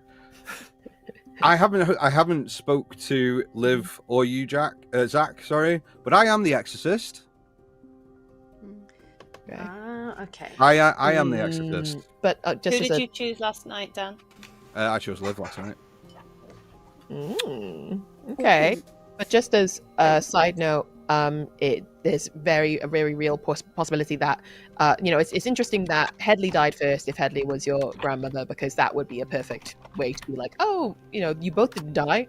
I haven't spoke to Liv or you, Zach. Sorry, but I am the exorcist. Okay. I am the exorcist. But Who just as did a you choose last night, Dan? I chose Liv last night. Okay. But just as a side note, there's a very real possibility that, it's interesting that Headley died first if Headley was your grandmother, because that would be a perfect way to be like, oh, you both didn't die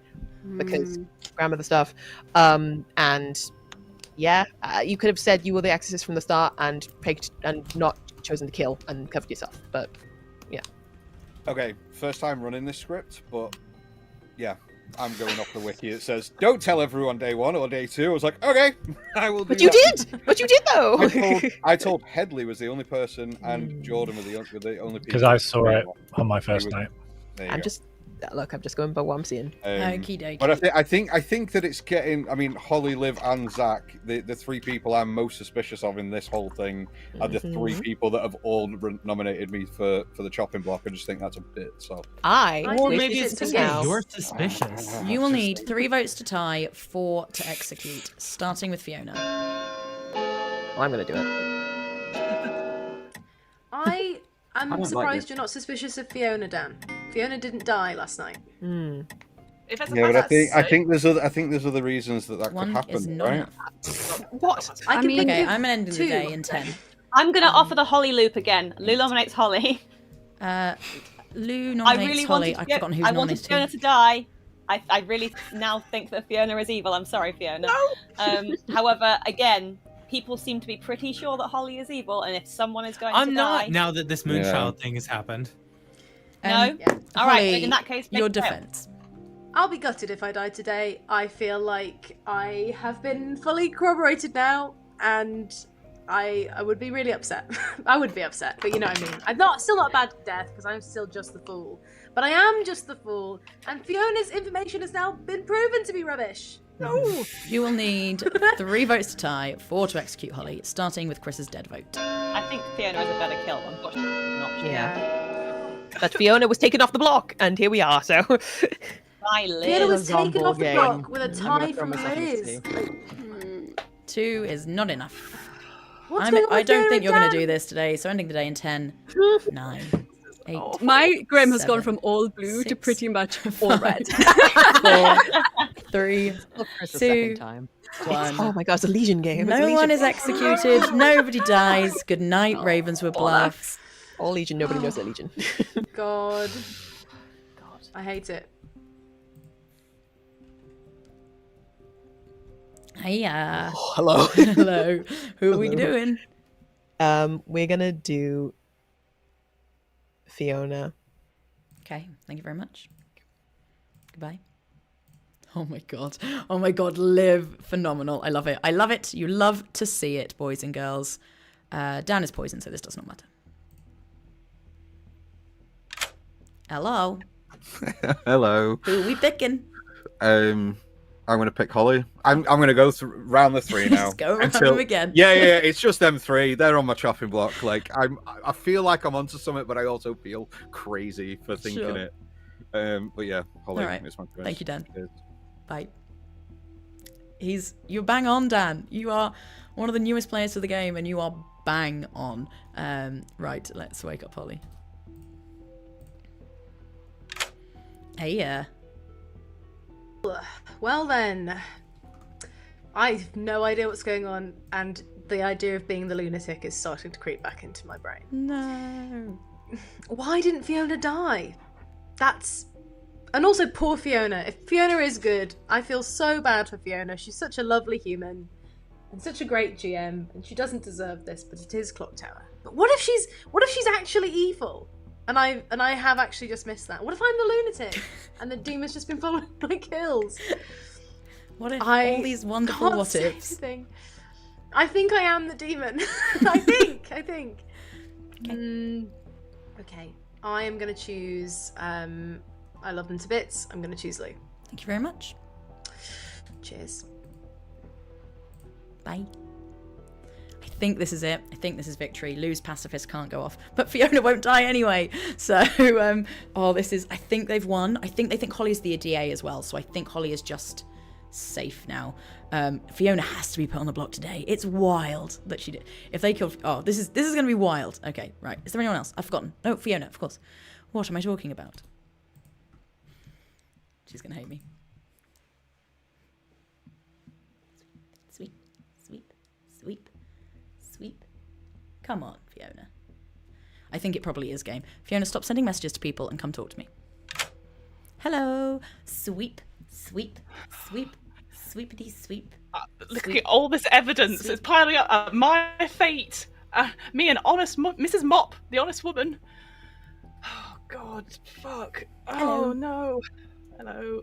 because grandmother stuff. And yeah, you could have said you were the exorcist from the start and picked and not chosen to kill and covered yourself. But yeah. Okay, first time running this script, but yeah, I'm going off the wiki. It says, "Don't tell everyone day 1 or day 2." I was like, okay, I will do But you that. did! But you did though! I told Headley was the only person, and Jordan were the only people. Because I saw it on my first night. There you I'm go. just Look, I'm just going by what I'm seeing. Okie dokie. But I think that it's getting. I mean, Holly, Liv, and Zach, the three people I'm most suspicious of in this whole thing are the three people that have all nominated me for the chopping block. I just think that's a bit soft. Or think maybe it's it's just Yes. now. You're suspicious. You will need 3 votes to tie, 4 to execute, starting with Fiona. Well, I'm gonna do it. I am don't like surprised this. you're not suspicious of Fiona, Dan. Fiona didn't die last night. If it's Yeah, about but I that think there's other reasons that One could happen, is not right? enough. What? I can mean- think Okay, of I'm ending the 2. day in 10. I'm gonna offer the Holly loop again. Lou nominates Holly. Lou I nominates really Holly. wanted, I've forgotten who's I wanted nominated. Fiona to die. I really now think that Fiona is evil. I'm sorry, Fiona. However, again, people seem to be pretty sure that Holly is evil, and if someone is going I'm to not die, now that this moonchild thing has happened. no. Yeah. All right, Holly, in that case, make your it count. defense. I'll be gutted if I die today. I feel like I have been fully corroborated now, and I would be really upset. I would be upset, but you know what I mean. I'm still not a bad death because I'm still just the fool. But I am just the fool, and Fiona's information has now been proven to be rubbish. You will need 3 votes to tie, 4 to execute Holly, starting with Chris's dead vote. I think Fiona is a better kill, unfortunately. Not Yeah. But Fiona was taken off the block, and here we are. So. Bye, Liz. Fiona was It's a taken off the game. block with a I'm gonna tie throw from myself in the Liz. sea. 2 is not enough. What's going on I with don't Fiona think you're and going to Dan? do this today, so ending the day in 10, 9, 8, My Grim has gone 7, from all blue to 6, pretty much all red. 4, 3, Look, Chris the 2, second time. 1. Oh my god, it's a Legion game. It's a No Legion. one is executed. Nobody dies. Good night, Ravens with bluffs. All Legion, nobody knows that Legion. God. I hate it. Hiya. Hello. Hello. Who are we doing? We're gonna do Fiona. Okay, thank you very much. Goodbye. Oh my god. Oh my god, Liv. Phenomenal. I love it. I love it. You love to see it, boys and girls. Dan is poison, so this does not matter. Hello. Hello. Who are we picking? I'm going to pick Holly. I'm going to go round the 3 now. Just go around them again. Yeah. It's just them 3. They're on my chopping block. Like I feel like I'm onto something, but I also feel crazy for thinking Sure. it. But yeah, Holly. All right. Is my choice. Thank you, Dan. Cheers. Bye. You're bang on, Dan. You are one of the newest players to the game, and you are bang on. Right, let's wake up Holly. Hey, Well then, I have no idea what's going on, and the idea of being the lunatic is starting to creep back into my brain. No. Why didn't Fiona die? And also poor Fiona. If Fiona is good, I feel so bad for Fiona. She's such a lovely human and such a great GM, and she doesn't deserve this, but it is Clocktower. But what if she's actually evil? And I have actually just missed that. What if I'm the lunatic and the demon's just been following my kills? What if I all these wonderful can't what say ifs? anything. I think I am the demon. I think. Okay. I am gonna choose. I love them to bits. I'm gonna choose Lou. Thank you very much. Cheers. Bye. I think this is it. I think this is victory. Lou's pacifist can't go off, but Fiona won't die anyway. So, this is. I think they've won. I think they think Holly's the DA as well. So I think Holly is just safe now. Fiona has to be put on the block today. It's wild that she did. If they kill, this is gonna be wild. Okay, right. Is there anyone else? I've forgotten. No, Fiona, of course. What am I talking about? She's gonna hate me. Sweep, sweep, sweep, sweep. Come on, Fiona. I think it probably is game. Fiona, stop sending messages to people and come talk to me. Hello. Sweep, sweep, sweep, sweepity sweep. Look Sweep. at all this evidence. Sweep. It's piling up. My fate. Me, an honest Mrs. Mop, the honest woman. Oh, God. Fuck. Hello. Oh, no. Hello.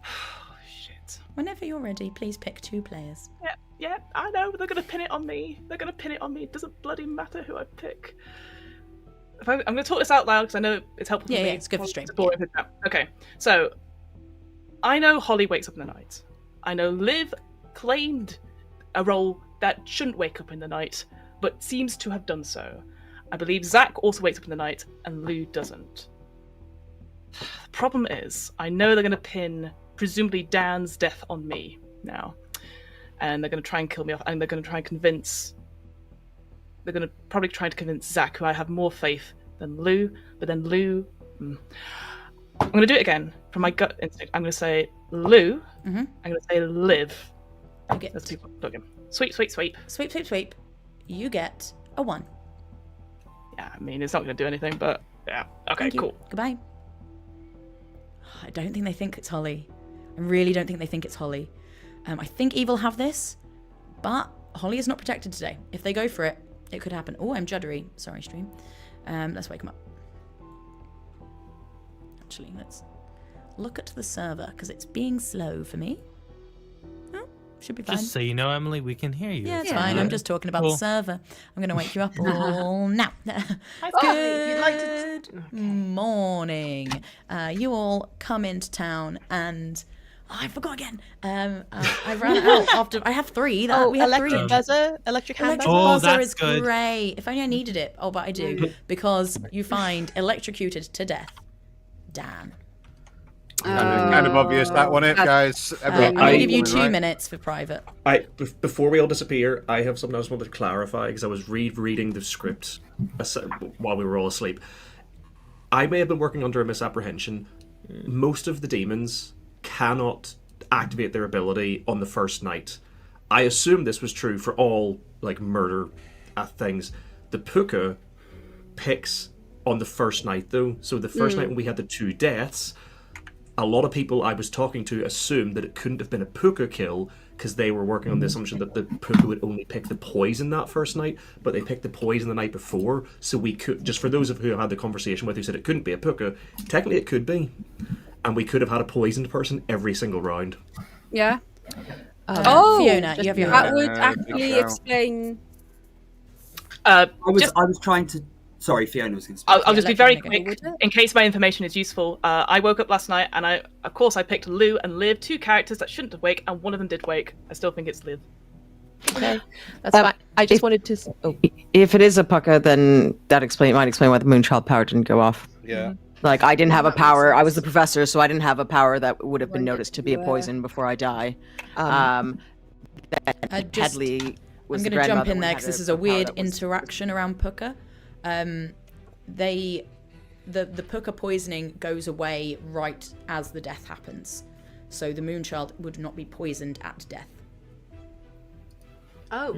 Oh, shit. Whenever you're ready, please pick 2 players. Yeah, I know. They're going to pin it on me. It doesn't bloody matter who I pick. I'm going to talk this out loud because I know it's helpful for me. Yeah, it's good for stream. Okay, so I know Holly wakes up in the night. I know Liv claimed a role that shouldn't wake up in the night, but seems to have done so. I believe Zach also wakes up in the night, and Lou doesn't. The problem is, I know they're going to pin, presumably, Dan's death on me now. And they're going to try and kill me off, and they're going to try and convince... They're going to probably try to convince Zach, who I have more faith than Lou, but then Lou... I'm going to do it again, from my gut instinct. I'm going to say Lou, I'm going to say Liv. Okay. Let's do plug-in. Sweep, sweep, sweep. Sweep, sweep, sweep. You get a 1. Yeah, I mean, it's not going to do anything, but yeah. Okay, cool. Goodbye. I don't think they think it's Holly. I really don't think they think it's Holly. I think Evil have this, but Holly is not protected today. If they go for it, it could happen. Oh, I'm juddery. Sorry, stream. Let's wake him up. Actually, let's look at the server, because it's being slow for me. Oh, should be fine. Just so you know, Emily, we can hear you. Yeah, it's fine. I'm just talking about the server. I'm going to wake you up all now. If you'd like to... Morning. You all come into town and... Oh, I forgot again. I ran out after... I have 3. We have 3. Electric buzzer, electric hand Electric buzzer. buzzer that's is good. great. If only I needed it. Oh, but I do. Because you find electrocuted to death Dan. Kind of obvious that one, guys. I'm going to give you 2 minutes for private. Before we all disappear, I have something I just wanted to clarify, because I was rereading the script while we were all asleep. I may have been working under a misapprehension. Most of the demons cannot activate their ability on the first night. I assume this was true for all murder things. The puka picks on the first night, though. So the first night when we had the 2 deaths, a lot of people I was talking to assumed that it couldn't have been a puka kill, because they were working on the assumption that the puka would only pick the poison that first night, but they picked the poison the night before. So we could, just for those of who I had the conversation with who said it couldn't be a puka, technically it could be. And we could have had a poisoned person every single round. Yeah. Fiona, you have your That hand. would actually explain. I was trying to. Sorry, Fiona was going to speak. I'll just be very Fiona, quick, in case my information is useful. I woke up last night, and I picked Lou and Liv, 2 characters that shouldn't have wake, and one of them did wake. I still think it's Liv. Okay, that's fine. I just wanted to. If it is a pucka, then that might explain why the Moonchild power didn't go off. Yeah. I didn't have a power. I was the professor, so I didn't have a power that would have been noticed to be a poison before I die. Headley was I'm the going to jump grandmother in there when because had this is a a power weird that was- interaction around puka. The puka poisoning goes away right as the death happens, so the Moonchild would not be poisoned at death. Oh.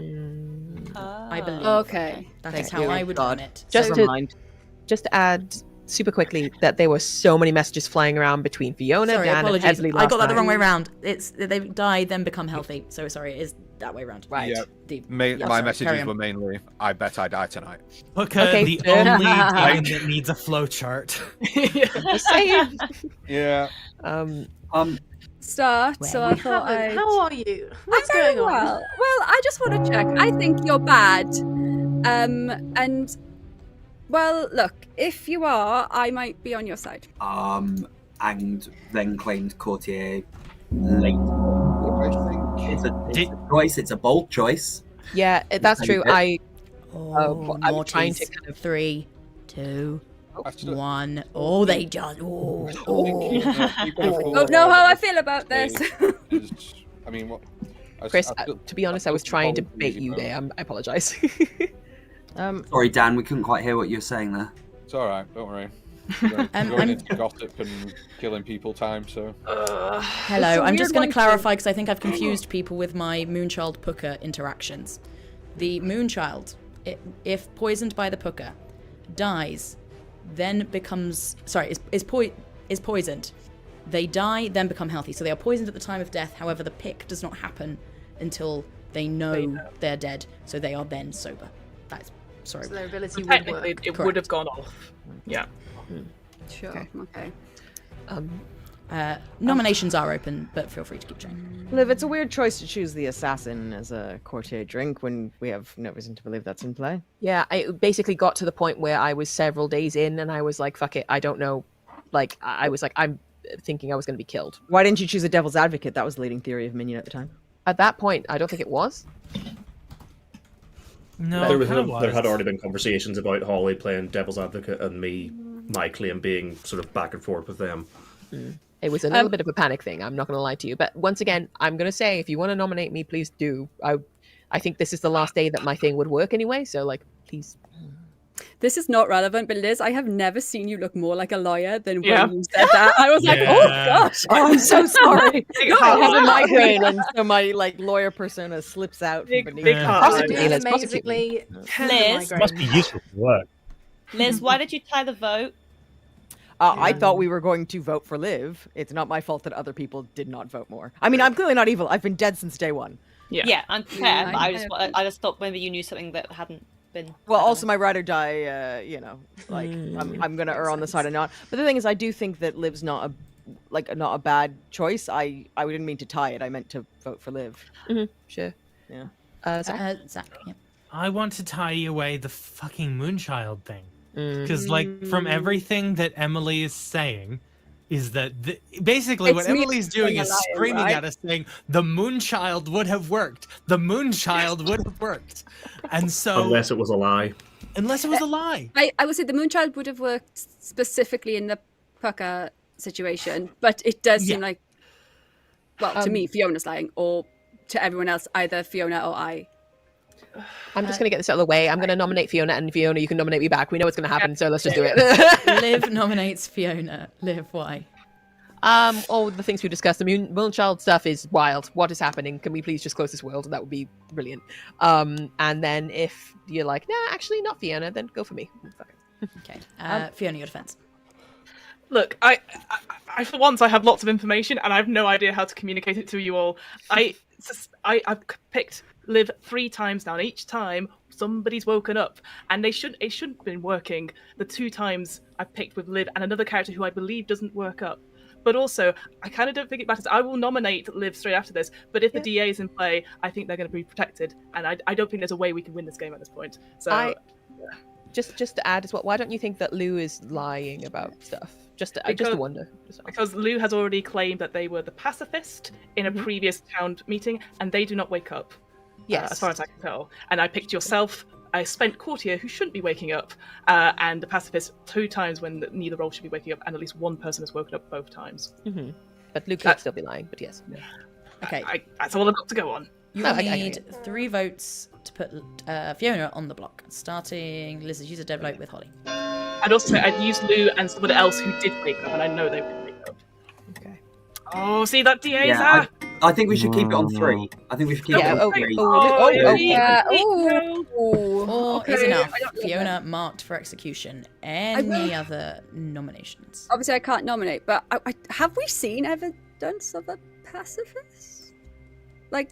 I believe. Okay. That is how I would run it. Just Never mind. to add super quickly that there were so many messages flying around between Fiona, Sorry, Dan, and apologies. Headley I last got that the night. wrong way around. It's they die then become healthy. So sorry, it is that way around. Right. Yeah. Yeah, My sorry, messages carry on. were mainly, I bet I die tonight. Okay, the fair. only demon that needs a flowchart. Just saying. Yeah. Start. So I thought Helen, how are you? I'm What's very going on? well. Well, I just want to check. I think you're bad. And well, look, if you are, I might be on your side. And then claimed Courtier late. It's a choice. It's a bold choice. Yeah, that's true. I'm More trying to cheese. kind of 3, 2, Actually, 1. Oh, they just. Oh. Don't know how I feel about this. I mean, what? Chris, to be honest, I was trying to bait you there. I apologize. Sorry, Dan, we couldn't quite hear what you were saying there. It's all right. Don't worry. Going into gossip and killing people time. So. Hello, I'm just going to clarify because I think I've confused people with my Moonchild Puka interactions. The Moonchild, if poisoned by the Puka, dies, then becomes is poisoned. They die, then become healthy. So they are poisoned at the time of death. However, the pick does not happen until they know they're dead. So they are then sober. That's sorry. So their ability would Technically, work. it would have gone off. Yeah. Sure. Okay. Nominations are open, but feel free to keep trying. Liv, it's a weird choice to choose the assassin as a courtier drink when we have no reason to believe that's in play. Yeah, I basically got to the point where I was several days in, and I was like, "Fuck it, I don't know." Like, I was like, I'm thinking I was going to be killed. Why didn't you choose a devil's advocate? That was the leading theory of Minion at the time. At that point, I don't think it was. No, there had already been conversations about Holly playing devil's advocate and me, my claim being sort of back and forth with them. It was a little bit of a panic thing. I'm not going to lie to you, but once again, I'm going to say, if you want to nominate me, please do. I think this is the last day that my thing would work anyway. So, like, please. This is not relevant, but Liz, I have never seen you look more like a lawyer than when you said that. I was like, oh gosh. Oh, I'm so sorry. I have a migraine, and so my lawyer persona slips out from beneath. Amazingly, Liz, Must be useful for work. Liz, why did you tie the vote? I thought we were going to vote for Liv. It's not my fault that other people did not vote more. I mean, I'm clearly not evil. I've been dead since day one. Yeah, I'm fair, but I just thought maybe you knew something that hadn't been. Well, also my ride or die, I'm gonna err on the side of not. But the thing is, I do think that Liv's not a bad choice. I didn't mean to tie it. I meant to vote for Liv. Sure. Yeah. Zach, yeah. I want to tie away the fucking Moonchild thing. Because, like, from everything that Emily is saying, is that basically what Emily's doing is screaming at us, saying, the Moonchild would have worked. The Moonchild would have worked. And so... Unless it was a lie. Unless it was a lie. I would say the Moonchild would have worked specifically in the Pucker situation, but it does seem like, well, to me, Fiona's lying, or to everyone else, either Fiona or I. I'm just going to get this out of the way. I'm going to nominate Fiona, and Fiona, you can nominate me back. We know what's going to happen, so let's just do it. Liv nominates Fiona. Liv, why? All the things we discussed. The Moonchild stuff is wild. What is happening? Can we please just close this world? That would be brilliant. And then if you're like, nah, actually not Fiona, then go for me. Okay. Fiona, your defense. Look, I for once I have lots of information and I have no idea how to communicate it to you all. I've picked Liv 3 times now, and each time somebody's woken up, and it shouldn't have been working. The 2 times I picked with Liv and another character who I believe doesn't work up. But also, I kind of don't think it matters. I will nominate Liv straight after this, but if the DA is in play, I think they're going to be protected, and I don't think there's a way we can win this game at this point. So, just to add as well, why don't you think that Lou is lying about stuff? Just to wonder. Because Lou has already claimed that they were the pacifist in a previous town meeting, and they do not wake up. Yes. As far as I can tell. And I picked yourself. I spent courtier who shouldn't be waking up, and the pacifist 2 times when neither role should be waking up, and at least one person has woken up both times. But Luke could still be lying, but yes. Okay. That's all I've got to go on. You will need 3 votes to put Fiona on the block. Starting, Liz, use a dead vote with Holly. I'd also say I'd use Lou and somebody else who did wake up, and I know they would wake up. Okay. Oh, see that DA's out? I think we should keep it on 3. I think we should keep it on 3. Is enough. Fiona marked for execution. Any other nominations? Obviously, I can't nominate, but have we seen evidence of a pacifist? Like,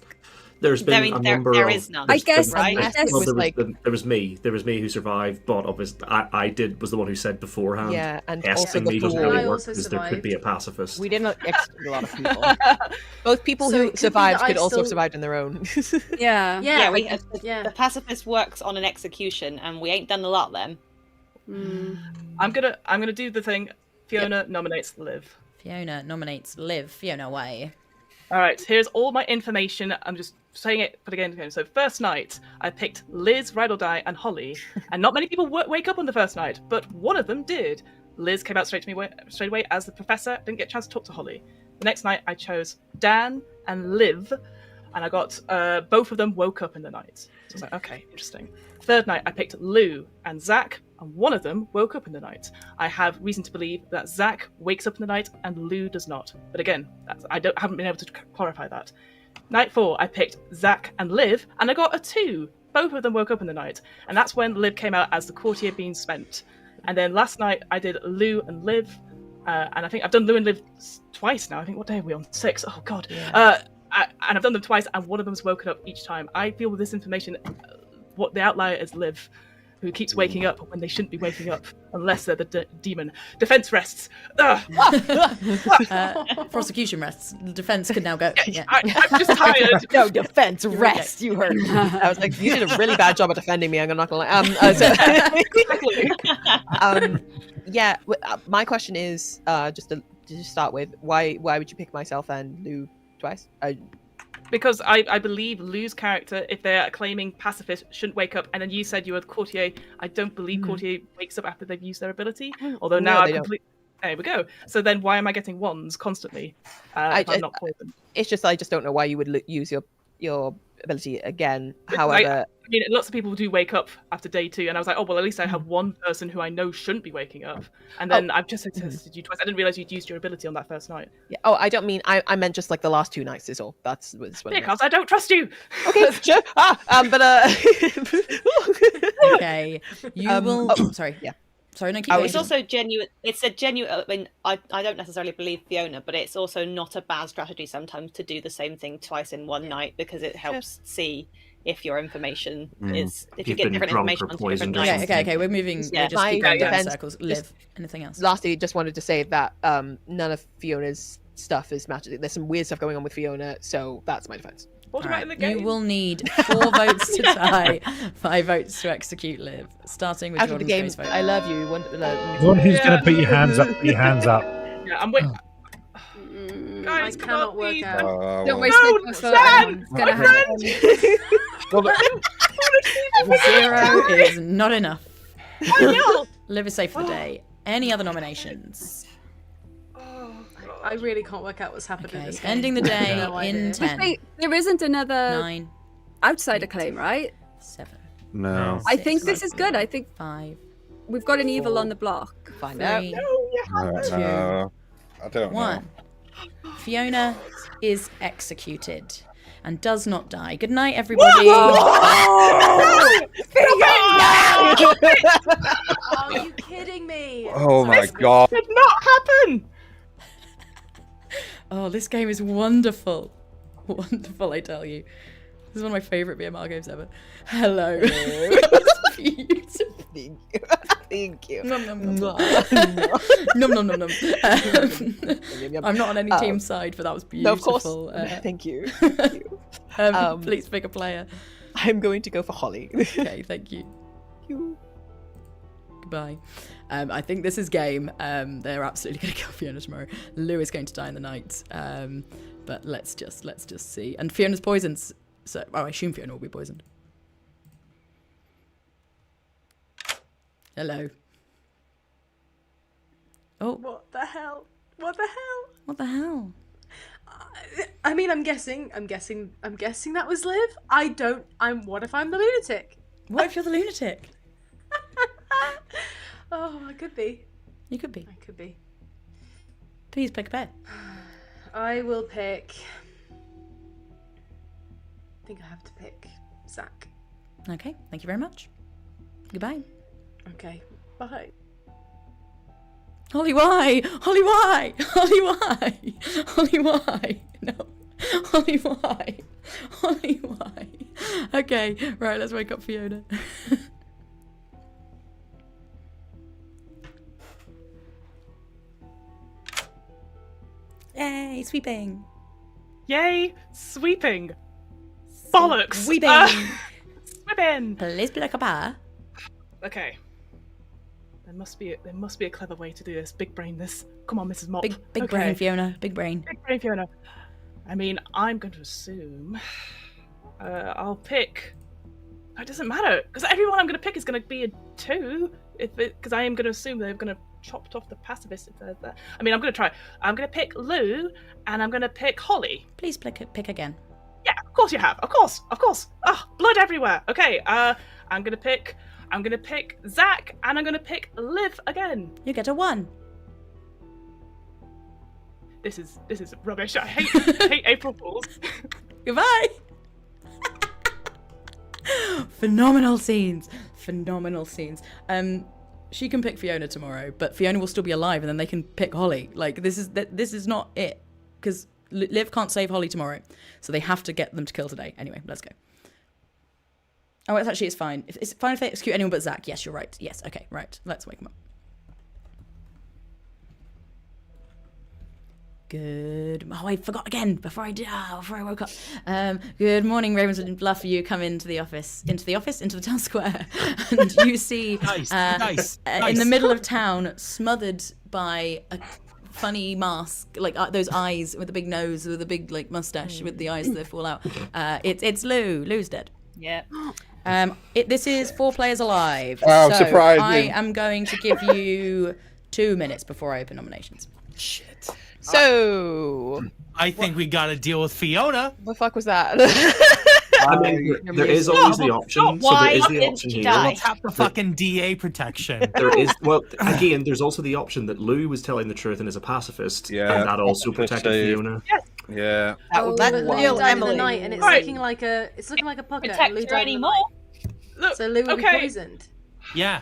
There's been a number there of... is none. I guess, Well, right? there was me who survived, but obviously was the one who said beforehand. Yeah, and asking also the me doesn't fool. really work because there could be a pacifist. We didn't execute a lot of people. Both people So it who could survived be that could I also have still- survived on their own. Yeah. The pacifist works on an execution, and we ain't done a lot then. I'm gonna do the thing. Fiona nominates Liv. Fiona nominates Liv. Fiona, why? All right, here's all my information. I'm just saying it for the game. So first night, I picked Liz, Ride or Die, and Holly. And not many people wake up on the first night, but one of them did. Liz came out straight away as the professor. Didn't get a chance to talk to Holly. The next night, I chose Dan and Liv, and I got both of them woke up in the night. So I was like, okay, interesting. Third night, I picked Lou and Zach, and one of them woke up in the night. I have reason to believe that Zach wakes up in the night and Lou does not. But again, haven't been able to clarify that. Night 4, I picked Zach and Liv, and I got a 2. Both of them woke up in the night, and that's when Liv came out as the courtier being spent. And then last night, I did Lou and Liv, and I think I've done Lou and Liv twice now. I think, what day are we on? 6. Oh, God. Yeah. And I've done them twice, and one of them's woken up each time. I feel with this information, what the outlier is Liv. who keeps waking up when they shouldn't be waking up, unless they're the demon. Defense rests. Prosecution rests. Defense can now go. Yeah. I'm just tired. No defense, rest. You heard me. I was like, you did a really bad job at defending me. I'm not gonna lie. My question is just to start with, why would you pick myself and Lou twice? Because I believe Lou's character, if they're claiming pacifist, shouldn't wake up. And then you said you were Courtier. I don't believe Courtier wakes up after they've used their ability. Although now I'm completely... There we go. So then why am I getting wands constantly if I'm not poisoned? It's just I just don't know why you would use your ability again. However... I mean, lots of people do wake up after day 2, and I was like, oh, well, at least I have one person who I know shouldn't be waking up. And then I've just tested you twice. I didn't realize you'd used your ability on that first night. Yeah. Oh, I don't mean, I meant just like the last 2 nights is all. That's what because I don't trust you. Okay, sure. Okay. You will... sorry. Yeah. Sorry, no, keep It's also genuine. It's a genuine. I mean, I don't necessarily believe Fiona, but it's also not a bad strategy sometimes to do the same thing twice in one night, because it helps see if your information is, if you get different information on different nights. Okay, we're moving. We're just keep going down in circles. Liv, anything else? Lastly, just wanted to say that none of Fiona's stuff is matching. There's some weird stuff going on with Fiona, so that's my defense. What about in the game? You will need 4 votes to tie, 5 votes to execute Liv. Starting with Out of the game, vote. I love you. Everyone who's going to put your hands up, put your hands up. Yeah, I'm waiting. I cannot work out. Don't waste it. It's gonna happen. 0 is not enough. Liv is safe for the day. Any other nominations? I really can't work out what's happened in this game. Ending the day in 10. Wait, there isn't another 9. outsider claim, right? 7. No. I think this is good. I think 5. we've got an evil on the block. Find out. 2. I don't 1. Fiona is executed and does not die. Good night, everybody. Are you kidding me? Oh my god. Did not happen. Oh, this game is wonderful. Wonderful, I tell you. This is one of my favourite BMR games ever. Hello. It's beautiful. Thank you. Nom nom nom nom. Nom nom nom nom. I'm not on any team side, but that was beautiful. No, of course. Thank you. Please pick a player. I'm going to go for Holly. Okay, thank you. Goodbye. I think this is game. They're absolutely going to kill Fiona tomorrow. Lou is going to die in the night. But let's just see. And Fiona's poisoned. So, I assume Fiona will be poisoned. Hello. Oh. What the hell? What the hell? What the hell? I mean, I'm guessing that was Liv. What if I'm the lunatic? What if you're the lunatic? Oh, I could be. You could be. I could be. Please pick a pair. I will pick... I think I have to pick Zach. Okay, thank you very much. Goodbye. Okay, bye. Holly, why? Holly, why? Holly, why? Holly, why? No. Holly, why? Holly, why? Okay, right, let's wake up Fiona. Yay, sweeping. Yay, sweeping. Bollocks. Sweeping. Sweeping. Please pick a pair. Okay. There must be a clever way to do this. Big brain this. Come on, Mrs. Mop. Big brain, Fiona. Big brain. Big brain, Fiona. I mean, I'm going to assume I'll pick... It doesn't matter, because everyone I'm going to pick is going to be a 2. Because I am going to assume they're going to chopped off the pacifist if there's that. I mean, I'm going to try. I'm going to pick Lou, and I'm going to pick Holly. Please pick again. Yeah, of course you have. Of course. Ah, blood everywhere. Okay, I'm going to pick Zach, and I'm going to pick Liv again. You get a 1. This is rubbish. I hate April Fools. Goodbye. Phenomenal scenes. She can pick Fiona tomorrow, but Fiona will still be alive, and then they can pick Holly. Like, this is not it, because Liv can't save Holly tomorrow, so they have to get them to kill today. Anyway, let's go. Oh, it's fine. It's fine if they execute anyone but Zach. Yes, you're right. Yes, okay, right. Let's wake him up. Oh, I forgot again before I woke up. Good morning, Ravens and Bluff. You come into the town square, and you see Nice. in the middle of town, smothered by a funny mask, like those eyes with the big nose, with a big like mustache, with the eyes that fall out. It's Lou. Lou's dead. Yeah. This is 4 players alive. Wow, so surprising. I am going to give you 2 minutes before I open nominations. Shit. So, I think we got to deal with Fiona. the fuck was that? I mean, there is always the option. So there is the didn't option she here. die? Let's have the fucking DA protection. There is, well, again, there's also the option that Lou was telling the truth and is a pacifist, Yeah, and that also protected save. Fiona. Yeah. That Lou real died in the Emily. night, and it's Right. looking like a pucker. Protect Lou her died in the anymore. night. Look, So Lou will be okay. poisoned. Yeah.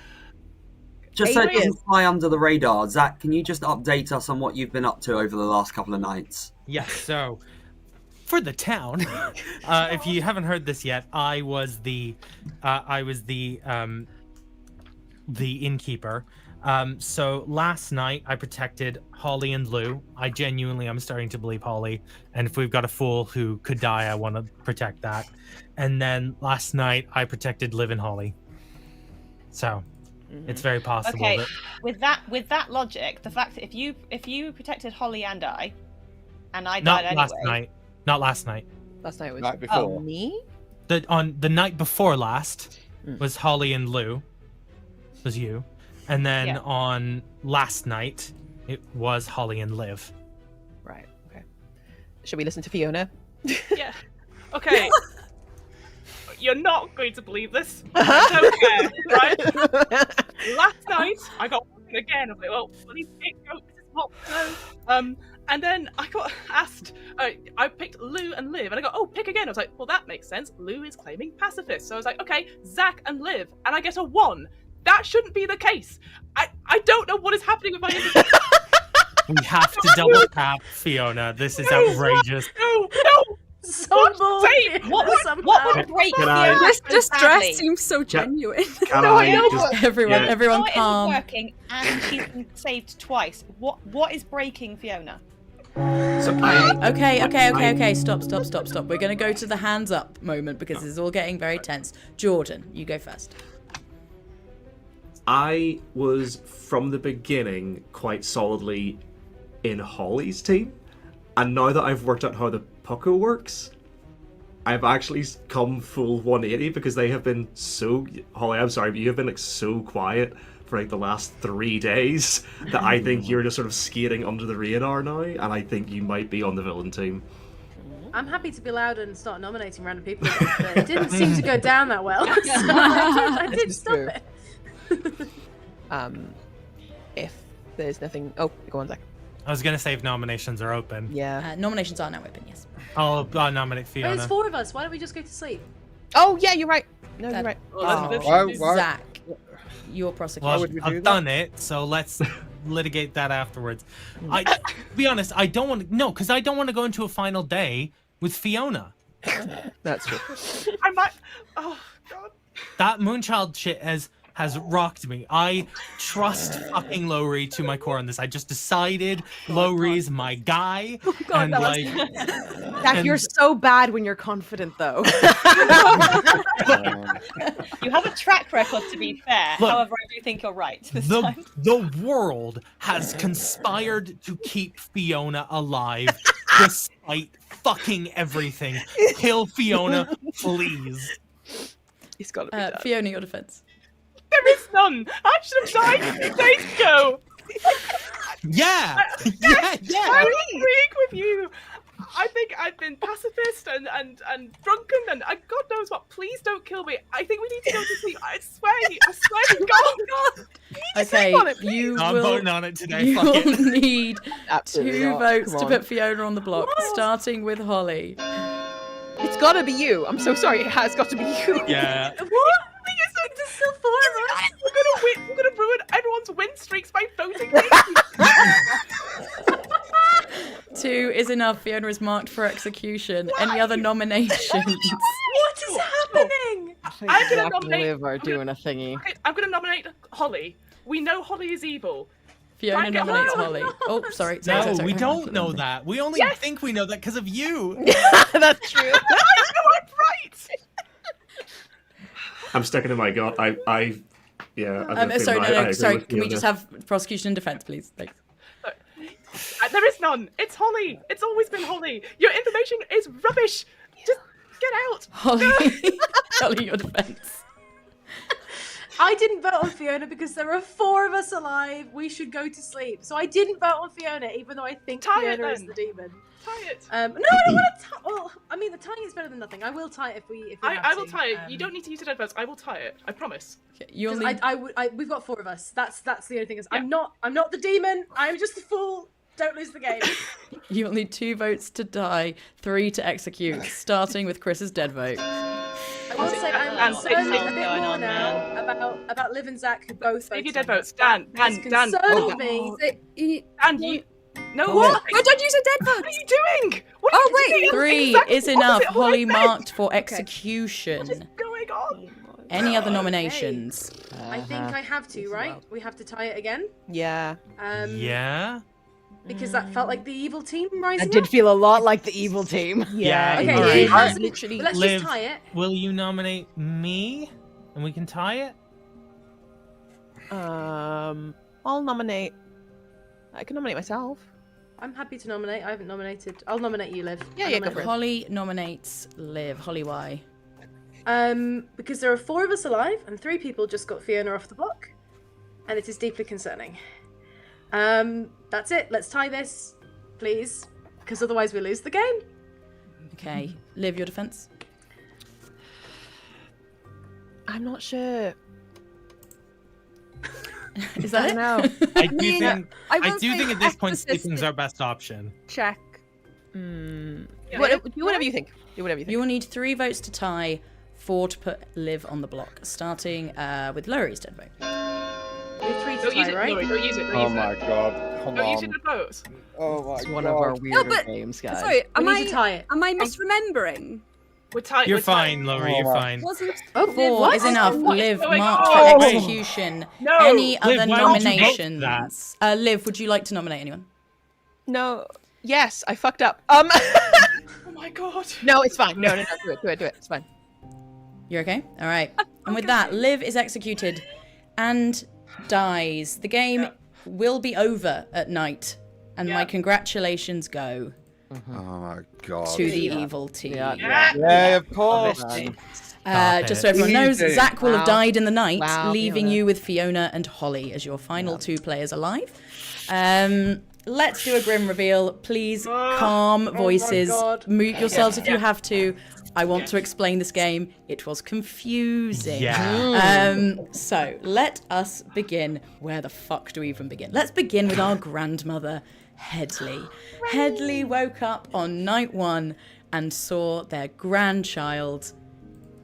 Just so it Adrian. doesn't fly under the radar, Zach, can you just update us on what you've been up to over the last couple of nights? Yes. So, for the town, if you haven't heard this yet, I was the innkeeper. So last night I protected Holly and Lou. I'm starting to believe Holly. And if we've got a fool who could die, I want to protect that. And then last night I protected Liv and Holly. So it's very possible Okay, that with that logic, the fact that if you protected Holly and I died not anyway. last night. Last night was Night before. me. On the night before last Mm. was Holly and Lou. Was you. And then Yeah. on last night it was Holly and Liv. Right. Okay. Should we listen to Fiona? Yeah. Okay. You're not going to believe this. I don't care, right? Last night, I got woken again. I was like, well, bloody scapegoat, this is not no. And then I got asked, I picked Lou and Liv, and I go, oh, pick again. I was like, well, that makes sense. Lou is claiming pacifist. So I was like, okay, Zach and Liv, and I get a 1. That shouldn't be the case. I don't know what is happening with my We have to double tap Fiona. This is outrageous. No! So What? bullshit. What would break Can I- Fiona This so distress badly? seems so genuine. Can No, I I know, just... Everyone Yeah. everyone Fiona calm. isn't working, and she's been saved twice. What is breaking Fiona? So Okay. Stop. We're going to go to the hands up moment because this is all getting very tense. Jordan, you go first. I was, from the beginning, quite solidly in Holly's team. And now that I've worked out how the pucker works, I've actually come full 180 because they have been so... Holly, I'm sorry, but you have been like so quiet for like the last 3 days that I think you're just sort of skating under the radar now, and I think you might be on the villain team. I'm happy to be loud and start nominating random people, but it didn't seem to go down that well. So I did This is stop true. it. If there's nothing, oh, go on, Zach. I was gonna say if nominations are open. Yeah. Nominations are now open, yes. I'll nominate But Fiona. it's 4 of us. Why don't we just go to sleep? Oh yeah, you're right. No, That- you're right. Why? Zach, your prosecution. Well, would we do I've that? done it, so let's litigate that afterwards. To be honest, I don't want to. No, because I don't want to go into a final day with Fiona. That's true. I might. Oh God. That Moonchild shit has rocked me. I trust fucking Lowry to my core on this. I just decided Lowry's my guy, and that was- like, Zach, and- you're so bad when you're confident, though. You have a track record, to be fair. Look, However, I do think you're right this time. the world has conspired to keep Fiona alive despite fucking everything. Kill Fiona, please. He's got to be done. Fiona, your defense. There is none. I should have died 2 days ago. Yeah, I'm agreeing with you. I think I've been pacifist and drunken and God knows what. Please don't kill me. I think we need to go to sleep. I swear to God. We need to Okay, sleep on it, please. you I'm will. voting on it today. You Fuck will it. need Absolutely 2 not. votes Come to on. put Fiona on the block, starting with Holly. It's got to be you. I'm so sorry. It has got to be you. Yeah. What? There's still 4 of us. We're gonna win. We're gonna ruin everyone's win streaks by voting. 2 is enough. Fiona is marked for execution. Any other nominations? What is happening? I'm gonna Zach and nominate. Liv are doing a thingy. Okay, I'm gonna nominate Holly. We know Holly is evil. Fiona Try and get nominates Holly. Holly. Oh, sorry. No, sorry. we Hang don't on. know that. We only Yes! think we know that because of you. That's true. I know I'm right. I'm sticking to my gut. Sorry, no. Sorry, can we just have prosecution and defense, please? Thanks. There is none. It's Holly. It's always been Holly. Your information is rubbish. Just get out. Holly, Holly, your defense. I didn't vote on Fiona because there are 4 of us alive. We should go to sleep. So I didn't vote on Fiona, even though I think Tie it Fiona is then. the demon. Tie it. No, I don't want to tie. Well, I mean, the tying is better than nothing. I will tie it if we have I will to. tie it. You don't need to use your dead votes. I will tie it. I promise. Okay, you 'Cause only we've got 4 of us. That's the only thing. Is Yeah. I'm not the demon. I'm just the fool. Don't lose the game. you will need 2 votes to die, 3 to execute, starting with Chris's dead vote. I will say I'm Dan, concerned Dan, a bit going more on now about Liv and Zach, who both Save your voted dead on votes. it. Dan, That's Dan. concerning me. Dan, you. No, What? I don't use a dead What vote. are you doing? What are Oh, you wait. doing? 3 Exactly is enough. opposite of what I Holly said. marked for What is execution. going on? Any other nominations? I think I have to, right? We have to tie it again. Yeah. Yeah. Because that felt like the evil team rising That did up. feel a lot like the evil team. Yeah. Okay, all yeah, right. it has to be. Literally, But let's Liv, just tie it. will you nominate me, and we can tie it? I'll nominate. I can nominate myself. I'm happy to nominate. I haven't nominated. I'll nominate you, Liv. Yeah, I'll yeah, go nominate for it. Holly nominates Liv. Holly, why? Because there are 4 of us alive, and 3 people just got Fiona off the block, and it is deeply concerning. That's it. Let's tie this, please, because otherwise we lose the game. Okay, Liv, your defense. I'm not sure. Is that it? No. I do mean, think. I I will do say think at this point exorcist sleeping's our best option. Check. Do Yeah, whatever you think. Do whatever you think. You will need 3 votes to tie, 4 to put Liv on the block, starting with Lurie's dead vote. We have 3 to Don't use tie, it, right? Laurie. Don't use it. Don't Oh use my it. god! Come Don't use your on! dead votes. Oh my It's one of our god! weirder but- games, guys. Sorry, We am need to tie it. I misremembering? We're tight. You're we're tight. fine, Laurie. Oh, You're wow. fine. Wasn't Oh, 4 what? is enough. What is Liv going marked on? for execution. No. Any Liv, other why would you vote nominations? Liv, would you like to nominate anyone? No. Yes, I fucked up. Oh my god. No, it's fine. No. Do it. It's fine. You're okay? All right. And with that, Liv is executed and dies. The game will be over at night, and my congratulations go Oh my god! to the evil team. Yeah, of course. Just so everyone knows, Easy. Zach will have Wow. died in the night, Wow, leaving Fiona. you with Fiona and Holly as your final 2 players alive. Let's do a grim reveal. Please, calm voices. God. Mute yourselves if you have to. I want to explain this game. It was confusing. Yeah. So let us begin. Where the fuck do we even begin? Let's begin with our grandmother, Headley. Headley woke up on night 1 and saw their grandchild,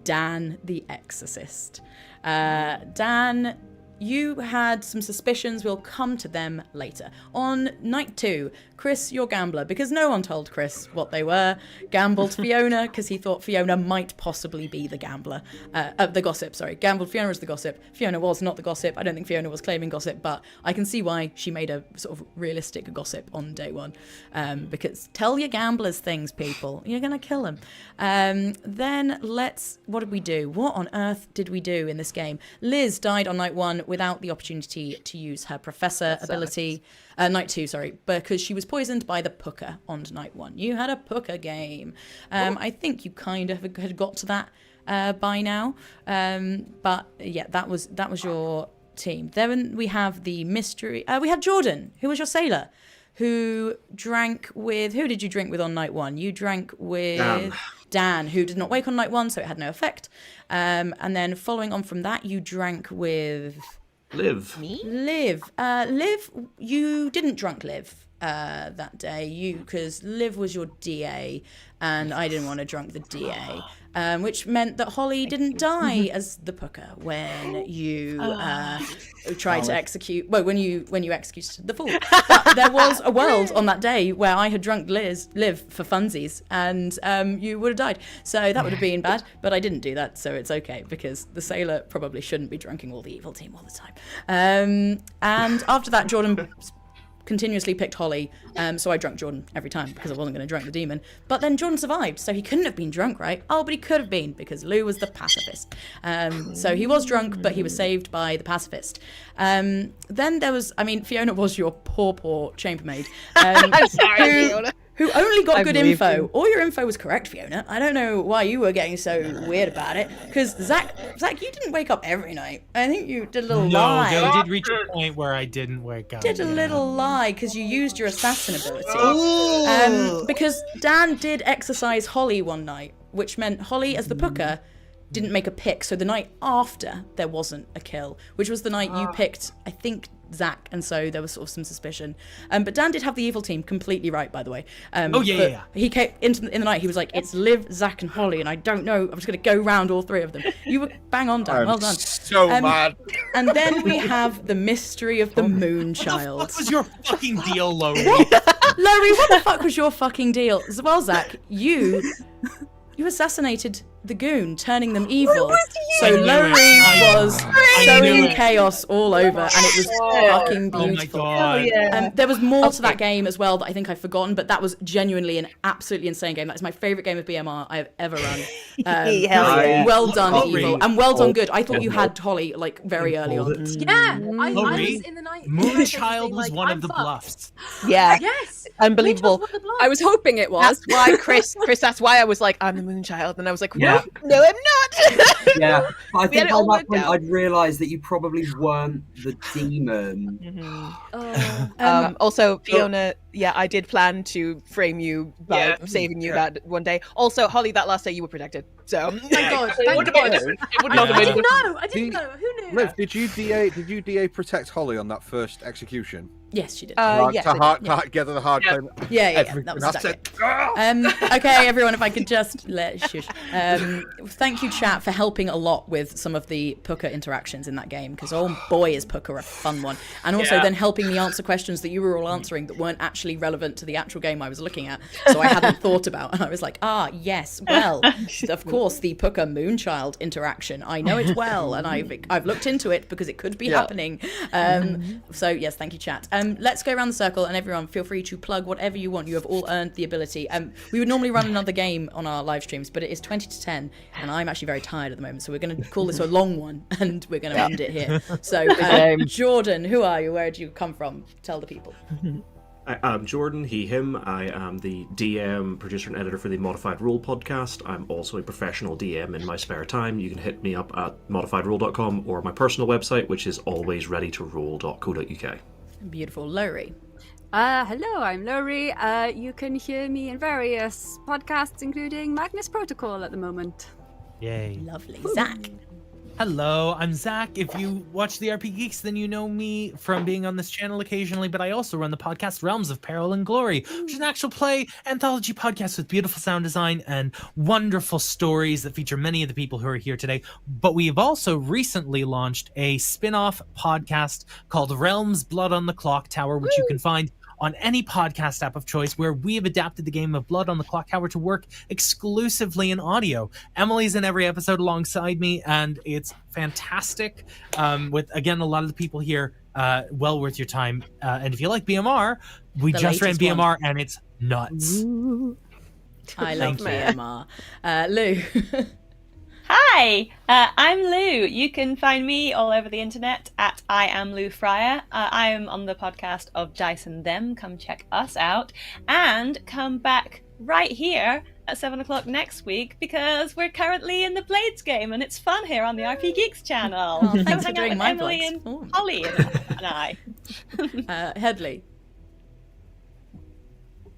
Dan the Exorcist. Dan, you had some suspicions. We'll come to them later. On night 2, Chris, your gambler, because no one told Chris what they were, gambled Fiona because he thought Fiona might possibly be the gambler. The gossip, sorry. Gambled Fiona as the gossip. Fiona was not the gossip. I don't think Fiona was claiming gossip, but I can see why she made a sort of realistic gossip on day 1. Because tell your gamblers things, people. You're going to kill them. Then what did we do? What on earth did we do in this game? Liz died on night 1 without the opportunity to use her professor ability. Night 2, sorry, because she was poisoned by the Pooker on night 1. You had a Pooker game. I think you kind of had got to that by now. But yeah, that was your team. Then we have the mystery. We had Jordan, who was your sailor, who drank with. Who did you drink with on night 1? You drank with Dan, who did not wake on night 1, so it had no effect. And then following on from that, you drank with Liv. Me? Liv. Liv, you didn't drunk Liv. that day, because Liv was your DA, and I didn't want to drunk the DA, which meant that Holly didn't die as the Pooker when you tried to execute. Well, when you executed the fool. But there was a world on that day where I had drunk Liv for funsies, and you would have died. So that would have been bad, but I didn't do that, so it's okay, because the sailor probably shouldn't be drunking all the evil team all the time. And after that, Jordan continuously picked Holly, so I drunk Jordan every time because I wasn't going to drunk the demon. But then Jordan survived, so he couldn't have been drunk, right? Oh, but he could have been, because Lou was the pacifist. So he was drunk, but he was saved by the pacifist. Then there was, Fiona was your poor chambermaid. I'm sorry, Fiona. Who only got I good believe info. you. All your info was correct, Fiona. I don't know why you were getting so weird about it. Because Zach, you didn't wake up every night. I think you did a little lie. No, there did reach a point where I didn't wake up. Did a little lie because you used your assassin ability. Because Dan did exercise Holly one night, which meant Holly, as the Pooker, didn't make a pick. So the night after, there wasn't a kill, which was the night you picked, I think, Zach, and so there was sort of some suspicion. But Dan did have the evil team completely right, by the way. Yeah. He came in the night, he was like, it's Liv, Zach, and Holly, and I don't know, I'm just going to go round all three of them. You were bang on, Dan. Well done. So mad. And then we have the mystery of the Moonchild. What was your fucking deal, Laurie? Laurie, what the fuck was your fucking deal? Well, Zach, you assassinated the goon, turning them evil. So Laurie was showing chaos all over, and it was fucking beautiful. Oh my god. There was more to that game as well that I think I've forgotten, but that was genuinely an absolutely insane game. That is my favourite game of BMR I've ever run. Well done, evil, and well done, good. I thought you had Holly like very early on. Yeah, I Laurie, was in the night. Moonchild was one of the bluffs. Yeah. Yes. Unbelievable. Moonchild was the bluff. I was hoping it was. That's why, Chris, that's why I was like, I'm the Moonchild. And I was like, Yeah. no, I'm not. Yeah, but I We had think it all by that worked point out. I'd realised that you probably weren't the demon. Also, Fiona, I did plan to frame you by saving you that one day. Also, Holly, that last day you were protected. So, Thank God. Thank God. it would not have I been. didn't know. I didn't know. Who knew? Liv, did you DA protect Holly on that first execution? Yes, she did. Yes, I did. Gather the hard claim. Yeah, that was exactly. Okay, everyone, if I could just shush. Thank you, chat, for helping a lot with some of the Pooker interactions in that game, because oh boy, is Pooker a fun one. And also then helping me answer questions that you were all answering that weren't actually relevant to the actual game I was looking at, so I hadn't thought about. And I was like, yes, well, of course, the Pooker Moonchild interaction. I know it well, and I've looked into it because it could be happening. So yes, thank you, chat. Let's go around the circle, and everyone feel free to plug whatever you want. You have all earned the ability. We would normally run another game on our live streams, but it is 20 to 10, and I'm actually very tired at the moment, so we're going to call this a long one, and we're going to end it here. So, Jordan, who are you? Where did you come from? Tell the people. I'm Jordan, he, him. I am the DM, producer, and editor for the Modified Rule podcast. I'm also a professional DM in my spare time. You can hit me up at modifiedrule.com or my personal website, which is alwaysreadytorule.co.uk. Beautiful. Laurie. Hello, I'm Laurie. You can hear me in various podcasts, including Magnus Protocol at the moment. Yay. Lovely. Zach. Hello, I'm Zach. If you watch the RPGeeks, then you know me from being on this channel occasionally, but I also run the podcast Realms of Peril and Glory, which is an actual play anthology podcast with beautiful sound design and wonderful stories that feature many of the people who are here today. But we have also recently launched a spin-off podcast called Realms Blood on the Clocktower, which you can find on any podcast app of choice, where we have adapted the game of Blood on the Clocktower to work exclusively in audio. Emily's in every episode alongside me, and it's fantastic. With, again, a lot of the people here, well worth your time. And if you like BMR, we just ran BMR, and it's nuts. I love BMR. Lou. Hi, I'm Lou. You can find me all over the internet at I am Lou Fryer. I am on the podcast of Dice and Them. Come check us out, and come back right here at 7 o'clock next week, because we're currently in the Blades game and it's fun here on the RPGeeks channel. Oh, thanks Come for hang doing out with my Emily vlogs. and Holly and I. Headley.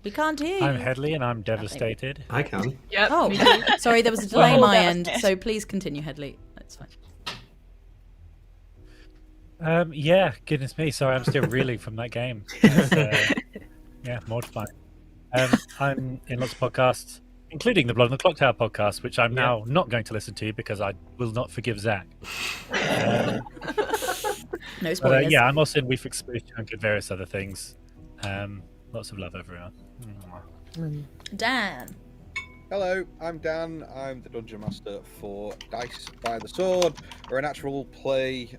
We can't hear you. I'm Headley and I'm devastated. I can. Yep. Oh, sorry, there was a delay on my end, so please continue, Headley. That's fine. Yeah, goodness me. Sorry, I'm still reeling from that game. Yeah, mortifying. I'm in lots of podcasts, including the Blood on the Clocktower podcast, which I'm now not going to listen to because I will not forgive Zach. No spoilers. Yeah, I'm also in We Fix Space Junk and various other things. Lots of love, everyone. Dan. Hello, I'm Dan. I'm the Dungeon Master for Dice by the Sword. We're an actual play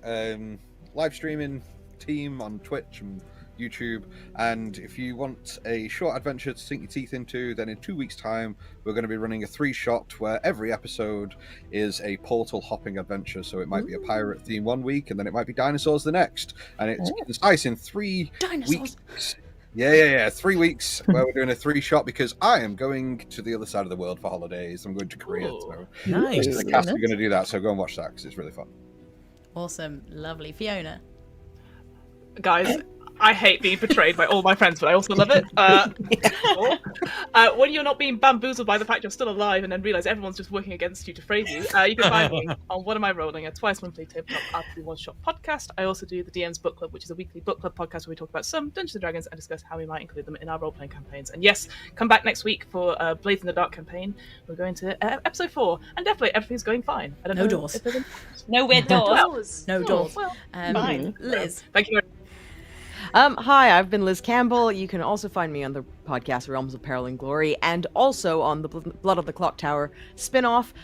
live streaming team on Twitch and YouTube. And if you want a short adventure to sink your teeth into, then in 2 weeks' time, we're going to be running a 3-shot where every episode is a portal hopping adventure. So it might be a pirate theme 1 week, and then it might be dinosaurs the next. And it's concise in 3 weeks. Yeah. 3 weeks where we're doing a 3-shot because I am going to the other side of the world for holidays. I'm going to Korea. So Nice. the cast are going to do that. So go and watch that because it's really fun. Awesome. Lovely. Fiona. Guys, I hate being betrayed by all my friends, but I also love it. When you're not being bamboozled by the fact you're still alive and then realise everyone's just working against you to frame you, you can find me on What Am I Rolling, a twice-monthly tabletop RPG one-shot podcast. I also do the DM's Book Club, which is a weekly book club podcast where we talk about some Dungeons & Dragons and discuss how we might include them in our role-playing campaigns. And yes, come back next week for Blades in the Dark campaign. We're going to episode 4, and definitely everything's going fine. I don't know doors. No weird doors. No doors. Well, Fine. Liz. thank you very much. Hi, I've been Liz Campbell. You can also find me on the podcast Realms of Peril and Glory, and also on the Blood of the Clocktower spin-off.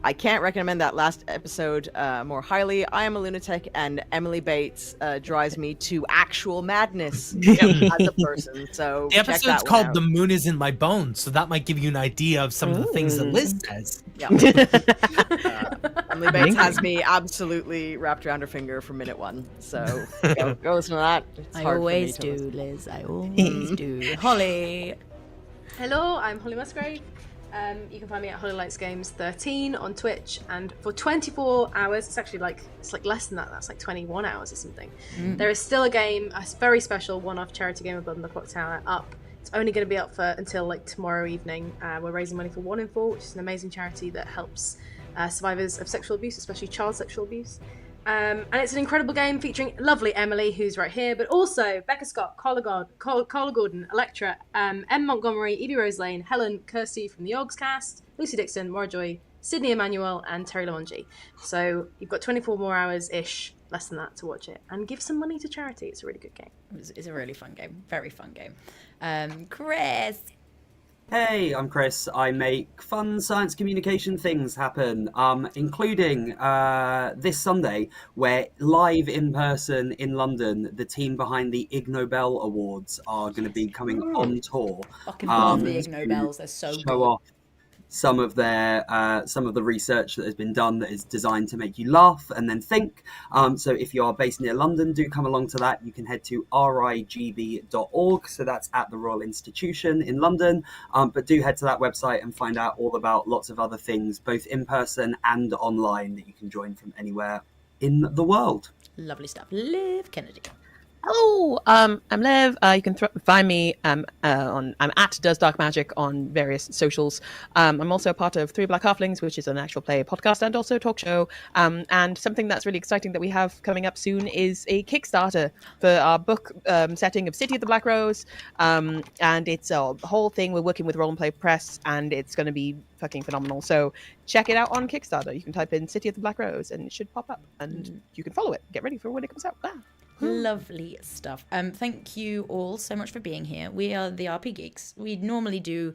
I can't recommend that last episode more highly. I am a lunatic, and Emily Bates drives me to actual madness as a person. So The check episode's that one called out. "The Moon Is in My Bones," so that might give you an idea of some of the things that Liz says. Yeah. Emily Bates has me absolutely wrapped around her finger from minute 1. So go listen to that. It's I hard for me always to do, listen. Liz. I always do. Holly. Hello, I'm Holly Musgrave. You can find me at Holylights Games 13 on Twitch, and for 24 hours, it's actually it's less than that. That's like 21 hours or something. There is still a game, a very special one-off charity game of Blood on the Clocktower up. It's only going to be up until tomorrow evening. We're raising money for 1 in 4, which is an amazing charity that helps survivors of sexual abuse, especially child sexual abuse. And it's an incredible game featuring lovely Emily, who's right here, but also Becca Scott, Carla Gordon, Electra, M. Montgomery, Evie Rose Lane, Helen, Kirsty from the Yogs cast, Lucy Dixon, Maura Joy, Sydney Emmanuel, and Terry Lamonji. So you've got 24 more hours-ish, less than that, to watch it. And give some money to charity. It's a really good game. It's a really fun game. Very fun game. Chris. Hey, I'm Chris. I make fun science communication things happen, including this Sunday, where live in person in London, the team behind the Ig Nobel Awards are going to be coming on tour. Fucking love the Ig Nobels. They're so show good. off some of the research that has been done that is designed to make you laugh and then think. So if you are based near London, do come along to that. You can head to rigb.org, so that's at the Royal Institution in London, but do head to that website and find out all about lots of other things, both in person and online, that you can join from anywhere in the world. Lovely stuff. Liv Kennedy. Hello, I'm Lev. You can find me I'm at Does Dark Magic on various socials. I'm also part of Three Black Halflings, which is an actual play podcast and also talk show. And something that's really exciting that we have coming up soon is a Kickstarter for our book setting of City of the Black Rose. And it's a whole thing. We're working with Roll and Play Press, and it's going to be fucking phenomenal. So check it out on Kickstarter. You can type in City of the Black Rose and it should pop up, and you can follow it. Get ready for when it comes out. Lovely stuff. Thank you all so much for being here. We are the RPGeeks. We normally do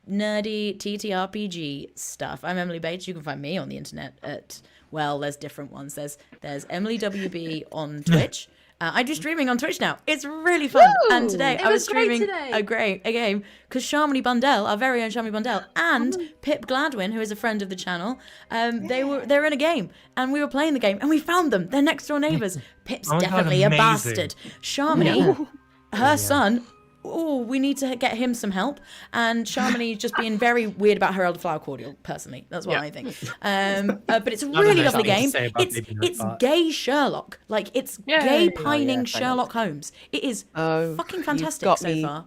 nerdy TTRPG stuff. I'm Emily Bates. You can find me on the internet at, well, there's different ones. There's Emily WB on Twitch. I do streaming on Twitch now. It's really fun. Woo! And today I was streaming a game because Sharmony Bundell, our very own Sharmony Bundell, and Pip Gladwin, who is a friend of the channel, they were in a game and we were playing the game and we found them. They're next door neighbours. Pip's definitely a bastard. Sharmony, her son. Oh, we need to get him some help. And Sharmony just being very weird about her elderflower cordial, personally. That's what I think. But it's a really lovely game. It's gay Sherlock. Like, it's gay pining Sherlock Holmes. It is fucking fantastic so far.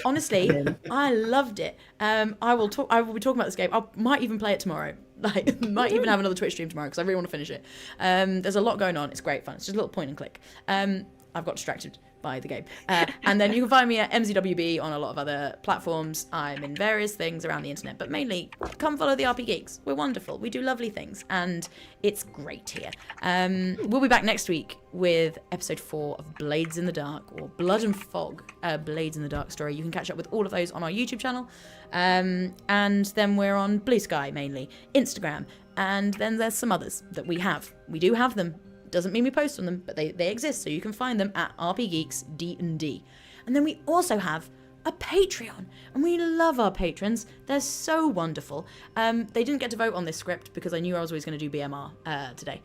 Honestly, I loved it. I will be talking about this game. I might even play it tomorrow. Like, might even have another Twitch stream tomorrow because I really want to finish it. There's a lot going on. It's great fun. It's just a little point and click. I've got distracted buy the game. And then you can find me at MZWB on a lot of other platforms. I'm in various things around the internet, but mainly come follow the RPGeeks. We're wonderful. We do lovely things, and it's great here. We'll be back next week with episode 4 of Blades in the Dark, or Blood and Fog, Blades in the Dark story. You can catch up with all of those on our YouTube channel. And then we're on Blue Sky mainly, Instagram, and then there's some others that we have. We do have them. Doesn't mean we post on them, but they exist, so you can find them at RPGeeks D&D. And then we also have a Patreon, and we love our patrons. They're so wonderful. They didn't get to vote on this script because I knew I was always going to do BMR today,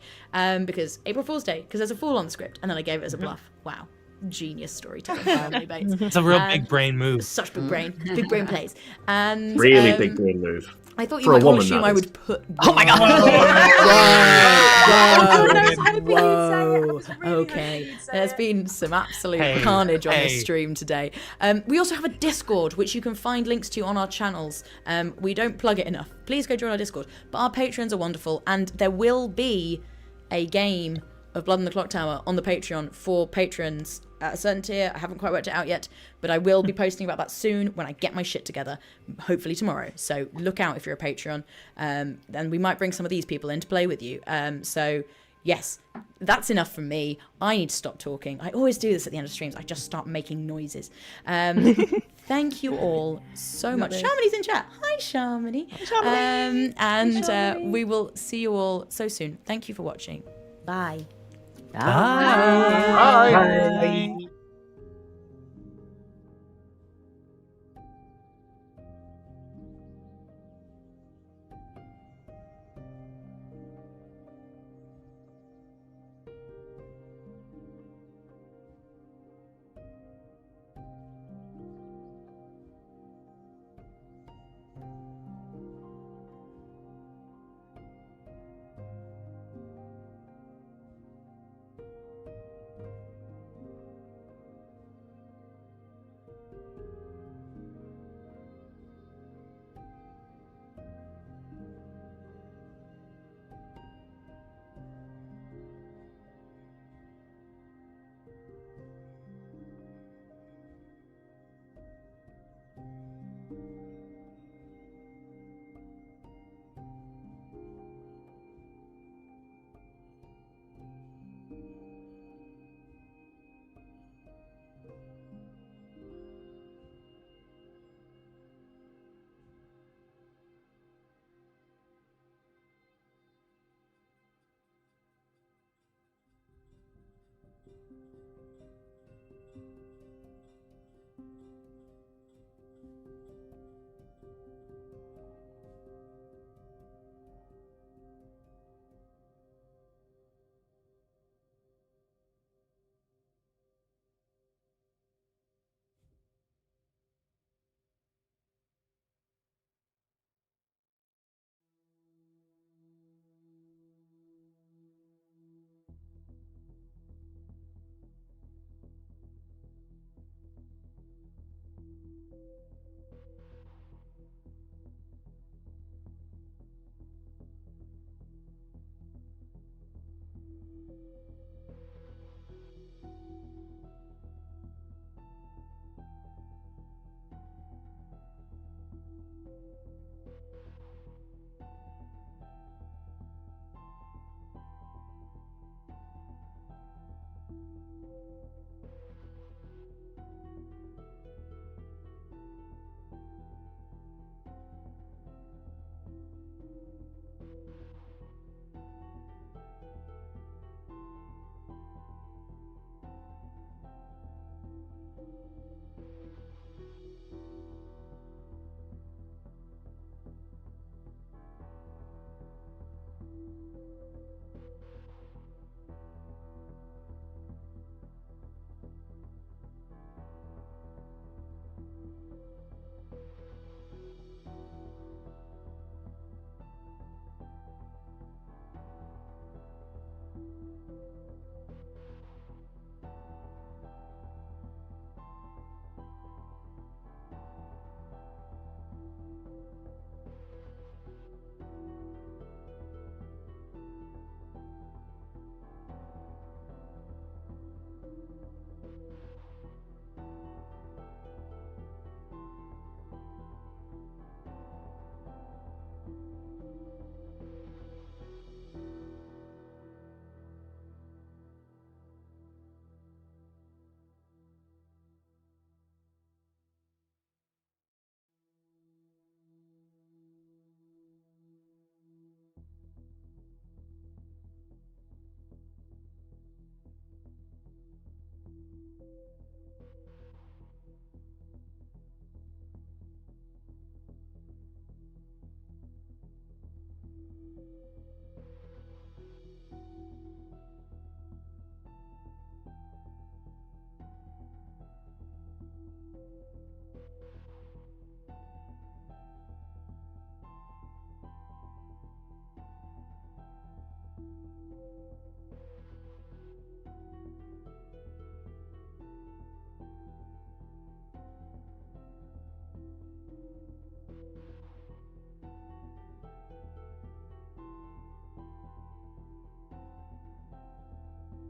because April Fool's Day, because there's a fool on the script, and then I gave it as a bluff. Wow. Genius storytelling. Bates. It's a real big brain move. Such big brain plays. And really big brain move. I thought you might all assume I would put. Oh my god! Whoa! Okay, there's been some absolute carnage on this stream today. We also have a Discord, which you can find links to on our channels. We don't plug it enough. Please go join our Discord. But our patrons are wonderful, and there will be a game of Blood in the Clocktower on the Patreon for patrons at a certain tier. I haven't quite worked it out yet, but I will be posting about that soon when I get my shit together, hopefully tomorrow. So look out if you're a Patreon. Then we might bring some of these people in to play with you. So yes, that's enough from me. I need to stop talking. I always do this at the end of streams. I just start making noises. Thank you all so much. Sharmany's in chat. Hi, Sharmany. And we will see you all so soon. Thank you for watching. Bye. Bye. Bye.